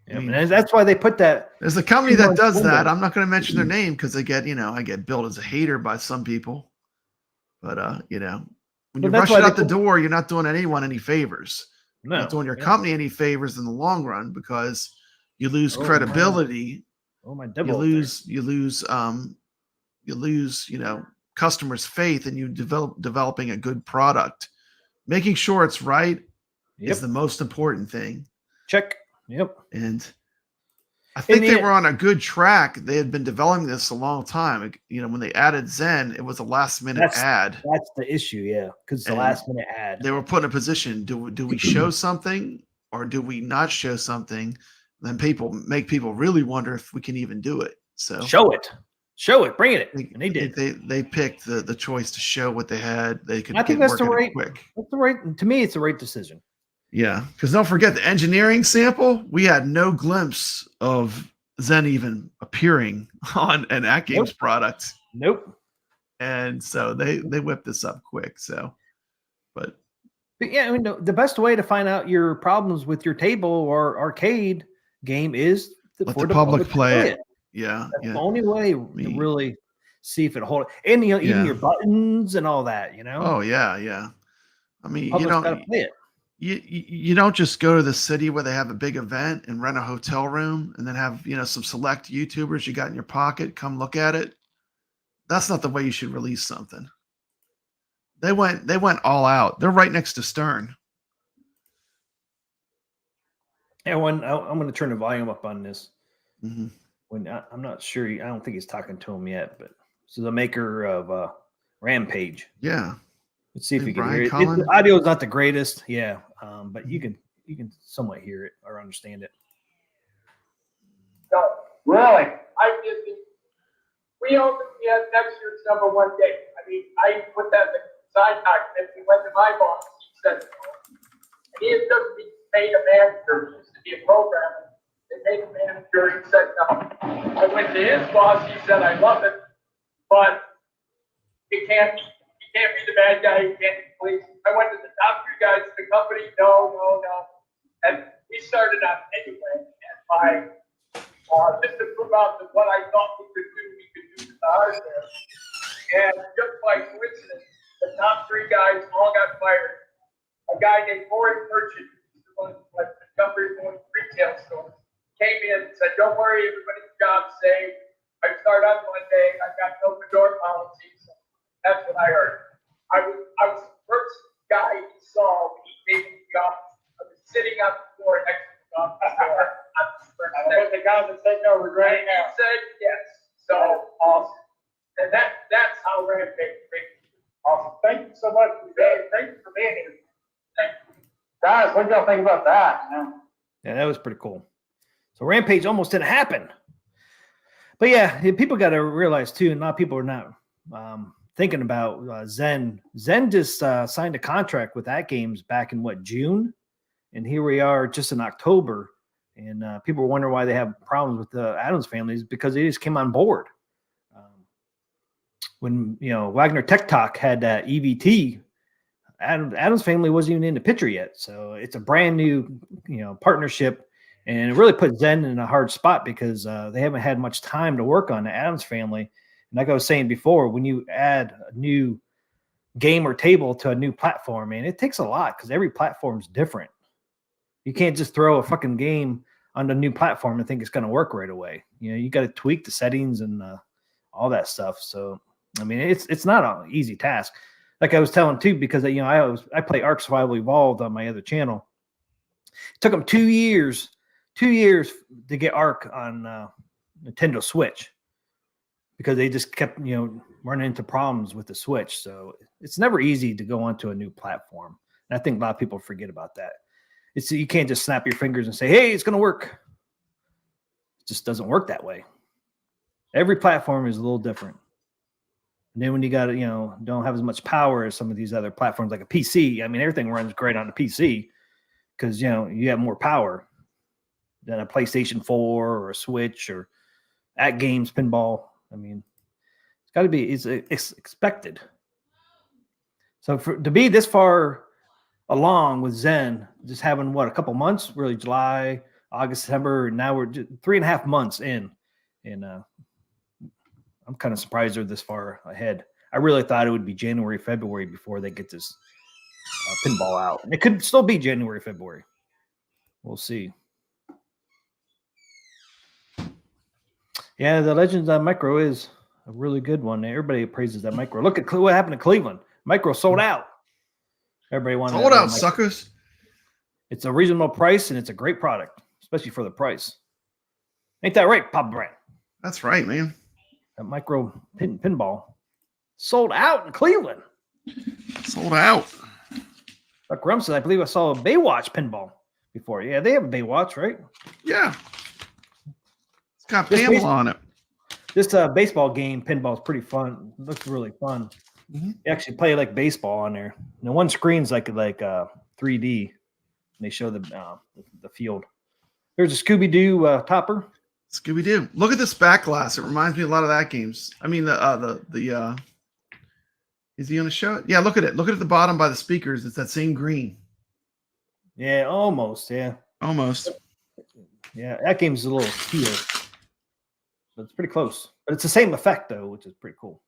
Yeah, and that's why they put that. There's a company that does that. I'm not going to mention their name because they get, I get billed as a hater by some people. But when you rush it out the door, you're not doing anyone any favors. No, you're not doing your company any favors in the long run because you lose credibility. You lose, customers' faith in you developing a good product. Making sure it's right is the most important thing. Check. Yep. And I think In they the- were on a good track. They had been developing this a long time. You know, when they added Zen, it was a last minute ad. That's the issue, yeah, because it's the And last minute ad. They were put in a position: do we show something or do we not show something? Then people really wonder if we can even do it. So Show it, bring it, and they I did. think they picked the choice to show what they had. They could I think get that's the working right. quick. That's the right. To me, it's the right decision. Yeah, because don't forget the engineering sample. We had no glimpse of Zen even appearing on an AtGames product, Nope. and so they whipped this up quick. So, but yeah, I mean, the best way to find out your problems with your table or arcade game is let for the public to play it. Yeah, That's yeah. the only way to really see if it hold. And even your buttons and all that. Oh yeah, yeah. I mean, Public's gotta play it. You don't just go to the city where they have a big event and rent a hotel room and then have some select YouTubers you got in your pocket come look at it. That's not the way you should release something. They went all out. They're right next to Stern. And when I'm going to turn the volume up on this. Mm-hmm. When I'm not sure, I don't think he's talking to him yet, but this is the maker of Rampage. Yeah. Let's see if Hey, you can Brian hear it. Cullen? The audio is not the greatest, yeah, but you can somewhat hear it or understand it. So, really? We opened next year's #1 game. I mean, I put that in the side document. We went to my boss. He said, and he doesn't be paid a manager. He used to be a programmer. They made a manager. He said, no. I went to his boss. He said, I love it, but you can't be the bad guy. You can't be police. I went to the top 3 guys in the company. No. And we started out anyway. And just to prove out that what I thought we could do with the hardware. And just by coincidence, the top 3 guys all got fired. A guy named Corey Purchase, who's the one who went to Montgomery Point retail store, came in and said, don't worry, everybody's job's safe. I start on Monday. I've got no door policy. So that's what I heard. I was the first guy he saw when he came to the office. I was sitting on the floor next to the office door. With the guys that said no, we're right now. He said yes. So awesome. And that's how Rampage makes it. Awesome. Thank you so much. Thank you for being here. Guys, what do y'all think about that? Yeah, that was pretty cool. So Rampage almost didn't happen. But yeah, people got to realize too, and a lot of people are not thinking about Zen. Zen just signed a contract with AtGames back in June? And here we are just in October. And people wonder why they have problems with the Adams families because they just came on board. When Wagner Tech Talk had that EVT, Adams family wasn't even in the picture yet. So it's a brand new partnership, and it really put Zen in a hard spot because they haven't had much time to work on the Adams family. And like I was saying before, when you add a new game or table to a new platform, man, it takes a lot because every platform is different. You can't just throw a fucking game on the new platform and think it's going to work right away. You got to tweak the settings and all that stuff. So, I mean, it's not an easy task. Like I was telling too, because I play Ark Survival Evolved on my other channel. It took them 2 years to get Ark on Nintendo Switch because they just kept running into problems with the Switch. So it's never easy to go onto a new platform. And I think a lot of people forget about that. You can't just snap your fingers and say, hey, it's going to work. It just doesn't work that way. Every platform is a little different. And then when you got don't have as much power as some of these other platforms like a PC. I mean, everything runs great on a PC because, you have more power than a PlayStation 4 or a Switch or AtGames Pinball. I mean, it's expected. So to be this far along with Zen, just having a couple months, really July, August, September, and now we're 3.5 months in, and I'm kind of surprised they're this far ahead. I really thought it would be January, February before they get this pinball out. And it could still be January, February. We'll see. Yeah, the Legends on Micro is a really good one. Everybody praises that Micro. Look at what happened to Cleveland. Micro sold out. Everybody wanted sold out, suckers. It's a reasonable price and it's a great product, especially for the price. Ain't that right, Pop Brand? That's right, man. That micro pinball sold out in Cleveland. Sold out. Like Grum said, I believe I saw a Baywatch pinball before. Yeah, they have a Baywatch, right? Yeah. It's got This Pamela on it. This baseball game pinball is pretty fun. It looks really fun. Mm-hmm. You actually play like baseball on there. And the one screen's like 3D. And they show the field. There's a Scooby-Doo topper. Scooby-Doo. Look at this back glass. It reminds me a lot of that games. I mean, is he going to show it? Yeah, look at it. Look at the bottom by the speakers. It's that same green. Yeah, almost. Yeah. Almost. Yeah, that game's a little teal. But it's pretty close. But it's the same effect, though, which is pretty cool.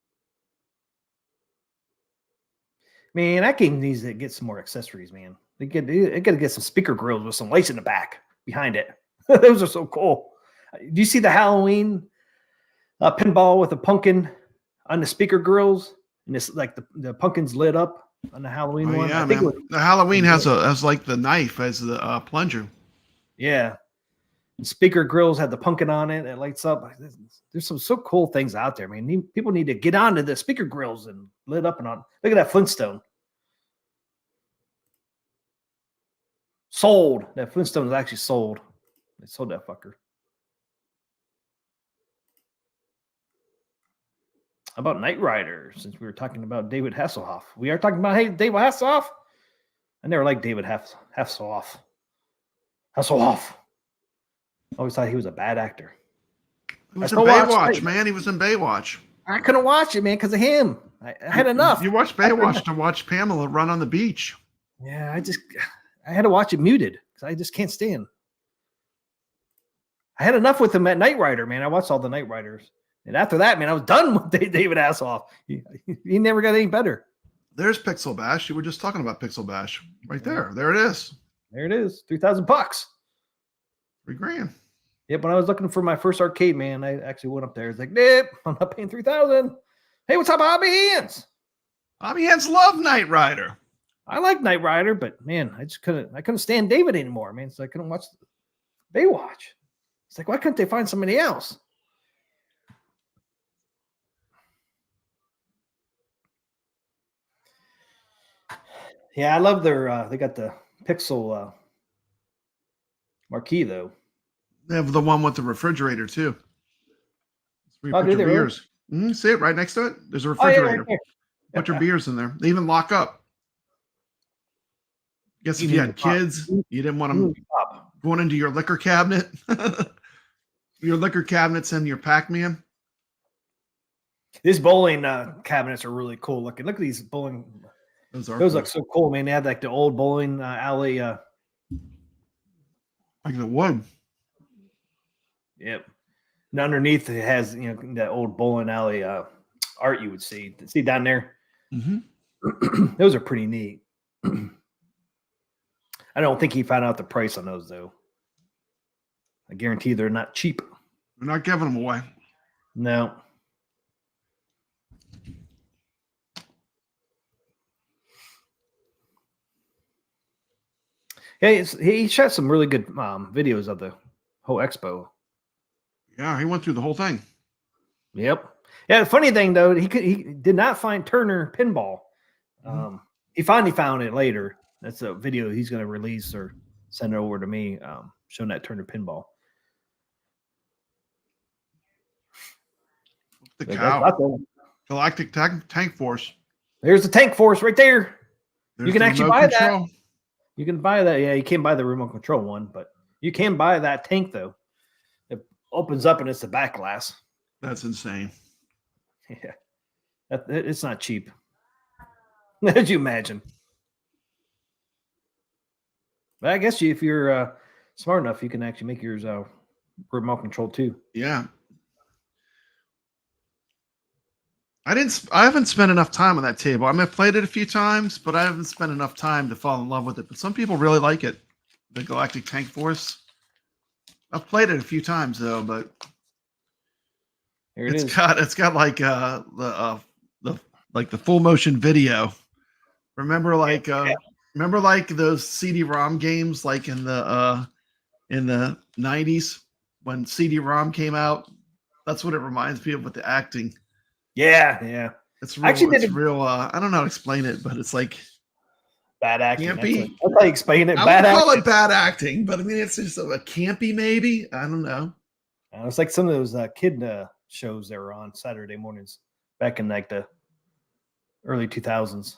Man, that game needs to get some more accessories, man. They got to get some speaker grills with some lights in the back behind it. Those are so cool. Do you see the Halloween pinball with a pumpkin on the speaker grills? And it's like the pumpkin's lit up on the Halloween one. Yeah, I think man. The Halloween has like the knife as the plunger. Yeah. And speaker grills had the pumpkin on it. It lights up. There's some so cool things out there, man. People need to get onto the speaker grills and lit up and on. Look at that Flintstone. Sold. That Flintstone is actually sold. They sold that fucker. How about Knight Rider? Since we were talking about David Hasselhoff, we are talking about David Hasselhoff. I never liked David Hasselhoff. Hasselhoff. I always thought he was a bad actor. He was in Baywatch, man. He was in Baywatch. I couldn't watch it, man, because of him. I had enough. You watched Baywatch to watch Pamela run on the beach. Yeah, I had to watch it muted because I just can't stand. I had enough with him at Knight Rider, man. I watched all the Knight Riders. And after that, man, I was done with David Hasselhoff. He never got any better. There's Pixel Bash. You were just talking about Pixel Bash. Right there. There it is. There it is. $3,000. $3,000. Yep, when I was looking for my first arcade, man, I actually went up there. It's like, nope, I'm not paying $3,000. Hey, what's up, Hobby Hands? Hobby Hands love Knight Rider. I like Knight Rider, but man, I couldn't stand David anymore, man. So I couldn't watch Baywatch. It's like, why couldn't they find somebody else? Yeah, I love their. They got the Pixel marquee though. They have the one with the refrigerator too. It's where you put do your they really? beers. See it right next to it? There's a refrigerator. Right there. Put your beers in there. They even lock up. Guess if you had kids, you didn't want them going into your liquor cabinet. Your liquor cabinets and your Pac-Man. These bowling cabinets are really cool looking. Look at these bowling. Those look so cool, man. They had like the old bowling alley. Like the wood. Yep. And underneath it has, that old bowling alley art you would see. See down there? Mm-hmm. Those are pretty neat. I don't think he found out the price on those, though. I guarantee they're not cheap. We're not giving them away. No. Hey, he shot some really good videos of the whole expo. Yeah, he went through the whole thing. Yep. Yeah, the funny thing, though, he did not find Turner Pinball. He finally found it later. That's a video he's going to release or send it over to me, showing that Turner Pinball. The cow. Galactic Tank Force. There's the Tank Force right there. There's you can the actually remote buy control. that. You can buy that. Yeah, you can't buy the remote control one, but you can buy that tank, though. It opens up and it's the back glass. That's insane. Yeah. It's not cheap. As you imagine. But I guess if you're smart enough, you can actually make yours remote control too. Yeah. I haven't spent enough time on that table. I mean, I've played it a few times, but I haven't spent enough time to fall in love with it. But some people really like it. The Galactic Tank Force. I've played it a few times though, but it's got like the full motion video. Remember like those CD-ROM games like in the 90s when CD-ROM came out. That's what it reminds me of with the acting. Yeah. It's I actually real. did It's real. I don't know how to explain it, but it's like bad acting. Campy. That's how you explain it. I Bad would call acting. it bad acting, but I mean it's just a campy maybe. I don't know. It's like some of those kid shows that were on Saturday mornings back in like the early 2000s.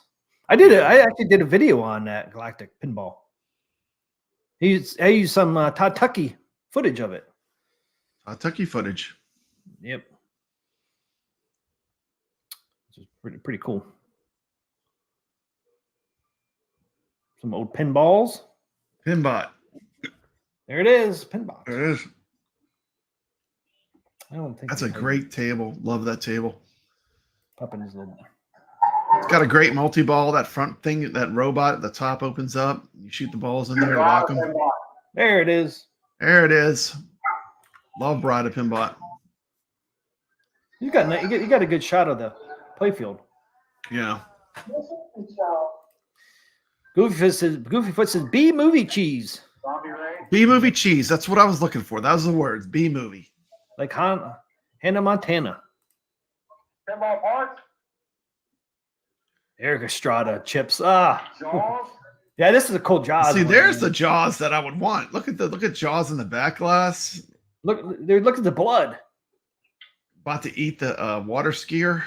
I actually did a video on that Galactic Pinball. I used some Todd Tucky footage of it. Tucky footage. Yep. Which is pretty cool. Some old pinballs. Pinbot. There it is. Pinball. There it is. I don't think That's a great table. Love that table. Popping his little. It's got a great multi-ball. That front thing, that robot at the top opens up. You shoot the balls in there, lock them. There it is. There it is. Love Bride of Pinbot. You got a good shot of the playfield. Yeah. Goofyfoot says B movie cheese. B movie cheese. That's what I was looking for. That was the words. B movie. Like Hannah Montana. Pinball parts. Eric Estrada chips. Jaws. Yeah, this is a cool Jaws. See, one, there's man. the Jaws that I would want. Look at Jaws in the back glass. Look at the blood. About to eat the water skier.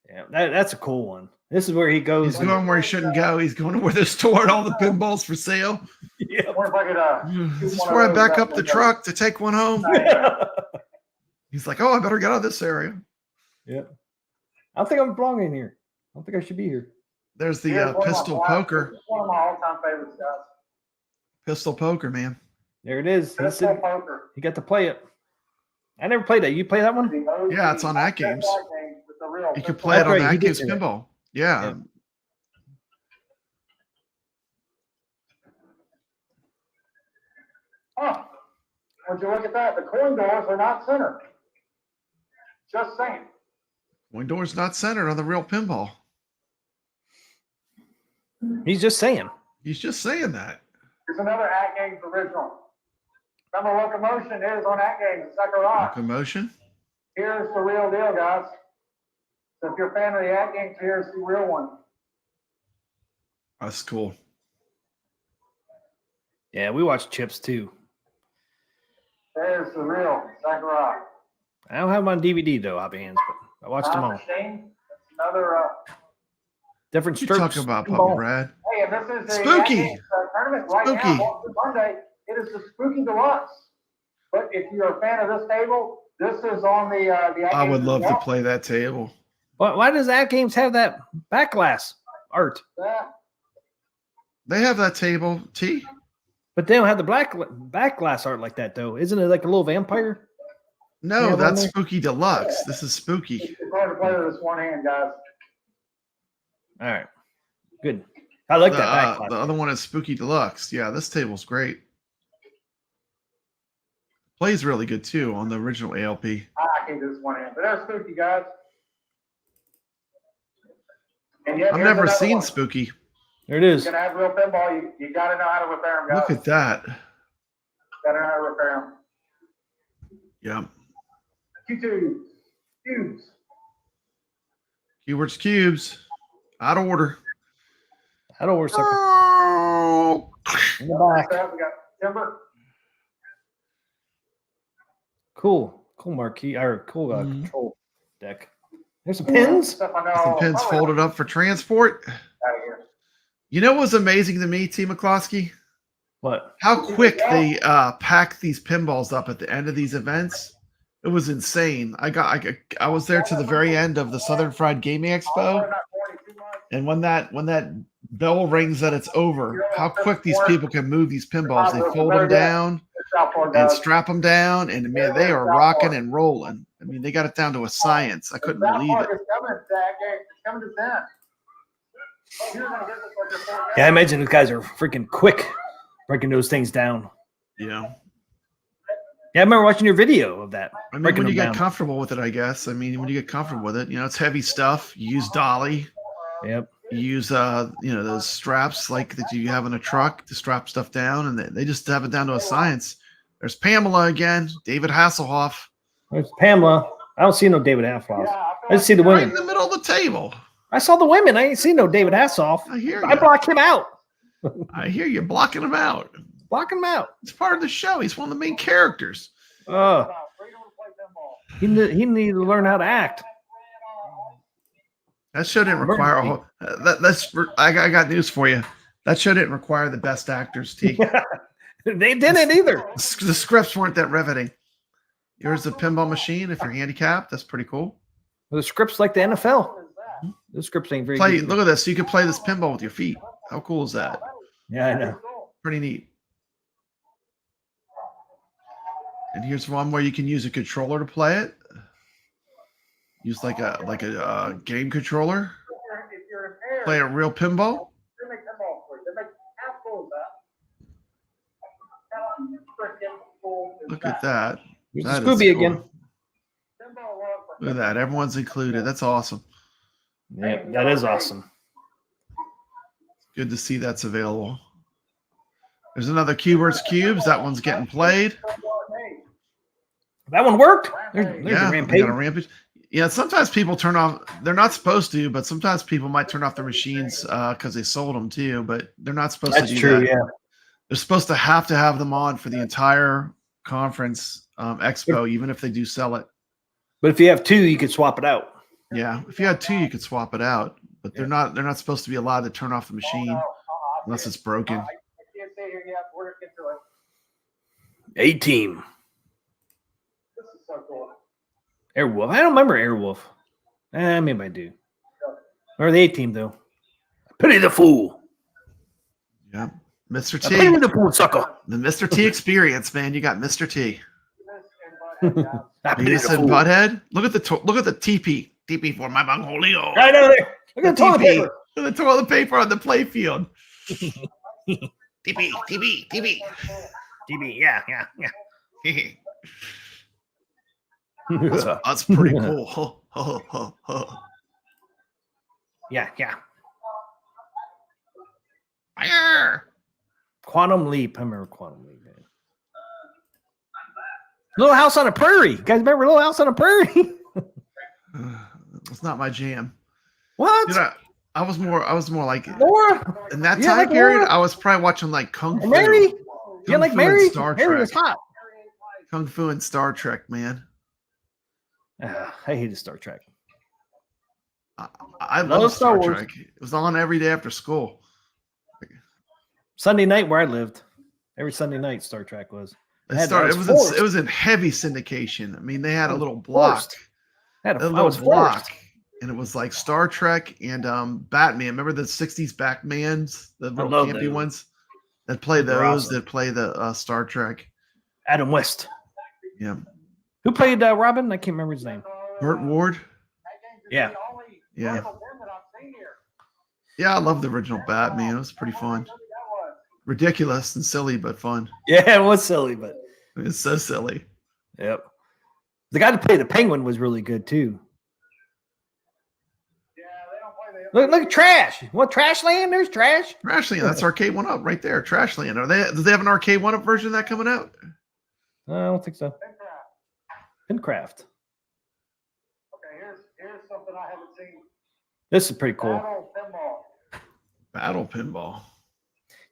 Yeah, that's a cool one. This is where he goes. He's going where he shouldn't go. He's going to where they're storing all the pinballs for sale. Yeah. What if I could, Is this where I back up the truck to take one home? He's like, oh, I better get out of this area. Yeah. I don't think I'm belong in here. I don't think I should be here. There's the pistol poker. It's one of my all-time favorites, guys. Pistol poker, man. There it is. Pistol poker. He got to play it. I never played that. You play that one? The OG. Yeah, it's on AtGames. With the real You can pistol. play it on right, he did AtGames say that. pinball. Yeah. Yeah. Huh. Would you look at that? The coin doors are not centered. Just saying. Coin door's not centered on the real pinball. He's just saying. He's just saying that. Here's another AtGames original. Remember, Locomotion is on AtGames. Second rock. Locomotion. Here's the real deal, guys. So if you're a fan of the AtGames, here's the real one. That's cool. Yeah, we watched Chips too. There's the real Second rock. I don't have them on DVD though, Happy Hands, but I watched them all. Machine. That's another. Different You strokes. talking about pinball. Papa Brad? Hey, and this is a Spooky. AtGames, tournament right Spooky. now. Monday. It is the Spooky Deluxe. But if you're a fan of this table, this is on the I would AtGames love to Deluxe. play that table. Why does AtGames have that back glass art? Yeah. They have that table, T. But they don't have the back glass art like that though. Isn't it like a little vampire? No, Yeah, that's there. Spooky Deluxe. This is Spooky. It's hard to play with this one hand, guys. All right. Good. I like that back The glass. other one is Spooky Deluxe. Yeah, this table's great. Plays really good too on the original ALP. I can't do this one hand, but they're Spooky, guys. And yet, I've here's never another seen one. Spooky. There it is. You're gonna have real pinball. You got to know how to repair them, guys. Look at that. Got to know how to repair them. Yeah. Cubes. Keywords cubes. Out of order. That over sucker Oh. in the back. We got timber. Cool marquee or cool Mhm. control deck. There's some pins. Stuff I know. Some pins probably folded up for transport. out of here. You know what was amazing to me, T. McCloskey? What? How quick they pack these pinballs up at the end of these events. It was insane. I was there to the very end of the Southern Fried Gaming Expo, Not 42 months. and when that bell rings that it's over, how quick these people can move these pinballs. They fold them down It's Southport, and guys. strap them down, and man, they are rocking and rolling. I mean, they got it down to a science. I couldn't believe Southport it. is coming to that game. It's coming to Zen. You're gonna get this like your fourth Yeah, I game. imagine those guys are freaking quick breaking those things down. Yeah. Yeah, I remember watching your video of that. I mean, breaking when you them get down. comfortable with it, I guess. I mean, when you get comfortable with it, it's heavy stuff. You use dolly. Yep. You use those straps like that you have in a truck to strap stuff down, and they just have it down to a science. There's Pamela again. David Hasselhoff. There's Pamela. I don't see no David Hasselhoff. I just see the Right in women. the middle of the table. I saw the women. I ain't seen no David Hasselhoff. I hear I you. blocked him out. I hear you blocking him out. Blocking him out. It's part of the show. He's one of the main characters. He needed to learn how to act. That show didn't require a whole. I got news for you. That show didn't require the best actors. T. They didn't either. The scripts weren't that riveting. Here's the pinball machine. If you're handicapped, that's pretty cool. The script's like the NFL. The scripts ain't very good. Look at this. You can play this pinball with your feet. How cool is that? Yeah, I know. Pretty neat. And here's one where you can use a controller to play it. Use like a game controller. Play a real pinball. Look at that. That is Scooby cool. again. Look at that. Everyone's included. That's awesome. Yeah, that is awesome. Good to see that's available. There's another Q-Verse Cubes. That one's getting played. That one worked. There's Yeah, a we rampage. got a rampage. Yeah, sometimes people turn off. They're not supposed to, but sometimes people might turn off their machines because they sold them too. But they're not supposed That's to do true. that. Yeah. They're supposed to have them on for the entire conference expo, even if they do sell it. But if you have two, you could swap it out. Yeah, if you had two, you could swap it out. But they're not supposed to be allowed to turn off the machine unless it's broken. A-Team. Airwolf. I don't remember Airwolf. Maybe I do. Or the A-Team, though. Pity the fool. Yeah, Mr. Pity T, the fool, sucker. the Mr. T experience, man. You got Mr. T. I pity the Beavis and fool. Butthead. Look at the TP for my bunghole. Right over there. Look at the toilet TP. paper. Look at the toilet paper on the playfield. TP. TV. Yeah. That's pretty cool. Yeah. Fire. Quantum Leap. I remember Quantum Leap. Man. Little House on the Prairie. You guys remember Little House on the Prairie? It's not my jam. What? You know, I was more like Laura? in that You time like period. Laura? I was probably watching like Kung Fu. Mary? You Kung like Fu Mary? and Star Mary was Trek. hot. Kung Fu and Star Trek, man. I hated Star Trek. I Love love Star Star Wars. Trek. It was on every day after school. Sunday night where I lived. Every Sunday night, Star Trek was. It was in heavy syndication. I mean, they had a little block. I A was little block. forced. And it was like Star Trek and Batman. Remember the 60s Batmans? The little love campy those. ones? That play They're those, awesome. that play the Star Trek. Adam West. Yeah. Who played Robin? I can't remember his name. Burt Ward. Yeah. Yeah. Yeah, I love the original Batman. It was pretty fun. Ridiculous and silly, but fun. Yeah, it was silly, but It's so silly. yep. The guy that played the Penguin was really good too. Look at Trash. What Trashland? There's Trash. Trashland, that's Arcade 1-Up right there. Trashland. Do they have an Arcade 1-Up version of that coming out? No, I don't think so. Pincraft. Okay, here's something I haven't seen. This is pretty cool. Battle Pinball.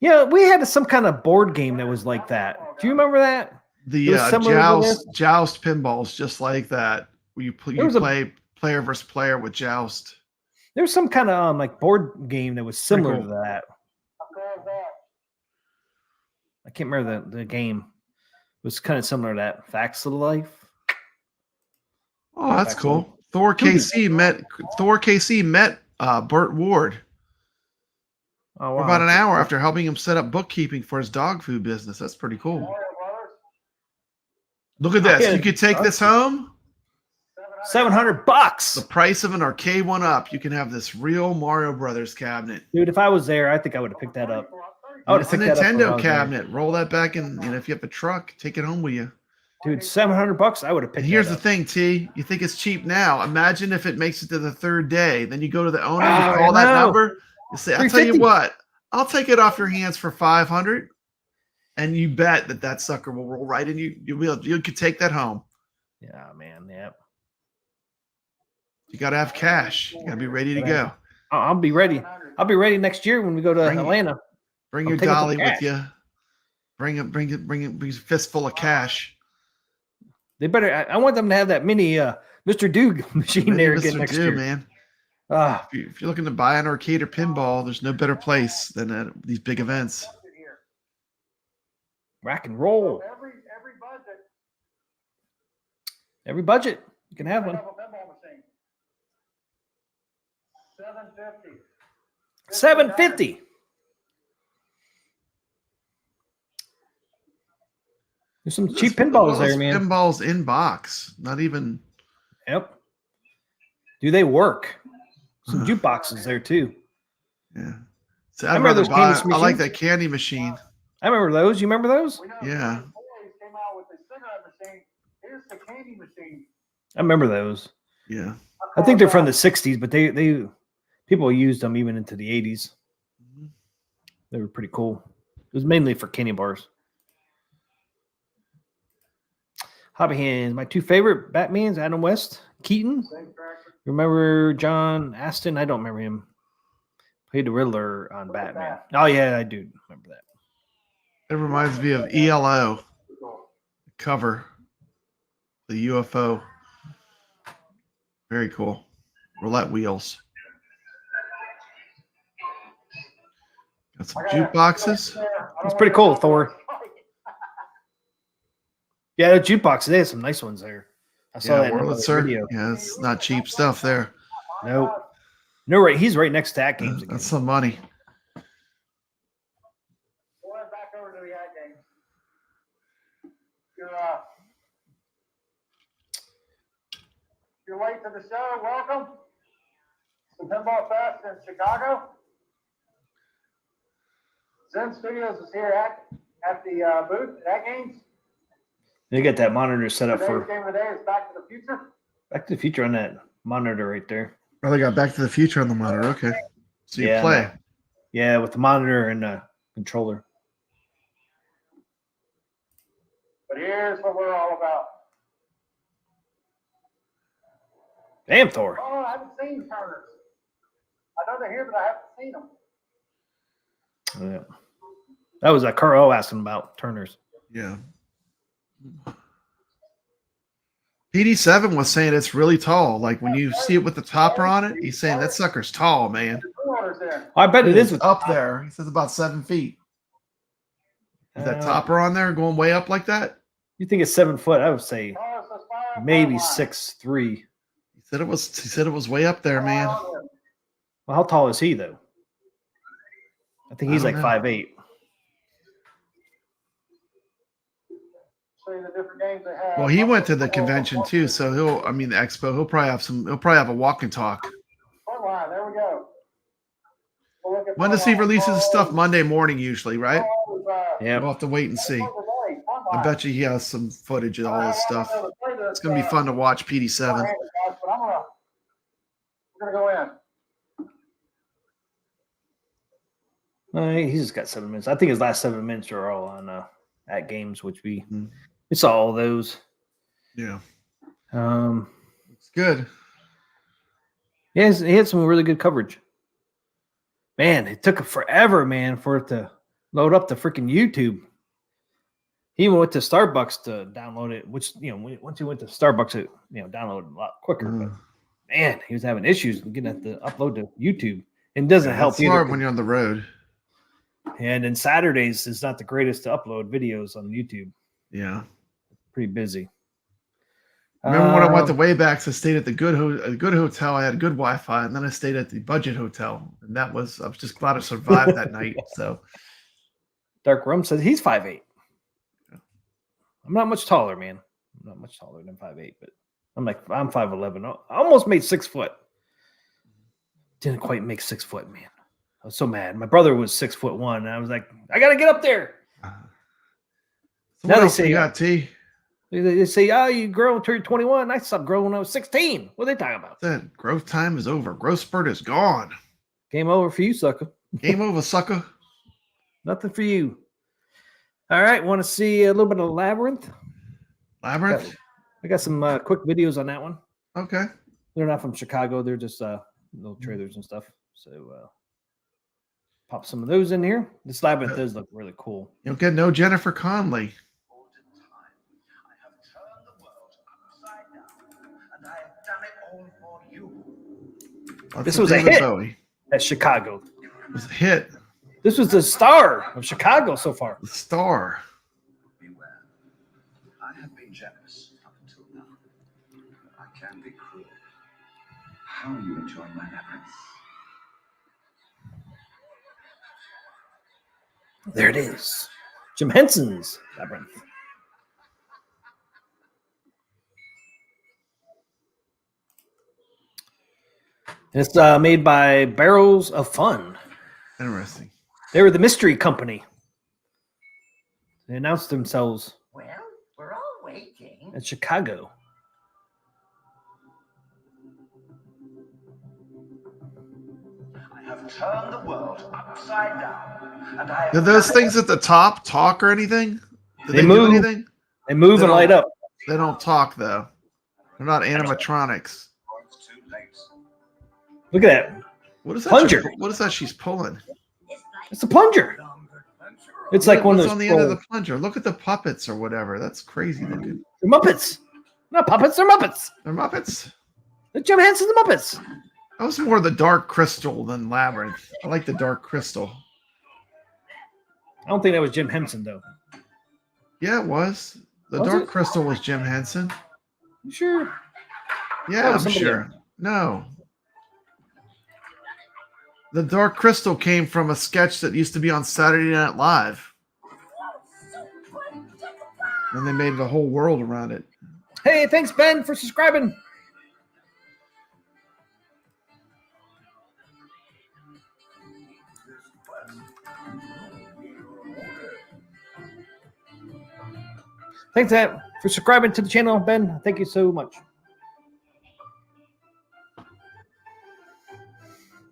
Yeah, we had some kind of board game that was like that. Do you remember that? It The was similar to joust pinballs, just like that. Where you There was a- play player versus player with joust. There was some kind of like board game that was similar cool. to that. I can't remember the game. It was kind of similar to that. Facts of Life. Oh, that's Excellent. cool. Thor KC met Burt Ward Oh, for about an hour after helping him set up bookkeeping for his dog food business. That's pretty cool. Look at this. Yeah. You could take this home. $700. The price of an Arcade 1-Up. You can have this real Mario Brothers cabinet. Dude, if I was there, I think I would have picked that up. I would have It's a picked that up when I Nintendo was there. cabinet. Roll that back in. If you have a truck, take it home with you. Dude, $700. I would have picked And here's that the up. thing, T. You think it's cheap now. Imagine if it makes it to the third day. Then you go to the owner, Oh, you call I that know. number. You say, I'll tell you $350. what, I'll take it off your hands for $500. and you bet that that sucker will roll right in. You could take that home. Yeah, man. Yeah. You got to have cash. You got to be ready to go. I'll be ready. I'll be ready next year when we go to Atlanta. Bring I'm your taking some dolly with cash. you. Bring a fistful of cash. They better. I want them to have that mini Mr. Doog machine Mini there Mr. again next Do, year. man. Ah, If you're looking to buy an arcade or pinball, there's no better place than at these big events. rock and roll. Every budget, you can have one. $750. There's some cheap pinballs there, man. Pinballs in box, not even. Yep. Do they work? Some jukeboxes there too. Yeah. So I'd remember rather those buy. candy I like machines. that candy machine. I remember those. You remember those? Yeah. Came out with the cigarette machine. Here's the candy machine. I remember those. Yeah. I think they're from the 60s, but they people used them even into the 80s. They were pretty cool. It was mainly for candy bars. Hobby Hands. My two favorite Batmans, Adam West, Keaton. Remember John Aston? I don't remember him. Played the Riddler on Batman. Oh, yeah, I do remember that. It reminds me of ELO cover, the UFO. Very cool. Roulette wheels. Got some jukeboxes. It's pretty cool, Thor. Yeah, the jukebox. They had some nice ones there. I saw that in the video. Yeah, it's not cheap stuff there. Nope. No, right. He's right next to AtGames again. That's some money. We'll head back over to the AtGames. You're late to the show. Welcome. The Pinball Fest in Chicago. Zen Studios is here at the booth at AtGames. They got that monitor set up Today's for game of the day is Back to the Future. Back to the Future on that monitor right there. Oh, they got Back to the Future on the monitor. Okay. So you Yeah, play. Yeah, with the monitor and the controller. But here's what we're all about. Damn, Thor. Oh, I haven't seen Turners. I know they're here, but I haven't seen them. Yeah. That was Carl asking about Turners. Yeah. PD7 was saying it's really tall. Like when you see it with the topper on it, he's saying that sucker's tall, man. I bet it is It's up there. He says about 7 feet. Is that topper on there going way up like that? You think it's 7 foot? I would say maybe 6'3". He said it was way up there, man. Well, how tall is he though? I think he's I like don't know. 5'8". The different games they have. Well, he went to the convention too, so the expo. He'll probably have a walk and talk. Front line, there we go. We'll look at When does he release his stuff? Monday morning, usually, right? Yeah. We'll have to wait and see. I bet you he has some footage of all this stuff. It's gonna be fun to watch PD7. We're gonna go in. He's just got 7 minutes. I think his last 7 minutes are all on AtGames, which we saw all those. Yeah. It's good. Yeah, he had some really good coverage. Man, it took forever, man, for it to load up to freaking YouTube. He even went to Starbucks to download it, which, once he went to Starbucks, it, downloaded a lot quicker. But man, he was having issues getting it to upload to YouTube. And it doesn't help It's hard when you're on the road. And then Saturdays is not the greatest to upload videos on YouTube. Yeah. Pretty busy. Remember when I went to Waybacks, I stayed at the good hotel. I had good Wi-Fi, and then I stayed at the budget hotel. And I was just glad I survived that night. So Dark Rum says he's 5'8". I'm not much taller, man. I'm not much taller than 5'8", but I'm 5'11". I almost made 6 foot. Didn't quite make 6 foot, man. I was so mad. My brother was 6'1", and I was like, I gotta get up there. So Now what they else say, you got, T? They say, oh, you grow until you're 21. I stopped growing when I was 16. What are they talking about? That growth time is over. Growth spurt is gone. Game over for you, sucker. Game over, sucker. Nothing for you. All right, want to see a little bit of Labyrinth? Labyrinth. I got some quick videos on that one. Okay. They're not from Chicago. They're just little trailers and stuff. So pop some of those in here. This Labyrinth does look really cool. You'll get no Jennifer Connelly. This was a hit at Chicago. It was a hit. This was the star of Chicago so far. The star. Beware. I have been generous up until now. I can be cruel. How are you enjoying my labyrinth? There it is. Jim Henson's Labyrinth. It's made by Barrels of Fun. Interesting. They were the mystery company. They announced themselves Well, we're all waiting. at Chicago. I have turned the world upside down, and I have Do those things at the top talk or anything? Do They do move. anything? They move They and light don't- up. They don't talk though. They're not animatronics. It's too late. Look at that. What is that? Plunger. What is that she's pulling? It's a plunger. It's like one of What's those on the end of the scrolls. plunger. Look at the puppets or whatever. That's crazy looking. They're Muppets. Not puppets, they're Muppets. They're Muppets. They're Jim Henson's the Muppets. That was more the Dark Crystal than Labyrinth. I like the Dark Crystal. I don't think that was Jim Henson, though. Yeah, it was. The Was Dark it? Crystal was Jim Henson. You sure? Yeah, That was I'm somebody sure. No. The Dark Crystal came from a sketch that used to be on Saturday Night Live. And they made the whole world around it. Hey, thanks, Ben, for subscribing. Thanks for subscribing to the channel, Ben. Thank you so much.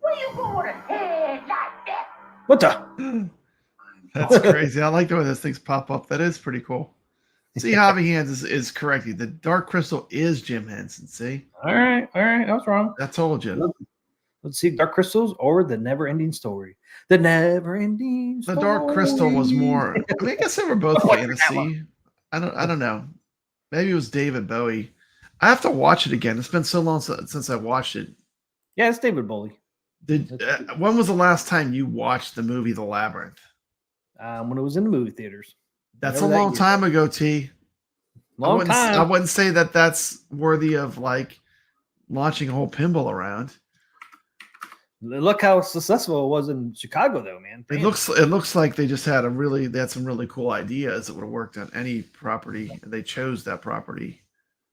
Where you going ahead like that? What the? That's crazy. I like the way those things pop up. That is pretty cool. See, Hobby Hands is correcting. The Dark Crystal is Jim Henson. See? All right. I was wrong. I told you. Let's see, Dark Crystals or the Never-Ending Story. The Never-Ending The Story. Dark Crystal was more. I mean, I guess they were both I like that fantasy. I don't know. Maybe it was David Bowie. I have to watch it again. It's been so long since I watched it. Yeah, it's David Bowie. When was the last time you watched the movie The Labyrinth? When it was in the movie theaters. That's Whatever a that long year. time ago, T. Long time. I wouldn't say that that's worthy of like launching a whole pinball around. Look how successful it was in Chicago, though, man. It Damn. looks like they just had they had some really cool ideas that would have worked on any property, and they chose that property.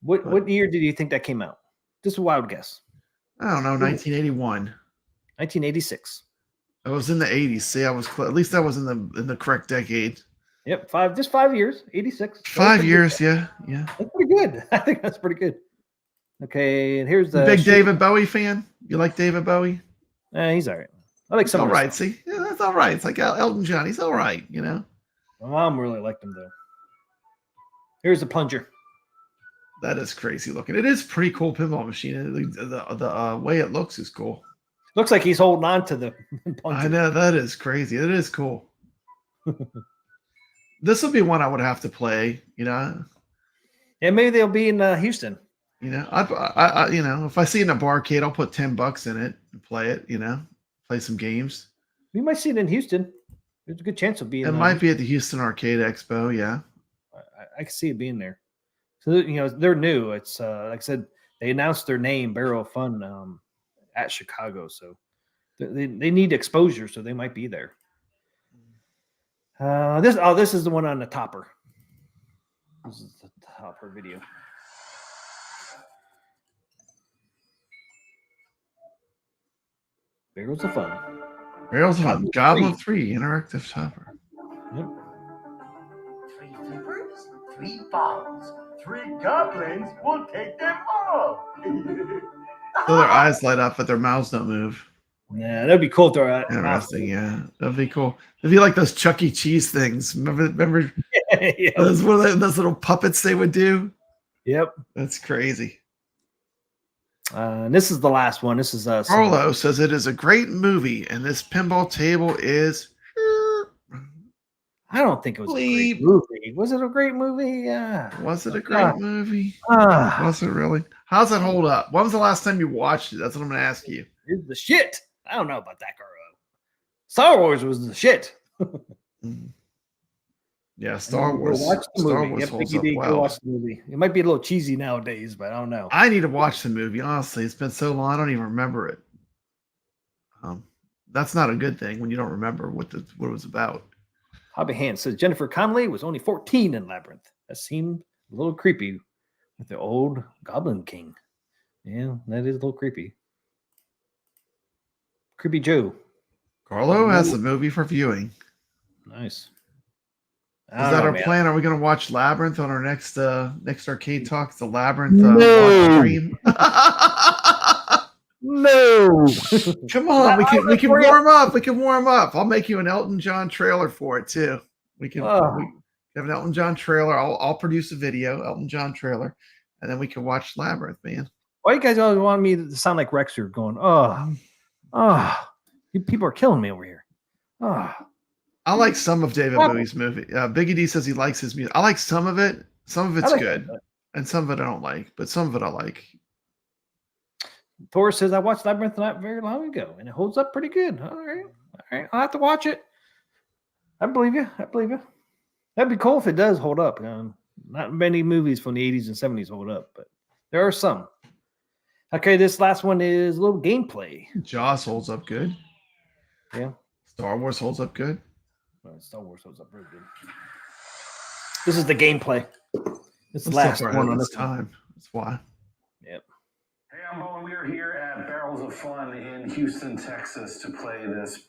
What year did you think that came out? Just a wild guess. I don't know, 1981. 1986. I was in the 80s. See, I was at least I was in the correct decade. Yep, 5 years. 86. 5 years, yeah. That's pretty good. I think that's pretty good. Okay, and here's the Big David Bowie fan. You like David Bowie? He's all right. I like He's some all of his right. stuff. See, yeah, that's all right. It's like Elton John. He's all right. You know. My mom really liked him though. Here's the plunger. That is crazy looking. It is pretty cool pinball machine. The way it looks is cool. Looks like he's holding on to the plunger. I know, that is crazy. It is cool. This would be one I would have to play. You know. Yeah, maybe they'll be in Houston. You know, I you know, if I see it in a barcade, I'll put $10 in it and play it. You know, play some games. We might see it in Houston. There's a good chance it'll be. It might be at the Houston Arcade Expo. Yeah. I can see it being there. So you know they're new. It's like I said, they announced their name, Barrel of Fun, at Chicago. So they need exposure, so they might be there. This is the one on the topper. This is the topper video. Barrels of Fun. Barrels of Goblin 3 interactive topper. Yep. 3 flippers, 3 balls, 3 goblins will take them all. So their eyes light up, but their mouths don't move. Yeah, that'd be cool if they're Interesting. Yeah, that'd be cool. It'd be like those Chuck E. Cheese things. Remember Yeah. those little puppets they would do? Yep. That's crazy. And this is the last one. This is Carlo says it is a great movie, and this pinball table is. I don't think it was a great movie. Was it a great movie? Yeah. Was it a great movie? Ah, Was it really? How's it hold up? When was the last time you watched it? That's what I'm going to ask you. it's the shit. I don't know about that, Carlo. Star Wars was the shit. Yeah, Star Wars. Watch the Star movie. Wars Yep, holds Mickey up D, go well. watch the movie. It might be a little cheesy nowadays, but I don't know. I need to watch the movie. Honestly, it's been so long. I don't even remember it. That's not a good thing when you don't remember what it was about. Hobby Hand says Jennifer Connelly was only 14 in Labyrinth. That seemed a little creepy with the old Goblin King. Yeah, that is a little creepy. Creepy Joe. Carlo has the movie for viewing. Nice. Is that our plan? Are we going to watch Labyrinth on our next arcade talk? The Labyrinth stream. No. Come on, we can warm up. We can warm up. I'll make you an Elton John trailer for it too. We can we have an Elton John trailer. I'll produce a video, Elton John trailer, and then we can watch Labyrinth, man. Why you guys always want me to sound like Rexer going, people are killing me over here. I like some of David Bowie's movie. Biggie D says he likes his music. I like some of it. Some of it's good, and some of it I don't like, but some of it I like. Thor says I watched Labyrinth not very long ago, and it holds up pretty good. All right, I'll have to watch it. I believe you. That'd be cool if it does hold up. Not many movies from the 80s and 70s hold up, but there are some. Okay, this last one is a little gameplay. Jaws holds up good. Yeah. Star Wars holds up good. Star Wars holds up very good. This is the gameplay. This is the last one on this time. That's why. Yep. Hey, I'm Bo, and we are here at Barrels of Fun in Houston, Texas to play this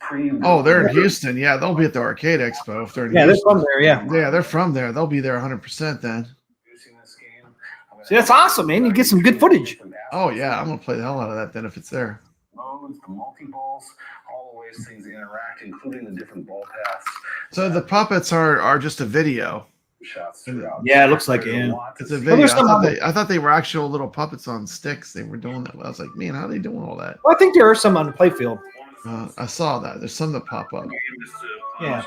Oh, they're in Houston. Yeah, they'll be at the Arcade Expo if they're in Houston. They're from there, yeah. Yeah, they're from there. They'll be there 100% then. See, that's awesome, man. You get some good footage. Oh, yeah. I'm going to play the hell out of that then if it's there. Modes, the multi-balls, all the ways things interact, including the different ball paths. So the puppets are just a video. Shots yeah, it looks like it. Yeah. It's a video. I thought they were actual little puppets on sticks. They were doing that. I was like, man, how are they doing all that? Well, I think there are some on the playfield. I saw that. There's some that pop up. Yeah. Is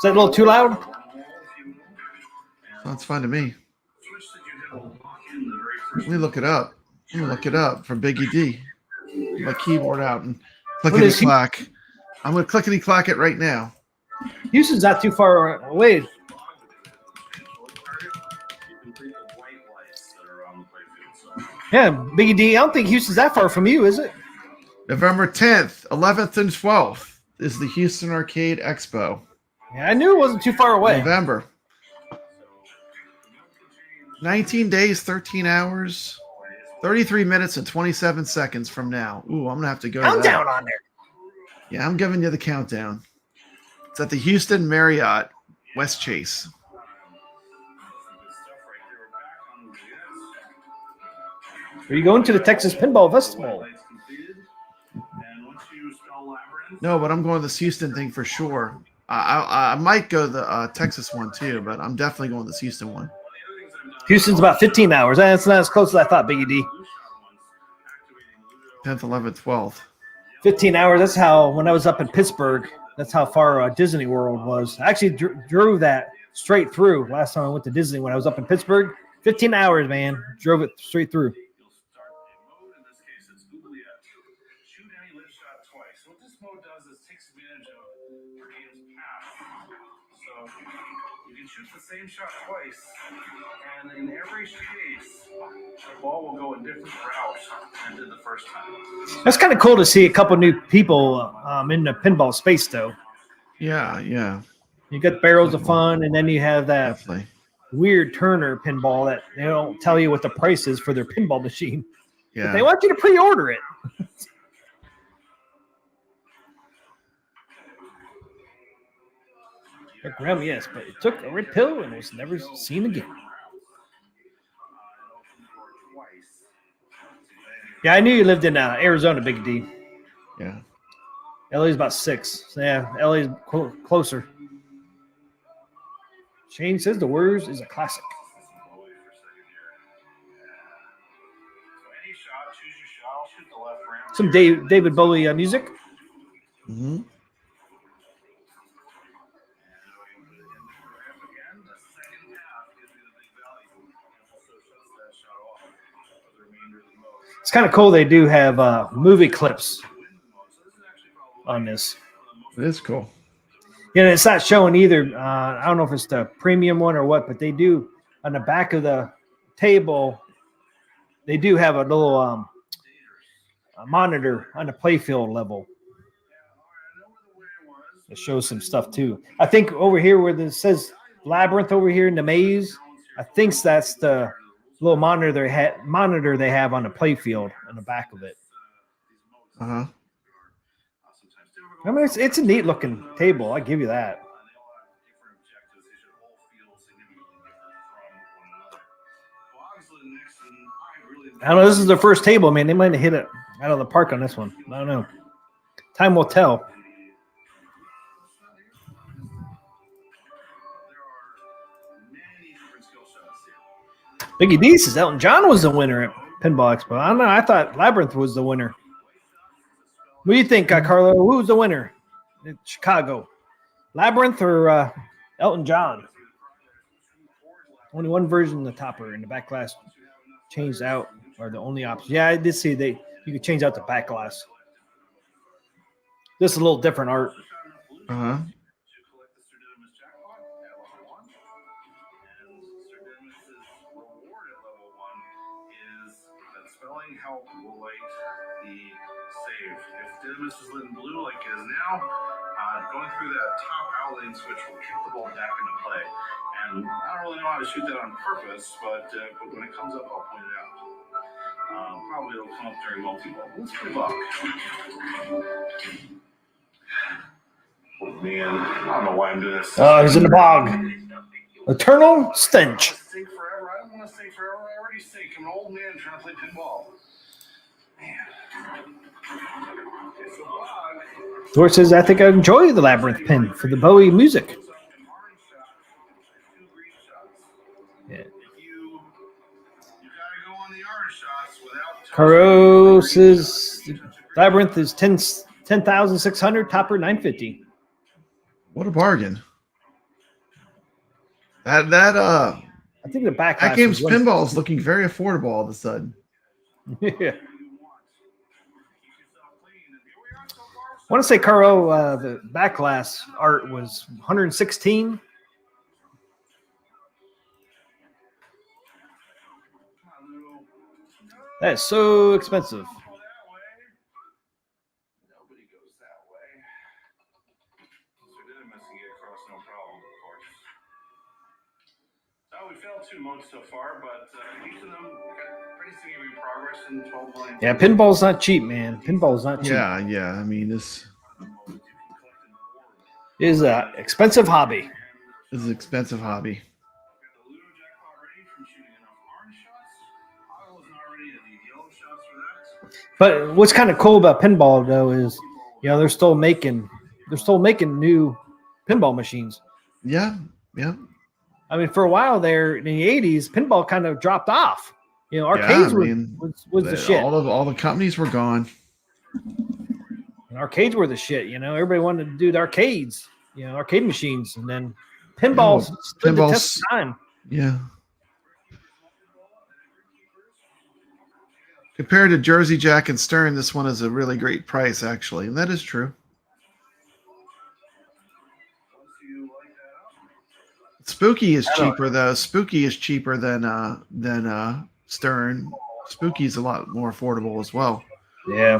that a little too loud? That's fine to me. Let me look it up. I'm gonna look it up for Biggie D. My keyboard out and clickety clack. I'm gonna clickety clack it right now. Houston's not too far away. Yeah, Biggie D. I don't think Houston's that far from you, is it? November 10th, 11th, and 12th is the Houston Arcade Expo. Yeah, I knew it wasn't too far away. November. 19 days, 13 hours, 33 minutes, and 27 seconds from now. Ooh, I'm going to have to go countdown on there. Yeah, I'm giving you the countdown. It's at the Houston Marriott, West Chase. Are you going to the Texas Pinball Festival? No, but I'm going to this Houston thing for sure. I might go to the Texas one too, but I'm definitely going to this Houston one. Houston's about 15 hours. That's not as close as I thought, Biggie D. 10th, 11th, 12th. 15 hours. That's how, when I was up in Pittsburgh, that's how far Disney World was. I actually drove that straight through last time I went to Disney when I was up in Pittsburgh. 15 hours, man. Drove it straight through. What this mode does is takes advantage of your game's path. So you can shoot the same shot twice, and in every case, the ball will go a different route than did the first time. That's kind of cool to see a couple new people in the pinball space, though. Yeah, yeah. You got Barrels of Fun, and then you have that weird Turner pinball that they don't tell you what the price is for their pinball machine. Yeah. But they want you to pre-order it. Graham, yes, but it took a red pill and was never seen again. Yeah, I knew you lived in Arizona, Big D. Yeah. LA's about 6. So yeah, LA's closer. Shane says The Warriors is a classic. Some David Bowie music. Mm-hmm. It's kind of cool. They do have movie clips on this. It is cool. Yeah, it's not showing either. I don't know if it's the premium one or what, but they do on the back of the table. They do have a little a monitor on the playfield level. It shows some stuff too. I think over here where this says Labyrinth over here in the maze, I think that's the little monitor they have on the playfield on the back of it. Uh-huh. I mean, it's a neat looking table. I give you that. I don't know. This is their first table, man. They might have hit it out of the park on this one. I don't know. Time will tell. Biggie D says Elton John was the winner at Pinball Expo. I don't know. I thought Labyrinth was the winner. What do you think, Carlo? Who was the winner in Chicago? Labyrinth or Elton John? Only one version of the topper, and the back glass changed out are the only options. Yeah, I did see you could change out the back glass. This is a little different art. Uh-huh. Help will light the save. If Didymus is lit in blue like it is now, going through that top outlane switch will kick the ball back into play. And I don't really know how to shoot that on purpose, but when it comes up, I'll point it out. Probably it'll come up during multi-ball. Let's good luck. Oh man, I don't know why I'm doing this. Oh, he's in the bog. Eternal stench. Stink forever. I don't want to stink forever. I already stink. I'm an old man trying to play pinball. Thor says, I think I enjoy the Labyrinth pin for the Bowie music. Yeah. Caro says Labyrinth is 10,600, topper 950. What a bargain. I think the back AtGames pinball is looking very affordable all of a sudden. Yeah. I want to say, Caro, the back glass art was 116. That is so expensive. Nobody goes that way. So Didymus can get across no problem, of course. We failed 2 modes so far, but each of them got pretty significant progress in 12 million. Yeah, pinball's not cheap, man. Pinball's not cheap. Yeah. I mean, this is an expensive hobby. is an expensive hobby. But what's kind of cool about pinball, though, is they're still making new pinball machines. Yeah. I mean, for a while there in the 80s, pinball kind of dropped off. Arcades was the shit. All the companies were gone. And arcades were the shit. Everybody wanted to do the arcades. Arcade machines, and then pinball stood the test of time. Yeah. Compared to Jersey Jack and Stern, this one is a really great price, actually, and that is true. Spooky is cheaper though. Spooky is cheaper than Stern. Spooky is a lot more affordable as well. Yeah.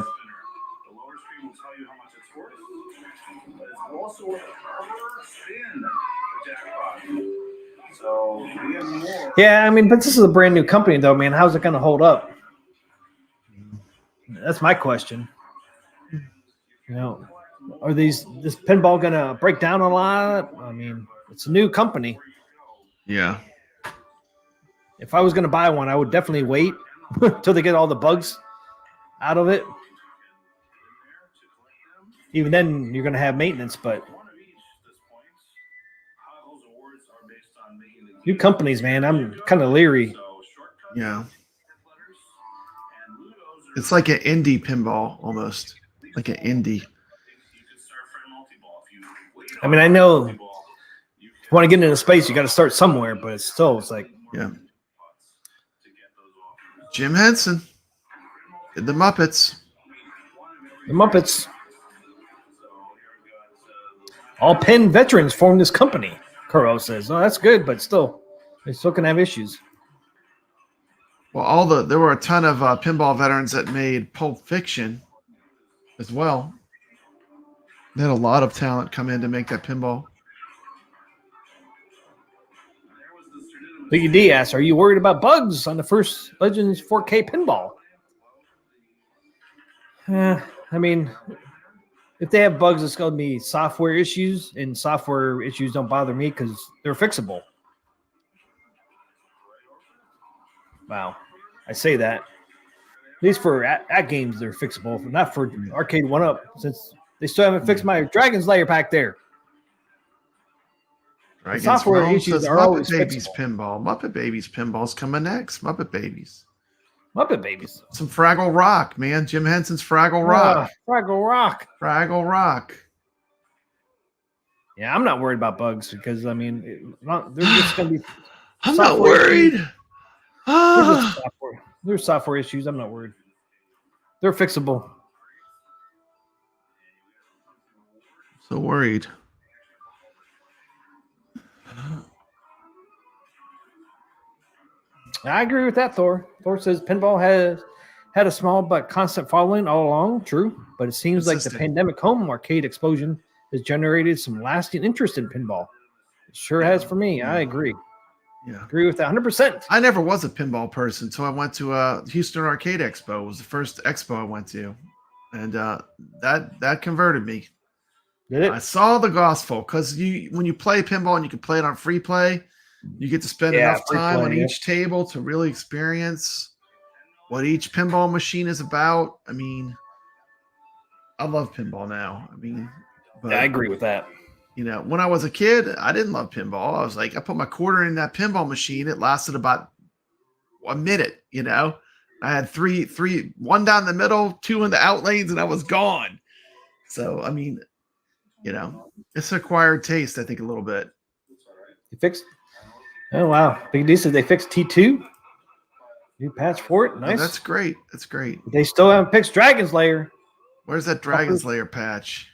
Yeah, I mean, but this is a brand new company, though, man. How's it going to hold up? That's my question. Are this pinball going to break down a lot? I mean, it's a new company. Yeah. If I was going to buy one, I would definitely wait until they get all the bugs out of it. even then you're going to have maintenance. But new companies, man, I'm kind of leery. Yeah. It's like an indie pinball almost. Like an indie. I mean, I know if you want to get into space, you got to start somewhere, but it's like, yeah. Jim Henson did the Muppets. The Muppets. All Penn veterans formed this company, Kuro says. Oh, that's good, but still, they still can have issues. Well, there were a ton of pinball veterans that made Pulp Fiction as well. They had a lot of talent come in to make that pinball. Biggie D asks, are you worried about bugs on the first Legends 4K pinball? I mean, if they have bugs, it's going to be software issues, and software issues don't bother me because they're fixable. Wow. I say that. At least for AtGames, they're fixable, but not for Arcade 1-Up, since they still haven't fixed my Dragon's Lair pack there. Dragon's software Realm issues says are Muppet always Babies fixable. pinball. Muppet Babies pinball's coming next. Muppet Babies. Muppet Babies. Some Fraggle Rock, man. Jim Henson's Fraggle Rock. Fraggle Rock. Fraggle Rock. Yeah, I'm not worried about bugs because, I mean, they're just going to be. I'm not worried. There's software issues. I'm not worried. They're fixable. So worried. I agree with that, Thor. Thor says pinball has had a small but constant following all along. True, but it seems like the pandemic home arcade explosion has generated some lasting interest in pinball. It sure has for me. I agree. Yeah, agree with that 100%. I never was a pinball person, so I went to Houston Arcade Expo. It was the first expo I went to, and that converted me. Did it? I saw the gospel because when you play pinball and you can play it on free play, you get to spend enough time on each table to really experience what each pinball machine is about. I mean, I love pinball now. I mean, but, I agree with that. You know, when I was a kid, I didn't love pinball. I was like, I put my quarter in that pinball machine. It lasted about a minute, you know. I had three, one down the middle, two in the out lanes, and I was gone. So, I mean, you know, it's acquired taste, I think, a little bit. You fixed? Oh, wow. Big D said they fixed T2. New patch for it. Nice. Oh, that's great. That's great. They still haven't fixed Dragon's Lair. Where's that Dragon's Lair patch?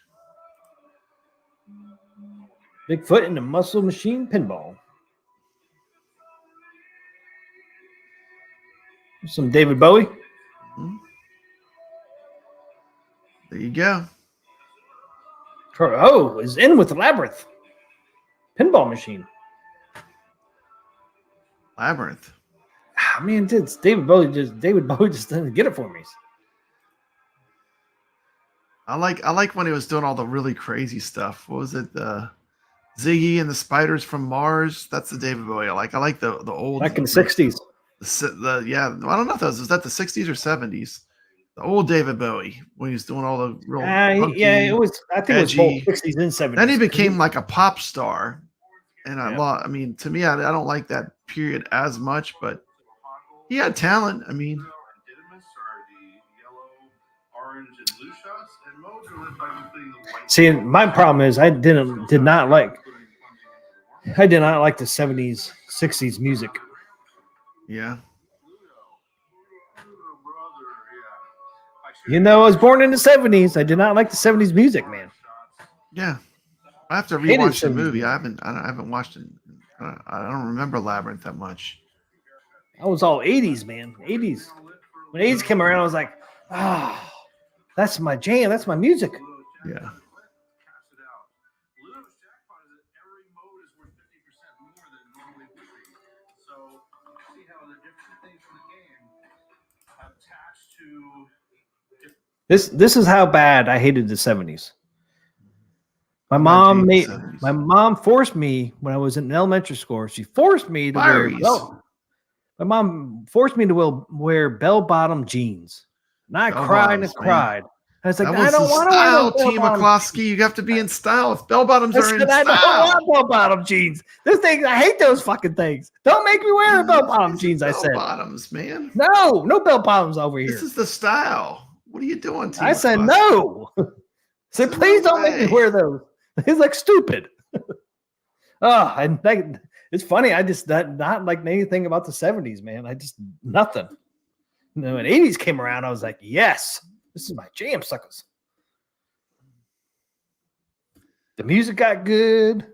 Bigfoot and the Muscle Machine Pinball. Some David Bowie. Mm-hmm. There you go. Oh, is in with the Labyrinth pinball machine. Labyrinth. I mean, David Bowie just didn't get it for me. I like when he was doing all the really crazy stuff. What was it? Ziggy and the Spiders from Mars. That's the David Bowie I like. I like the old back in the 60s. Yeah, I don't know if was that the 60s or 70s. The old David Bowie when he was doing all the real punky, it was. I think edgy. It was both 60s and 70s. Then he became like a pop star, and I mean, to me, I don't like that period as much, but he had talent. I mean, see, my problem is I did not like the 70s, 60s music. Yeah. You know, I was born in the 70s. I did not like the 70s music, man. Yeah. I have to rewatch the movie. I haven't watched it. I don't remember Labyrinth that much. I was all 80s, man. 80s. When 80s came around, I was like, that's my jam. That's my music. Yeah. This is how bad I hated the 70s. My mom forced me when I was in elementary school. She forced me to wear my mom forced me to wear bell-bottom jeans. And I cried and cried. I was like, That I was don't the want to wear style, those T. bell-bottom. McCloskey. You have to be in style. If bell bottoms I are in said, I don't style. want bell-bottom jeans. This thing, I hate those fucking things. Don't make me wear the bell-bottom jeans, I said. Bell-bottoms, man. No bell-bottoms over here. This is the style. What are you doing, T. I said, McCloskey? no. I said, There's please no don't make me way. wear those. He's like, stupid. It's funny. I just not like anything about the 70s, man. I just, nothing. When 80s came around, I was like, yes, this is my jam, suckers. The music got good.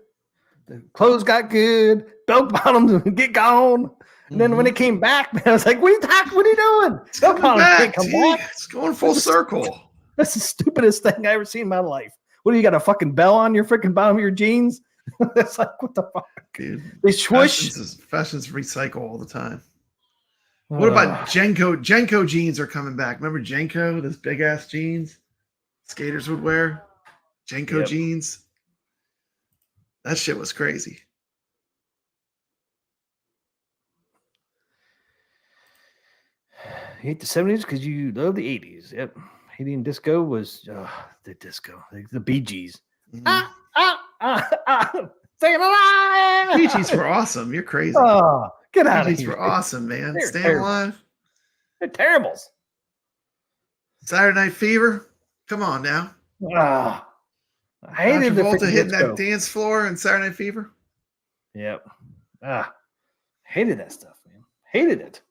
The clothes got good. Belt bottoms get gone. And then when it came back, man, I was like, what are you doing? It's Belt coming bottoms back, can't come T. back. It's going full circle. That's the stupidest thing I ever seen in my life. What do you got, a fucking bell on your freaking bottom of your jeans? It's like, what the fuck? Dude, They swoosh. fashions recycle all the time. What about Jenko? Jenko jeans are coming back. Remember Jenko? Those big ass jeans skaters would wear. Jenko jeans. That shit was crazy. You hate the 70s because you love the 80s. Yep. Hating disco was the disco, the Bee Gees. Say it alive. Bee Gees were awesome. You're crazy. Oh, get out Bee of Gees here. were awesome, man. They're Staying terrible. alive. They're terribles. Saturday Night Fever. Come on now. I hated the Travolta freaking hitting disco. that dance floor in Saturday Night Fever. Yep. Hated that stuff, man. Hated it.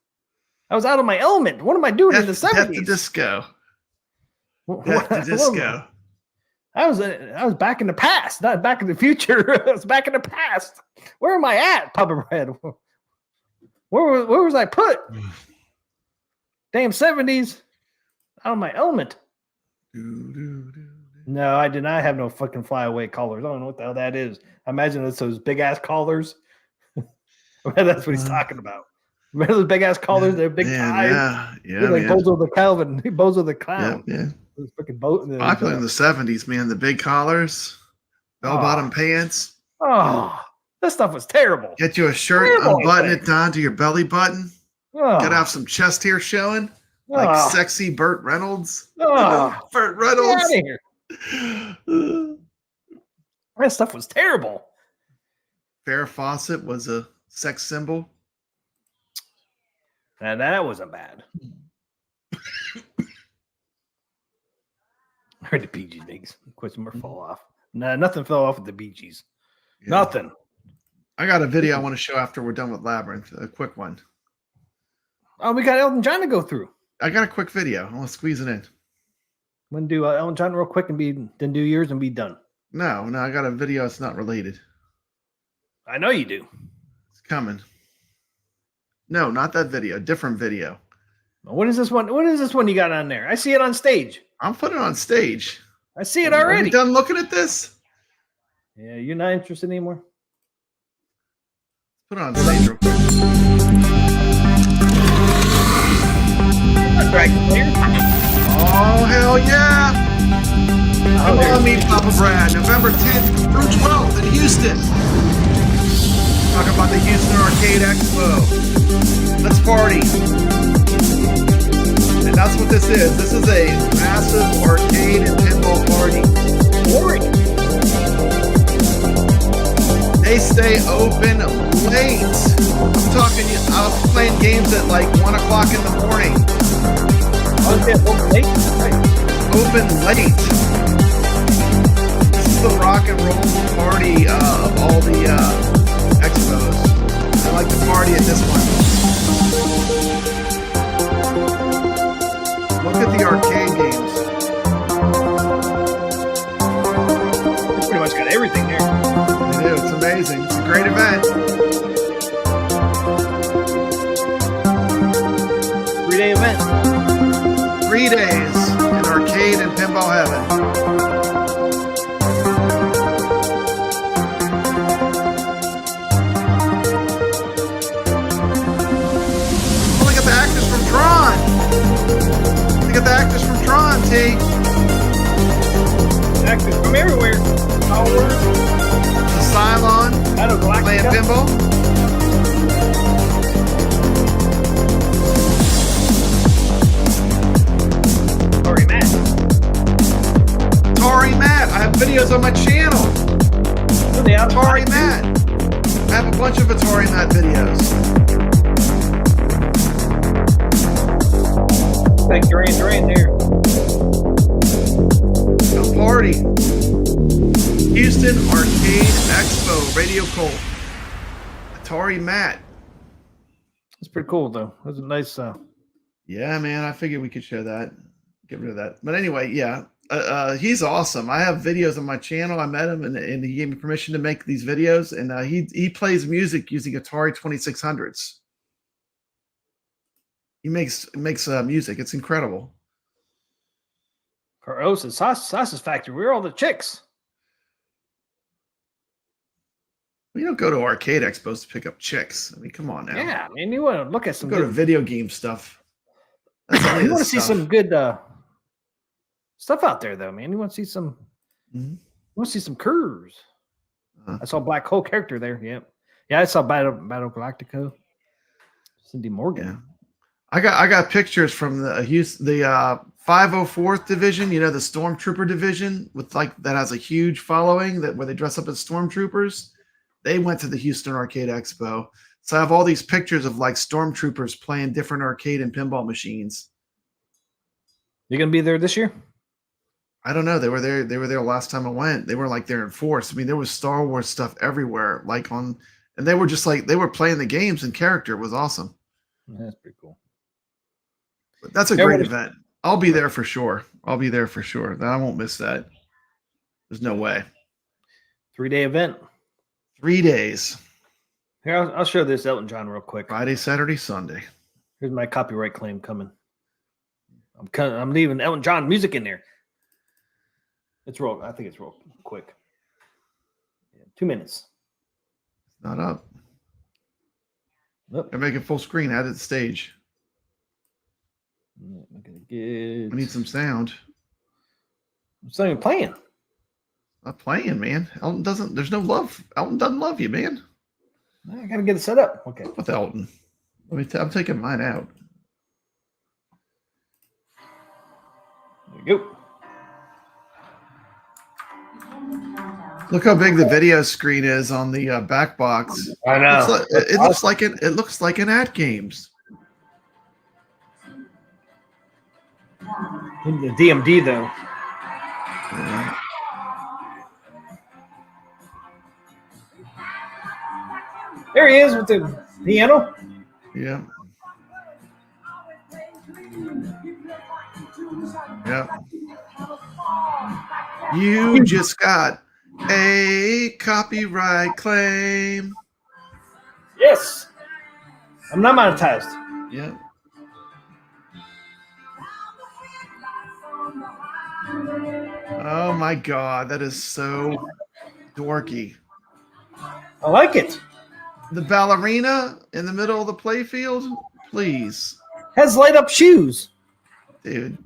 I was out of my element. What am I doing in the 70s? Death to disco. Death to disco. I was back in the past, not back in the future. I was back in the past. Where am I at, Papa Bread? Where was I put? Damn 70s. Out of my element. No, I did not have no fucking flyaway collars. I don't know what the hell that is. I imagine it's those big ass collars. That's what he's talking about. Remember those big ass collars? They're big ties. Yeah, They're like man. Bozo the Calvin, Bozo the Clown. Yeah. Those freaking boat. Popular in the 70s, man. The big collars, bell-bottom pants. Oh, that stuff was terrible. Get you a shirt, Terrible, unbutton I it down to your belly button. Oh, Gotta have some chest hair showing, like oh, sexy Burt Reynolds. oh, Burt get out Reynolds. of here. That stuff was terrible. Farrah Fawcett was a sex symbol. And that wasn't bad. I heard the Bee Gees makes question mark fall off. No, nothing fell off with the Bee Gees. Yeah. Nothing. I got a video I want to show after we're done with Labyrinth. A quick one. Oh, we got Elton John to go through. I got a quick video. I want to squeeze it in. I'm gonna do Elton John real quick and then do yours and be done. No, I got a video. It's not related. I know you do. It's coming. No, not that video. A different video. What is this one? What is this one you got on there? I see it on stage. I'm putting it on stage. I see it Are already. you done looking at this? Yeah, you're not interested anymore. Put it on stage real quick. Oh, hell yeah. Come on, meet Papa Brad. November 10th through 12th in Houston. Talk about the Houston Arcade Expo. Let's party. And that's what this is. This is a massive arcade and pinball party. They stay open late. I'm talking, I was playing games at like 1 o'clock in the morning. Open late. This is the rock and roll party of all the expos. I like to party at this one. Look at the arcade games. You pretty much got everything there. I do. It's amazing. It's a great event. 3-day event. 3 days in arcade and pinball heaven. Oh, look at the actors from Tron. Look at the actors from Tron, T. Actors from everywhere. The Cylon playing pinball. Sorry, Matt. videos on my channel. They out Atari Matt. I have a bunch of Atari Matt videos. like Duran there. A party. Houston Arcade Expo, Radio Colt. Atari Matt. It's pretty cool though. It was a nice. Yeah, man. I figured we could show that. Get rid of that. But anyway, yeah. He's awesome. I have videos on my channel. I met him and he gave me permission to make these videos. And he plays music using Atari 2600s. He makes music. It's incredible. Carlos and Sausage Factory. We're all the chicks. We don't go to arcade expos to pick up chicks. I mean, come on now. Yeah, I mean, you want to look at some. Go to video game stuff. That's you want to see some good stuff out there, though, man. You want to see some. Mm-hmm. You want to see some curves. I saw Black Hole character there. Yeah, yeah. I saw Battle Galactico. Cindy Morgan. Yeah. I got pictures from the 504th division. You know, the Stormtrooper division with that has a huge following where they dress up as stormtroopers. They went to the Houston Arcade Expo. So I have all these pictures of stormtroopers playing different arcade and pinball machines. You gonna be there this year? I don't know. They were there last time I went. They were there in force. I mean, there was Star Wars stuff everywhere. And they were just they were playing the games in character. It was awesome. That's pretty cool. But that's a great event. I'll be there for sure. I won't miss that. There's no way. 3-day event. 3 days. Here, I'll show this Elton John real quick. Friday, Saturday, Sunday. Here's my copyright claim coming. I'm leaving Elton John music in there. I think it's real quick. Yeah, 2 minutes. Not up. Nope. They're making full screen. Add it to the stage. We need some sound. It's not even playing. Not playing, man. Elton doesn't. There's no love. Elton doesn't love you, man. I gotta get it set up. Okay. With Elton. I'm taking mine out. There you go. Look how big the video screen is on the back box. I know. It looks like it. It looks like an AtGames. In the DMD though. Yeah. There he is with the piano. Yeah. Yeah. You just got a copyright claim. Yes. I'm not monetized. Yeah. Oh my God, that is so dorky. I like it. The ballerina in the middle of the playfield, please. Has light up shoes. Dude.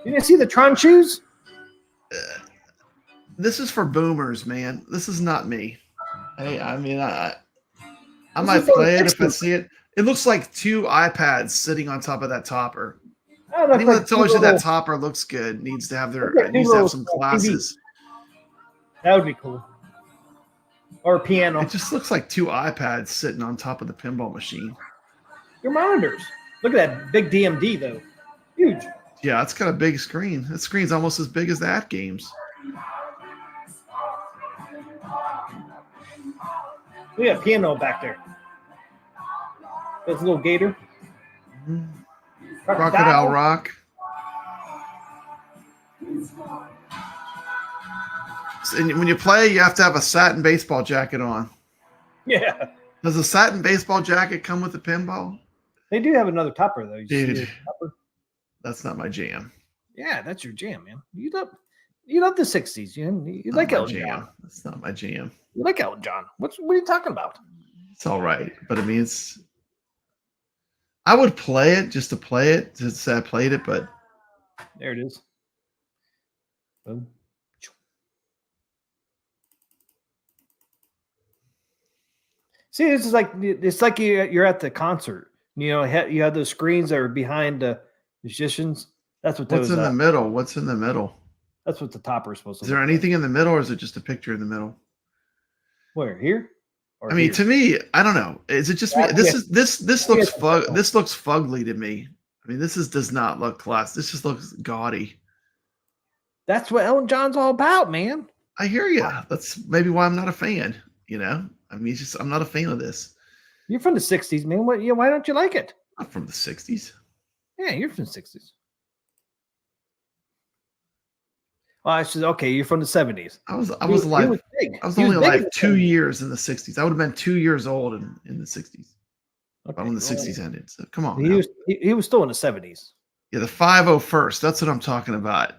You didn't see the Tron shoes? This is for boomers, man. This is not me. Hey, I mean, I might play it if I see it. It looks like 2 iPads sitting on top of that topper. Anyone that tells you that topper looks good needs to have some classes. That would be cool. Or a piano. It just looks like 2 iPads sitting on top of the pinball machine. Your monitors. Look at that big DMD though. Huge. Yeah, it's got a big screen. That screen's almost as big as the AtGames. We got a piano back there. That's a little gator. Mm-hmm. Crocodile Rock. And when you play, you have to have a satin baseball jacket on. Yeah. Does a satin baseball jacket come with the pinball? They do have another topper though. Dude, that's not my jam. Yeah, that's your jam, man. You love the 60s. You like Elton John. That's not my jam. You like Elton John. What are you talking about? It's all right. But I mean, I would play it just to play it, to say I played it, but there it is. Boom. See, it's like you're at the concert. You know, you have those screens that are behind the musicians. That's what those. What's in the middle? What's in the middle? That's what the topper is supposed to Is there look anything in the middle, or is it just a picture in the middle? like. Where? Here? Or I mean, here? to me, I don't know. Is it just me? This looks fugly to me. I mean, does not look class. This just looks gaudy. That's what Elton John's all about, man. I hear you. That's maybe why I'm not a fan. I mean, I'm not a fan of this. You're from the 60s, man. Why don't you like it? I'm from the 60s. Yeah, you're from the 60s. Well, I should, okay, you're from the 70s. I was alive. I was only alive 2 years in the 60s. I would have been 2 years old in the 60s. Okay, When the 60s ended. So come on. He was still in the 70s. Yeah, the 501st. That's what I'm talking about.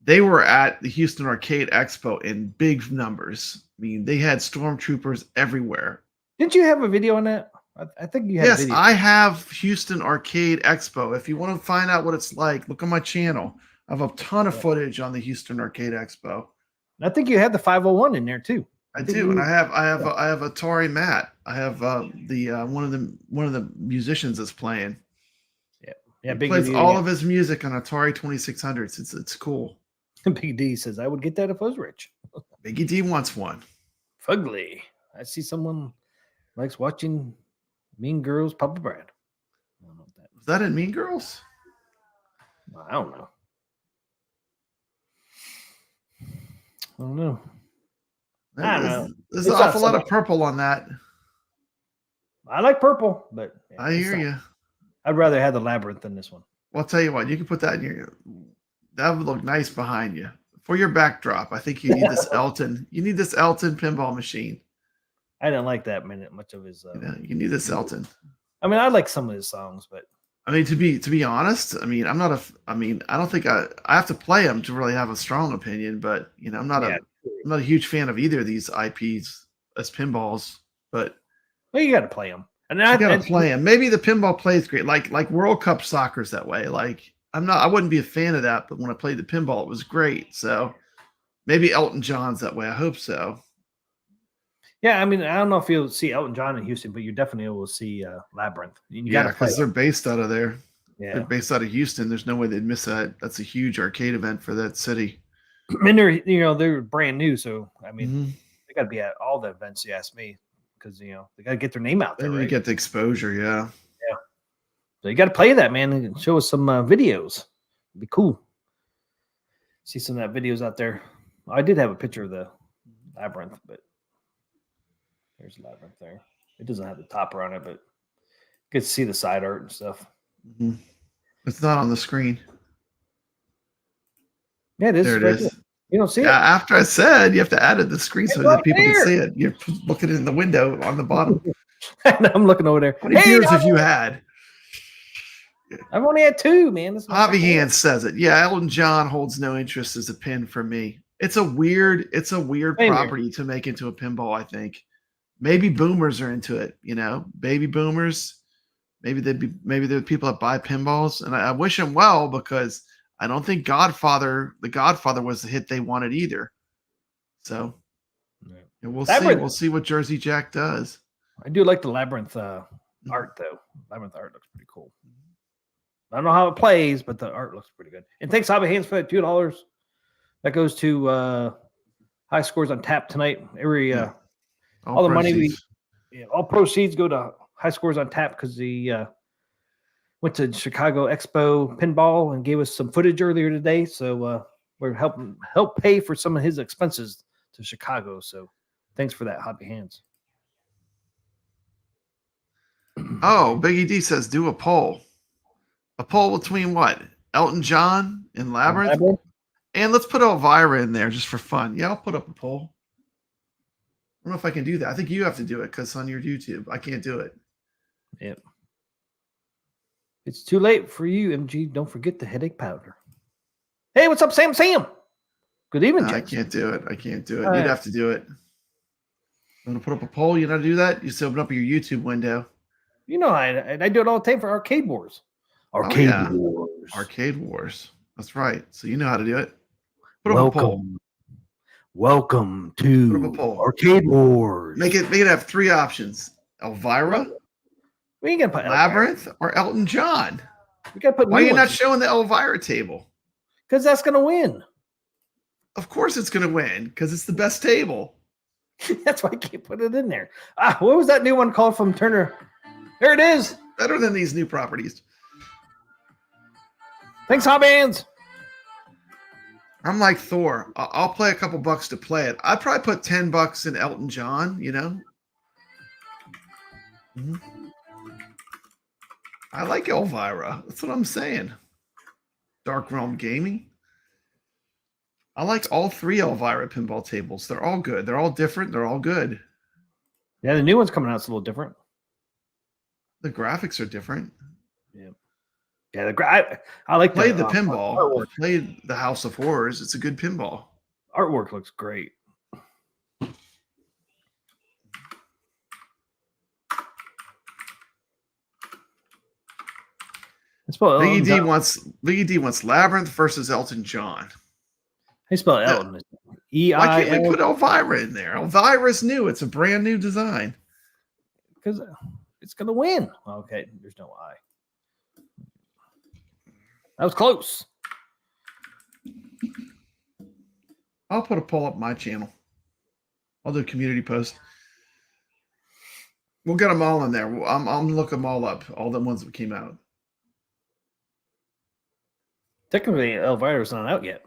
They were at the Houston Arcade Expo in big numbers. I mean, they had stormtroopers everywhere. Didn't you have a video on that? I think you had a Yes, video. I have Houston Arcade Expo. If you want to find out what it's like, look on my channel. I have a ton of footage on the Houston Arcade Expo. I think you had the 501 in there too. I do, and I have Atari Matt. I have one of the musicians that's playing. Yeah, He Big plays D, all of his music on Atari 2600s. It's cool. Big D says, I would get that if I was rich. Biggie D wants one. Fugly. I see someone likes watching Mean Girls, Papa Brad. I don't know what that Was that in Mean Girls? I don't know. I don't know. I don't know. There's It's an not awful lot of something- purple on that. I like purple, but yeah, I it's hear not- you. I'd rather have the Labyrinth than this one. Well, I'll tell you what, you can put that in your. That would look nice behind you for your backdrop. I think you need this Elton. You need this Elton pinball machine. I didn't like that much of his. You need this Elton. I mean, I like some of his songs, but I mean, to be honest, I mean, I don't think I have to play them to really have a strong opinion. But I'm not I'm not a huge fan of either of these IPs as pinballs. But well, you got to play them. And you got to play them. Maybe the pinball plays great, like World Cup soccer's that way. Like I wouldn't be a fan of that, but when I played the pinball, it was great. So maybe Elton John's that way. I hope so. Yeah, I mean, I don't know if you'll see Elton John in Houston, but you definitely will see Labyrinth. Yeah, because they're based out of there. Yeah, they're based out of Houston. There's no way they'd miss that. That's a huge arcade event for that city. And they're brand new, so I mean, they got to be at all the events. You ask me, because they got to get their name out there. They get the exposure, yeah. Yeah. So you got to play that, man, and show us some videos. It'd be cool. See some of that videos out there. I did have a picture of the Labyrinth, but there's Labyrinth there. It doesn't have the topper on it, but you get to see the side art and stuff. Mm-hmm. It's not on the screen. Yeah, it is. There it right is. there. You don't see it? After I said you have to add it to the screen so right that people there. can see it. You're looking in the window on the bottom. I'm looking over there. How many beers have you had? I've only had 2, man. This is my Hobby second one. Hand says it. Yeah, Elton John holds no interest as a pin for me. It's a weird property to make into a pinball, I think. Maybe boomers are into it, baby boomers. Maybe they're people that buy pinballs, and I wish them well because I don't think the Godfather was the hit they wanted either. So we'll see. We'll see what Jersey Jack does. I do like the Labyrinth art, though. Labyrinth art looks pretty cool. I don't know how it plays, but the art looks pretty good. And thanks, Hobby Hands, for that $2. That goes to High Scores on Tap tonight. All the money all proceeds go to High Scores on Tap because he went to Chicago Expo Pinball and gave us some footage earlier today. So we're help pay for some of his expenses to Chicago. So thanks for that, Hobby Hands. Oh, Biggie D says do a poll. A poll between what? Elton John and Labyrinth? And let's put Elvira in there just for fun. Yeah, I'll put up a poll. I don't know if I can do that. I think you have to do it because on your YouTube, I can't do it. Yep. It's too late for you, MG. Don't forget the headache powder. Hey, what's up, Sam? Good evening, No, I can't do it. You'd have to do it. I'm going to put up a poll. You know how to do that? You just open up your YouTube window. I do it all the time for Arcade Wars. Wars. Arcade Wars. That's right. So you know how to do it. Put up a poll. Welcome to Arcade Wars. Make it have 3 options: Elvira, we ain't gonna put Labyrinth, or Elton John. We gotta put. Why are you not showing the Elvira table? Because that's gonna win. Of course it's going to win because it's the best table. That's why I can't put it in there. What was that new one called from Turner? There it is. Better than these new properties. Thanks, Hobbands. I'm like Thor. I'll play a couple bucks to play it. I'd probably put $10 in Elton John, you know? Mm-hmm. I like Elvira. That's what I'm saying. Dark Realm Gaming. I like all 3 Elvira pinball tables. They're all good. They're all different. They're all good. Yeah, the new one's coming out. It's a little different. The graphics are different. Yeah. Yeah, I like Played the pinball. artwork. Played the House of Horrors. It's a good pinball. Artwork looks great. Biggie D wants Labyrinth versus Elton John. They spell Elton. Why can't we E-I-L. put Elvira in there? Elvira's new. It's a brand new design. Because it's going to win. Okay, there's no I. That was close. I'll put a poll up my channel. I'll do a community post. We'll get them all in there. I'm looking them all up. All the ones that came out. Technically, Elvira's not out yet.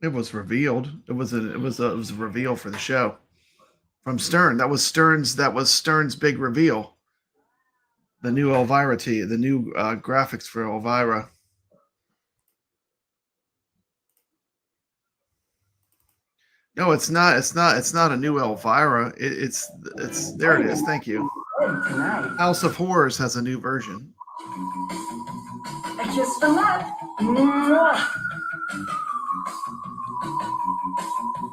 It was revealed. It was a reveal for the show from Stern. That was Stern's big reveal. The new Elvira the new graphics for Elvira. No, it's not. It's not a new Elvira. It's there. It is. Thank you. House of Horrors has a new version. A kiss from love. Mwah.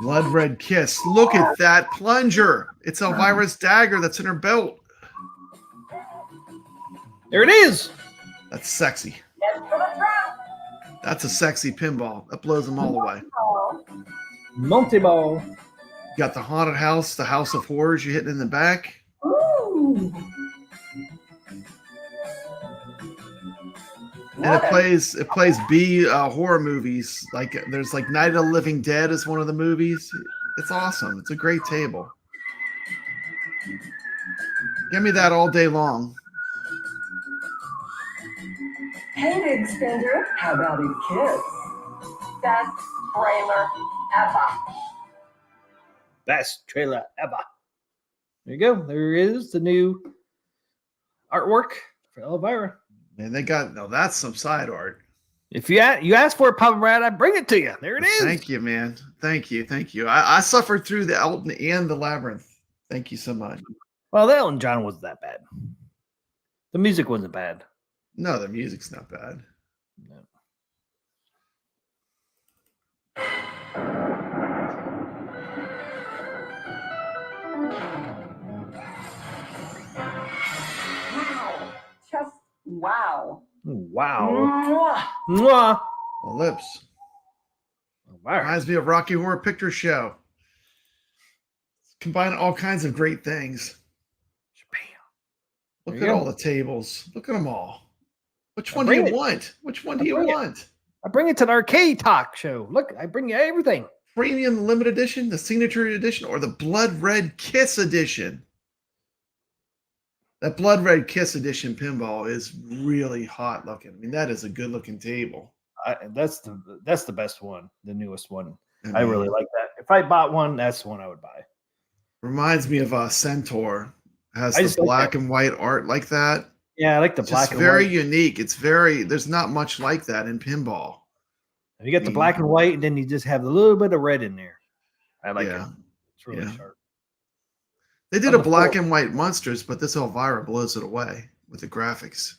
Blood Red Kiss. Look at that plunger. It's Elvira's dagger that's in her belt. There it is. That's sexy. That's a sexy pinball. That blows them all away. Multi-ball. You got the haunted house, the House of Horrors you're hitting in the back. Ooh. And it plays B horror movies. Like there's like Night of the Living Dead is one of the movies. It's awesome. It's a great table. Give me that all day long. Hey, Big Spender, how about a kiss? Best trailer ever. Best trailer ever. There you go. There is the new artwork for Elvira. And they got that's some side art. If you ask for it, Papa Brad, I bring it to you. There it is. Thank you, man. Thank you. I suffered through the Elton and the Labyrinth. Thank you so much. Well, the Elton John wasn't that bad. The music wasn't bad. No, the music's not bad. No. Just wow. Wow. Mwah. Mwah. The lips. Wow. Reminds me of Rocky Horror Picture Show. Combining all kinds of great things. Look at all the tables. Look at them all. Which one do you want? Which one do you want? I bring it to the Arcade Talk show. Look, I bring you everything. Premium limited edition, the signature edition, or the Blood Red Kiss edition? That Blood Red Kiss edition pinball is really hot looking. I mean, that is a good looking table. That's the best one, the newest one. I really like that. If I bought one, that's the one I would buy. Reminds me of Centaur. Has the like black and white art like that. Yeah, I like the black and white. It's very unique. There's not much like that in pinball. You got the black and white, and then you just have a little bit of red in there. I like it. It's really sharp. They did a black and white Monsters, but this Elvira blows it away with the graphics.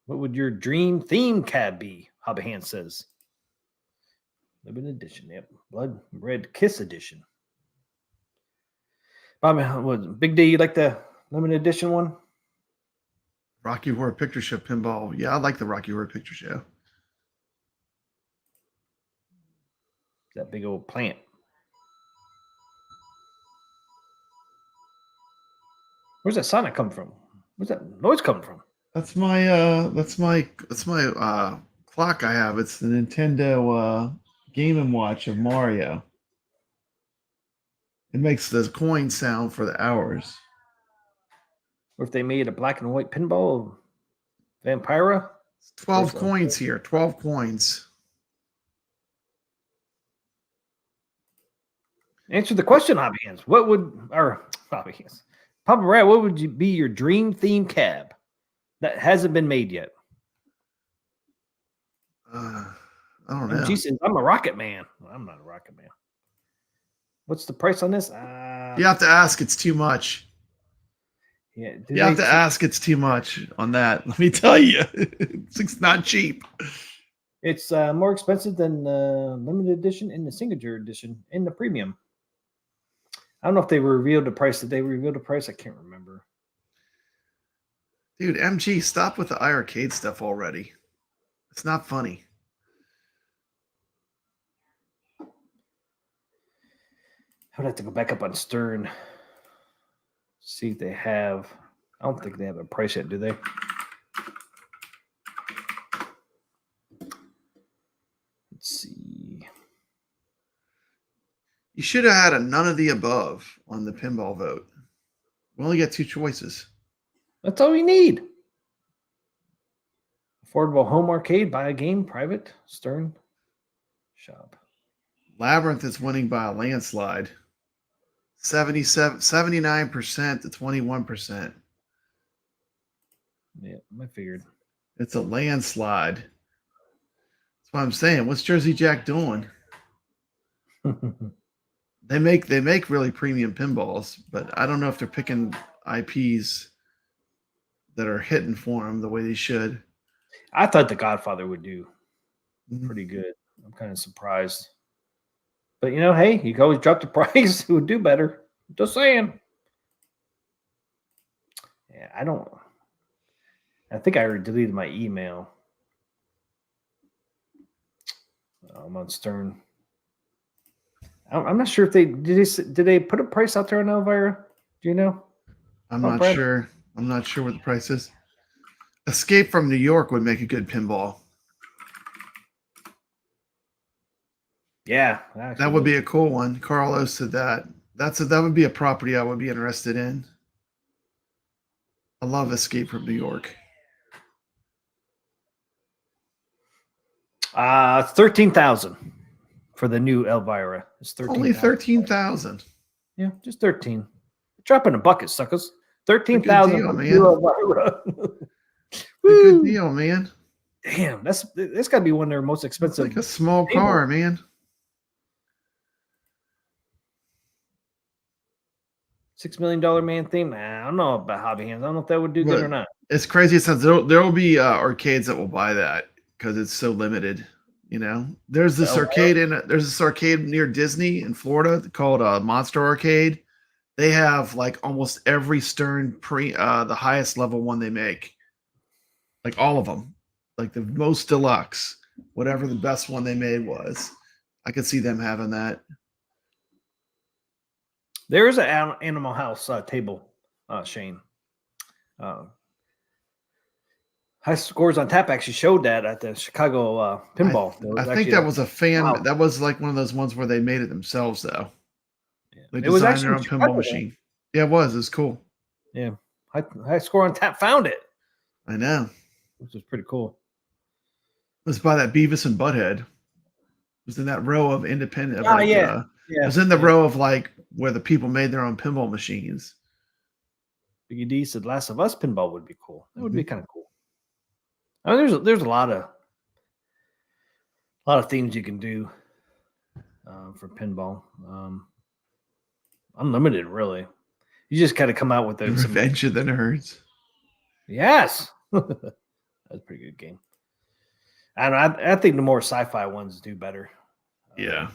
What would your dream theme cab be? Hobbyhand says. Limited edition. Yep. Blood Red Kiss edition. Bobby, Big D, you like the limited edition one? Rocky Horror Picture Show pinball. Yeah, I like the Rocky Horror Picture Show. That big old plant. Where's that sonic come from? Where's that noise coming from? That's my clock I have. It's the Nintendo Game & Watch of Mario. It makes the coin sound for the hours. Or if they made a black and white pinball of Vampira. 12 coins here. 12 coins. Answer the question, Hobby Hands. What would, or Hobby Hands, Papa Rat, what would be your dream theme cab that hasn't been made yet? I don't know. She says, I'm a rocket man. Well, I'm not a rocket man. What's the price on this? You have to ask. It's too much. Yeah, You have to ask. It's too much on that. Let me tell you. It's not cheap. It's more expensive than the limited edition and the signature edition and the premium. I don't know if they revealed the price. Did they reveal the price? I can't remember. Dude, MG, stop with the iArcade stuff already. It's not funny. I would have to go back up on Stern. See if they have. I don't think they have a price yet, do they? Let's see. You should have had a none of the above on the pinball vote. We only got 2 choices. That's all you need. Affordable home arcade, buy a game, private, Stern, shop. Labyrinth is winning by a landslide. 79% to 21%. Yeah, I figured. It's a landslide. That's what I'm saying. What's Jersey Jack doing? They make really premium pinballs, but I don't know if they're picking IPs that are hitting for them the way they should. I thought The Godfather would do pretty good. I'm kind of surprised. But, you know, hey, you can always drop the price. It would do better. Just saying. Yeah, I think I already deleted my email. I'm on Stern. I'm not sure if did they put a price out there on Elvira? Do you know? I'm not sure. I'm not sure what the price is. Escape from New York would make a good pinball. Yeah, that would be a cool one. Carlos said that. That would be a property I would be interested in. I love Escape from New York. 13,000 for the new Elvira. It's 13. Only 13,000. Yeah, just 13. Drop in a bucket, suckers. 13,000 for the new Elvira. Good deal, man. Damn, that's got to be one of their most expensive. It's like a small car, man. $6 million man theme. I don't know about Hobby Hands. I don't know if that would do good or not. It's crazy. It says there will be arcades that will buy that because it's so limited. You know, there's this arcade near Disney in Florida called Monster Arcade. They have like almost every Stern the highest level one they make, like all of them, like the most deluxe, whatever the best one they made was. I could see them having that. There is an Animal House table, Shane. High scores on tap actually showed that at the Chicago pinball. I think that was a fan. Wow. That was like one of those ones where they made it themselves, though. Yeah. They designed their own pinball machine. Yeah, it was. It was cool. Yeah. High score on tap found it. I know. Which was pretty cool. It was by that Beavis and Butthead. It was in that row of independent. Yeah. It was in the row of like where the people made their own pinball machines. Biggie D said Last of Us pinball would be cool. That would be kind of cool. I mean, there's a lot of things you can do for pinball. Unlimited, really. You just got to come out with the Revenge of the Nerds. Yes, that's a pretty good game. And I think the more sci-fi ones do better. Yeah.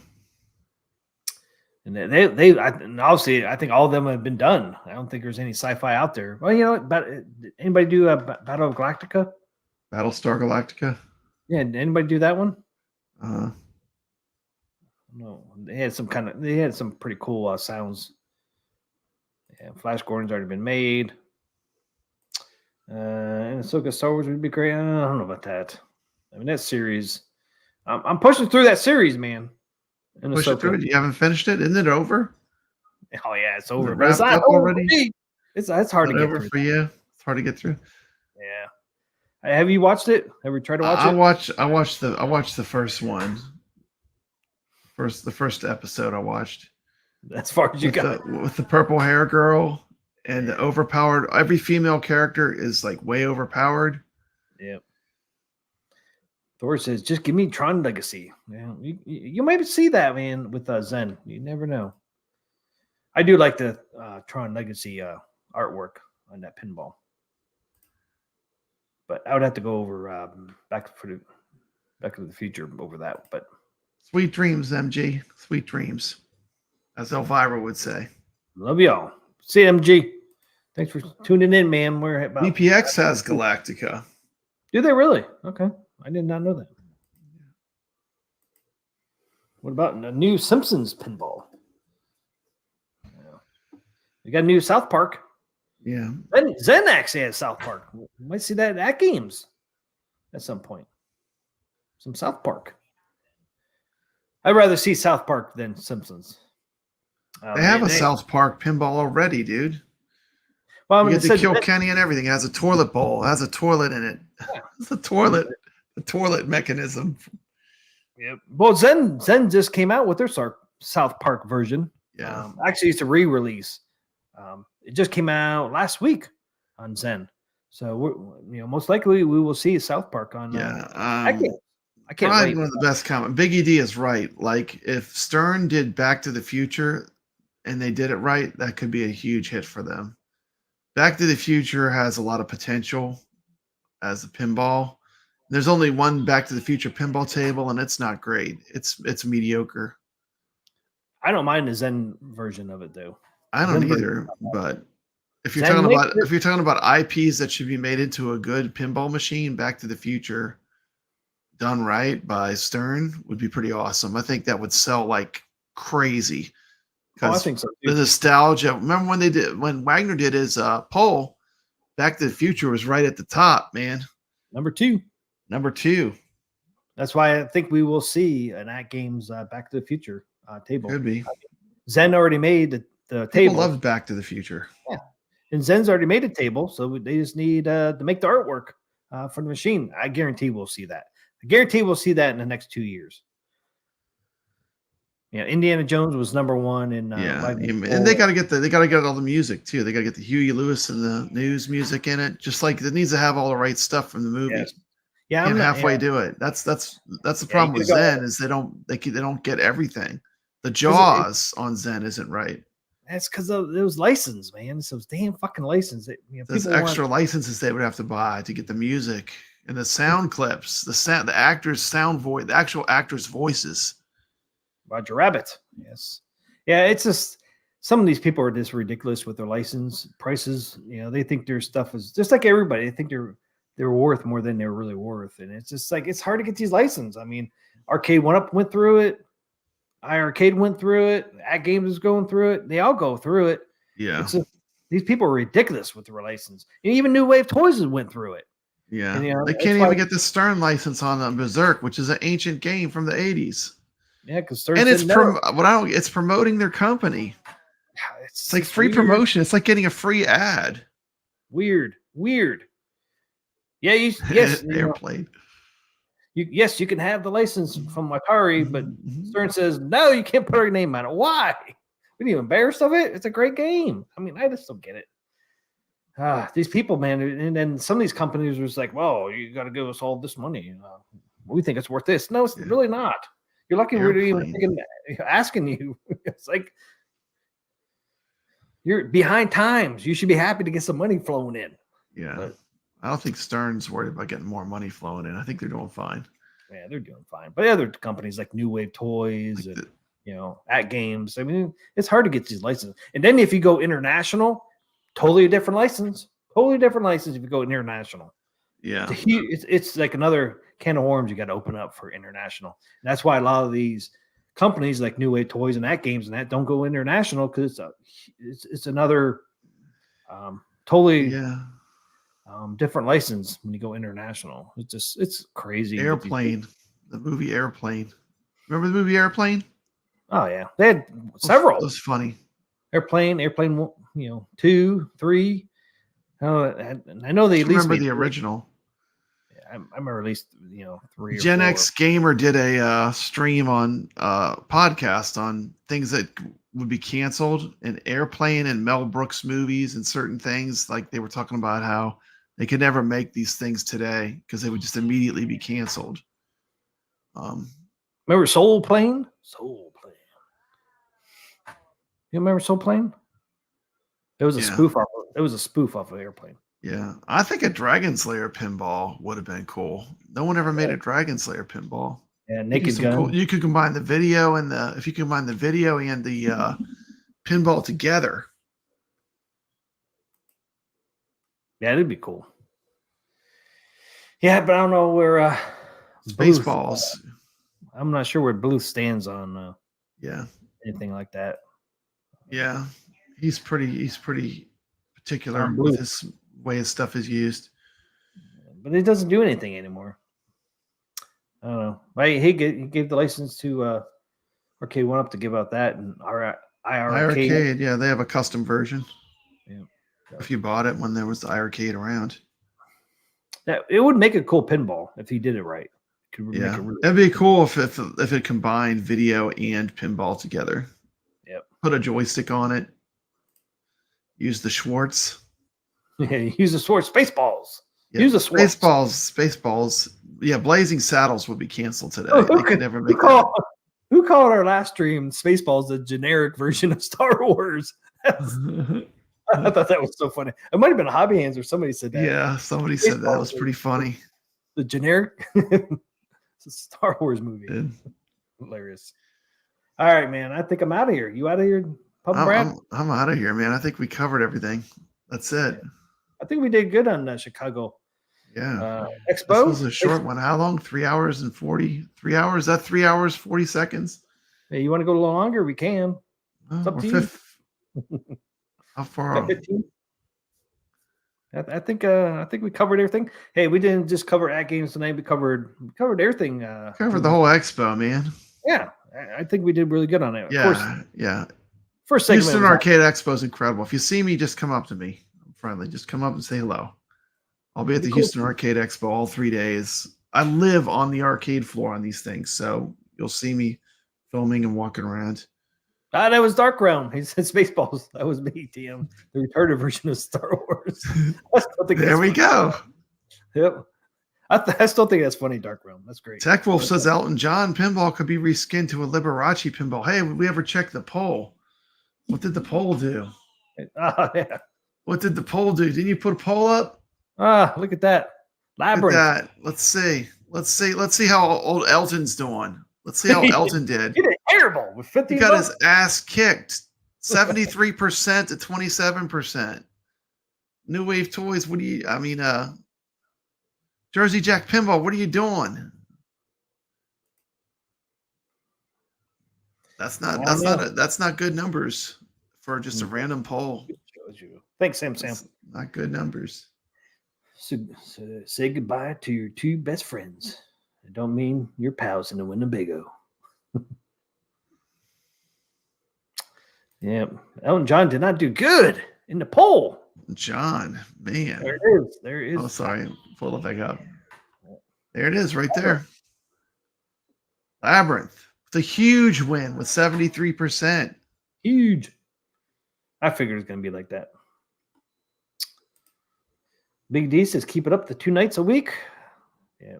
And and obviously, I think all of them have been done. I don't think there's any sci-fi out there. Well, you know, but anybody do Battle of Galactica? Battlestar Galactica. Yeah, did anybody do that one? No, they had some pretty cool sounds. Yeah, Flash Gordon's already been made. And Ahsoka Star Wars would be great. I don't know about that. I mean, that series, I'm pushing through that series, man. And Push it through it. You haven't finished it? Isn't it over? Oh yeah, it's over. But wrapped it's not up over already? for me. It's hard to Not get over through. for you. It's hard to get through. Yeah. Have you watched it? Have you tried to watch it? I watched the first one. The first episode I watched. As far as you got. With the purple hair girl and the overpowered. Every female character is like way overpowered. Yep. Thor says, "Just give me Tron Legacy." Yeah, you might see that, man, with Zen. You never know. I do like the Tron Legacy artwork on that pinball, but I would have to go over Back to the Future over that. But sweet dreams, MG. Sweet dreams, as Elvira would say. Love y'all. CMG. Thanks for tuning in, man. We're about VPX has Galactica. Do they really? Okay. I did not know that. What about a new Simpsons pinball? We got a new South Park. Yeah. Zen actually has South Park. We might see that at AtGames at some point. Some South Park. I'd rather see South Park than Simpsons. They have a South Park pinball already, dude. Well, I mean, you get to kill Kenny and everything. It has a toilet bowl. It has a toilet in it. Yeah. It's a toilet mechanism. Yep. Well, Zen just came out with their South Park version. Yeah. Actually, it's a re-release. It just came out last week on Zen. So most likely we will see South Park on. I can't wait. One of the best comments. Biggie D is right. Like if Stern did Back to the Future and they did it right, that could be a huge hit for them. Back to the Future has a lot of potential as a pinball. There's only one Back to the Future pinball table, and it's not great. It's mediocre. I don't mind the Zen version of it though. I don't either, but if you're talking about IPs that should be made into a good pinball machine, Back to the Future done right by Stern would be pretty awesome. I think that would sell like crazy. I think so too. The nostalgia. Remember when Wagner did his poll, Back to the Future was right at the top, man. Number two. That's why I think we will see an AtGames Back to the Future table. Could be. Zen already made the table. People love Back to the Future. Yeah. And Zen's already made a table, so they just need to make the artwork for the machine. I guarantee we'll see that. I guarantee we'll see that in the next 2 years. Yeah, Indiana Jones was number one in and they got to get all the music too. They got to get the Huey Lewis and the news music in it. Just like it needs to have all the right stuff from the movie. Yeah, I'm halfway do it. That's the problem with Zen is they don't get everything. The Jaws on Zen isn't right. That's because of those licenses, man. It's those damn fucking licenses. There's extra licenses they would have to buy to get the music and the sound clips, the actors' sound voice, the actual actors' voices. Roger Rabbit. Yes. Yeah, it's just some of these people are just ridiculous with their license prices. They think their stuff is just like everybody. They think they're worth more than they're really worth. And it's just like it's hard to get these licenses. I mean, Arcade went through it. iiRcade went through it. AtGames is going through it. They all go through it. Yeah. It's just, these people are ridiculous with their license. And even New Wave Toys went through it. Yeah. And, they can't even get the Stern license on Berserk, which is an ancient game from the 80s. Yeah, because it's promoting their company. It's like free promotion. It's like getting a free ad. Weird. Yeah, yes, Airplane. You can have the license from Atari, but Stern says no, you can't put our name on it. Why? Are you embarrassed of it? It's a great game. I mean, I just don't get it. These people, man, and then some of these companies was like, "Well, you got to give us all this money. We think it's worth this." No, it's really not. You're lucky we're even asking you. It's like you're behind times. You should be happy to get some money flowing in. Yeah. But I don't think Stern's worried about getting more money flowing in. I think they're doing fine. Yeah, they're doing fine. But other companies like New Wave Toys and AtGames, I mean, it's hard to get these licenses. And then if you go international, totally different license. Totally different license if you go international. Yeah. It's like another can of worms you got to open up for international. And that's why a lot of these companies like New Wave Toys and AtGames and that don't go international because it's another totally different license when you go international. It's crazy. Airplane, the movie Airplane. Remember the movie Airplane? Oh yeah, they had several. It was funny. Airplane, 2, 3. I know they at least remember made the 3. original. I remember at least 3 or Gen 4. X Gamer did a stream on podcast on things that would be canceled, and Airplane and Mel Brooks movies and certain things. Like they were talking about how they could never make these things today because they would just immediately be canceled. Remember Soul Plane? Soul Plane. You remember Soul Plane? It was a spoof off. It was a spoof off of Airplane. Yeah, I think a Dragon Slayer pinball would have been cool. No one ever made a Dragon Slayer pinball. Yeah, Naked Gun. Cool, you could combine the video and if you combine the video and the pinball together. Yeah, it'd be cool. Yeah, but I don't know where Spaceballs. I'm not sure where Bluth stands on anything like that. Yeah, he's pretty particular with his way his stuff is used. But it doesn't do anything anymore. I don't know. He gave the license to Arcade One Up to give out that, and iiRcade. Yeah, they have a custom version. Yeah. If you bought it when there was the iiRcade around. That it would make a cool pinball if he did it right. It'd be cool if it combined video and pinball together. Yep. Put a joystick on it. Use the Schwartz. Yeah, use the Schwartz. Spaceballs. Yeah. Use the Schwartz. Spaceballs. Yeah, Blazing Saddles would be canceled today. They could never make that. Who called our last stream Spaceballs the generic version of Star Wars? I thought that was so funny. It might have been Hobby Hands or somebody said that. Yeah, somebody said that. It was pretty funny. The generic it's a Star Wars movie. Yeah. Hilarious. All right, man. I think I'm out of here. You out of here, Brad? I'm out of here, man. I think we covered everything. That's it. I think we did good on Chicago. Yeah. Expo. This was a short one. How long? 3 hours and 40. 3 hours? That 3 hours, 40 seconds. Hey, you want to go a little longer? We can. It's up to you. How far? 15? I think we covered everything. Hey, we didn't just cover AtGames tonight. We covered everything. Covered the whole expo, man. Yeah, I think we did really good on it. Yeah, of course, yeah. First segment. Houston Arcade Expo is incredible. If you see me, just come up to me. I'm friendly. Just come up and say hello. I'll be at the Houston Arcade Expo all 3 days. I live on the arcade floor on these things, so you'll see me filming and walking around. That was Dark Realm. He said Spaceballs. That was me, TM. The retarded version of Star Wars. There we go. Yep. I still think that's funny, Dark Realm. That's great. Tech Wolf says Elton John pinball could be reskinned to a Liberace pinball. Hey, would we ever check the poll? What did the poll do? Yeah. What did the poll do? Didn't you put a poll up? Look at that. Labyrinth. Look at that. Let's see how old Elton's doing. Let's see how Elton did. He did terrible with 50. He got his ass kicked. 73% to 27%. New Wave Toys. Jersey Jack Pinball, what are you doing? That's not good numbers for just a random poll. Thanks, Sam. Not good numbers. So say goodbye to your two best friends. I don't mean your pals in the Winnebago. Yeah, Elton John did not do good in the poll. John, man. There it is. Oh, sorry. Pull it back up. There it is right there. Labyrinth. It's a huge win with 73%. Huge. I figured it's going to be like that. Big D says keep it up to 2 nights a week. Yeah.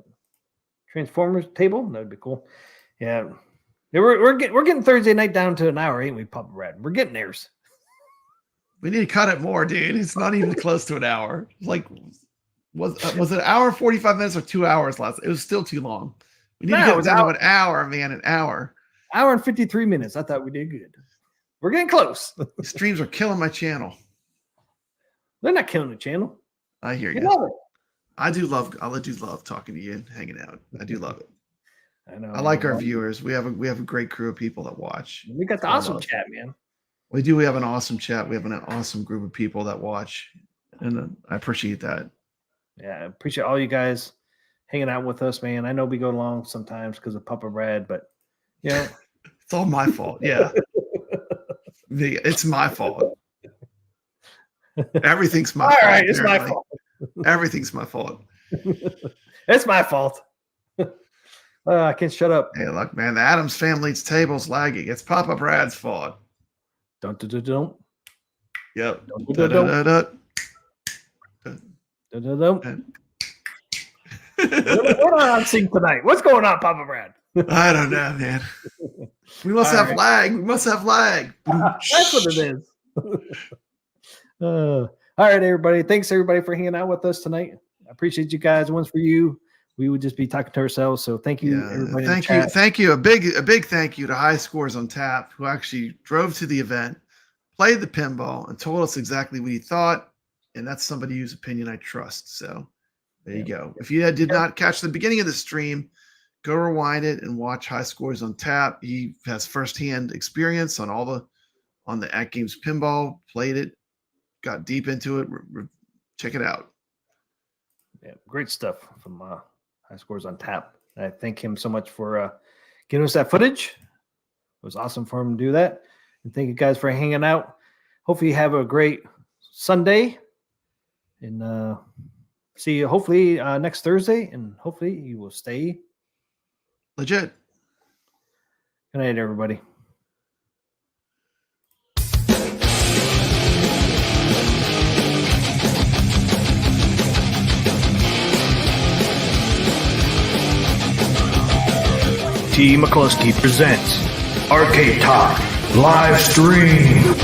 Transformers table. That would be cool. Yeah. We're getting Thursday night down to an hour, ain't we, Papa Brad? We're getting theirs. We need to cut it more, dude. It's not even close to an hour. Like, was it an hour, 45 minutes, or 2 hours last? It was still too long. We need to get it down to an hour, man. An hour. Hour and 53 minutes. I thought we did good. We're getting close. The streams are killing my channel. They're not killing the channel. I hear you. Love it. I do love talking to you and hanging out. I do love it. I know. I like our viewers. We have a great crew of people that watch. We got the awesome chat, man. We do. We have an awesome chat. We have an awesome group of people that watch, and I appreciate that. Yeah, I appreciate all you guys hanging out with us, man. I know we go long sometimes because of Papa Brad, but you know, It's all my fault. Yeah. It's my fault. Everything's my fault. All right, it's my apparently. fault. Everything's my fault. It's my fault. I can't shut up. Hey, look, man, the Addams family's table's lagging. It's Papa Brad's fault. Don't. Yep. Don't. Da-da-da-da. What on scene tonight? What's going on, Papa Brad? I don't know, man. We must have lag. We must have lag. That's what it is. All right, everybody. Thanks, everybody, for hanging out with us tonight. I appreciate you guys. One's for you. We would just be talking to ourselves. So thank you, everybody. Thank you. A big thank you to High Scores on Tap, who actually drove to the event, played the pinball, and told us exactly what he thought. And that's somebody whose opinion I trust. So there you go. If you did not catch the beginning of the stream, go rewind it and watch High Scores on Tap. He has firsthand experience on on the AtGames pinball, played it, got deep into it. Check it out. Yeah, great stuff from High Scores on Tap. I thank him so much for giving us that footage. It was awesome for him to do that. And thank you guys for hanging out. Hopefully you have a great Sunday. And see you hopefully next Thursday. And hopefully you will stay legit. Good night, everybody. T. McCluskey presents Arcade Talk live stream.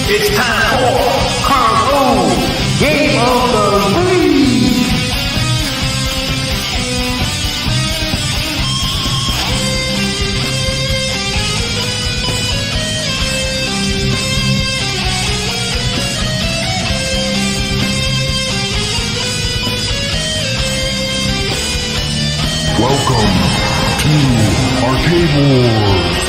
It's time for Carl Game of the Week. Welcome to Arcade Wars.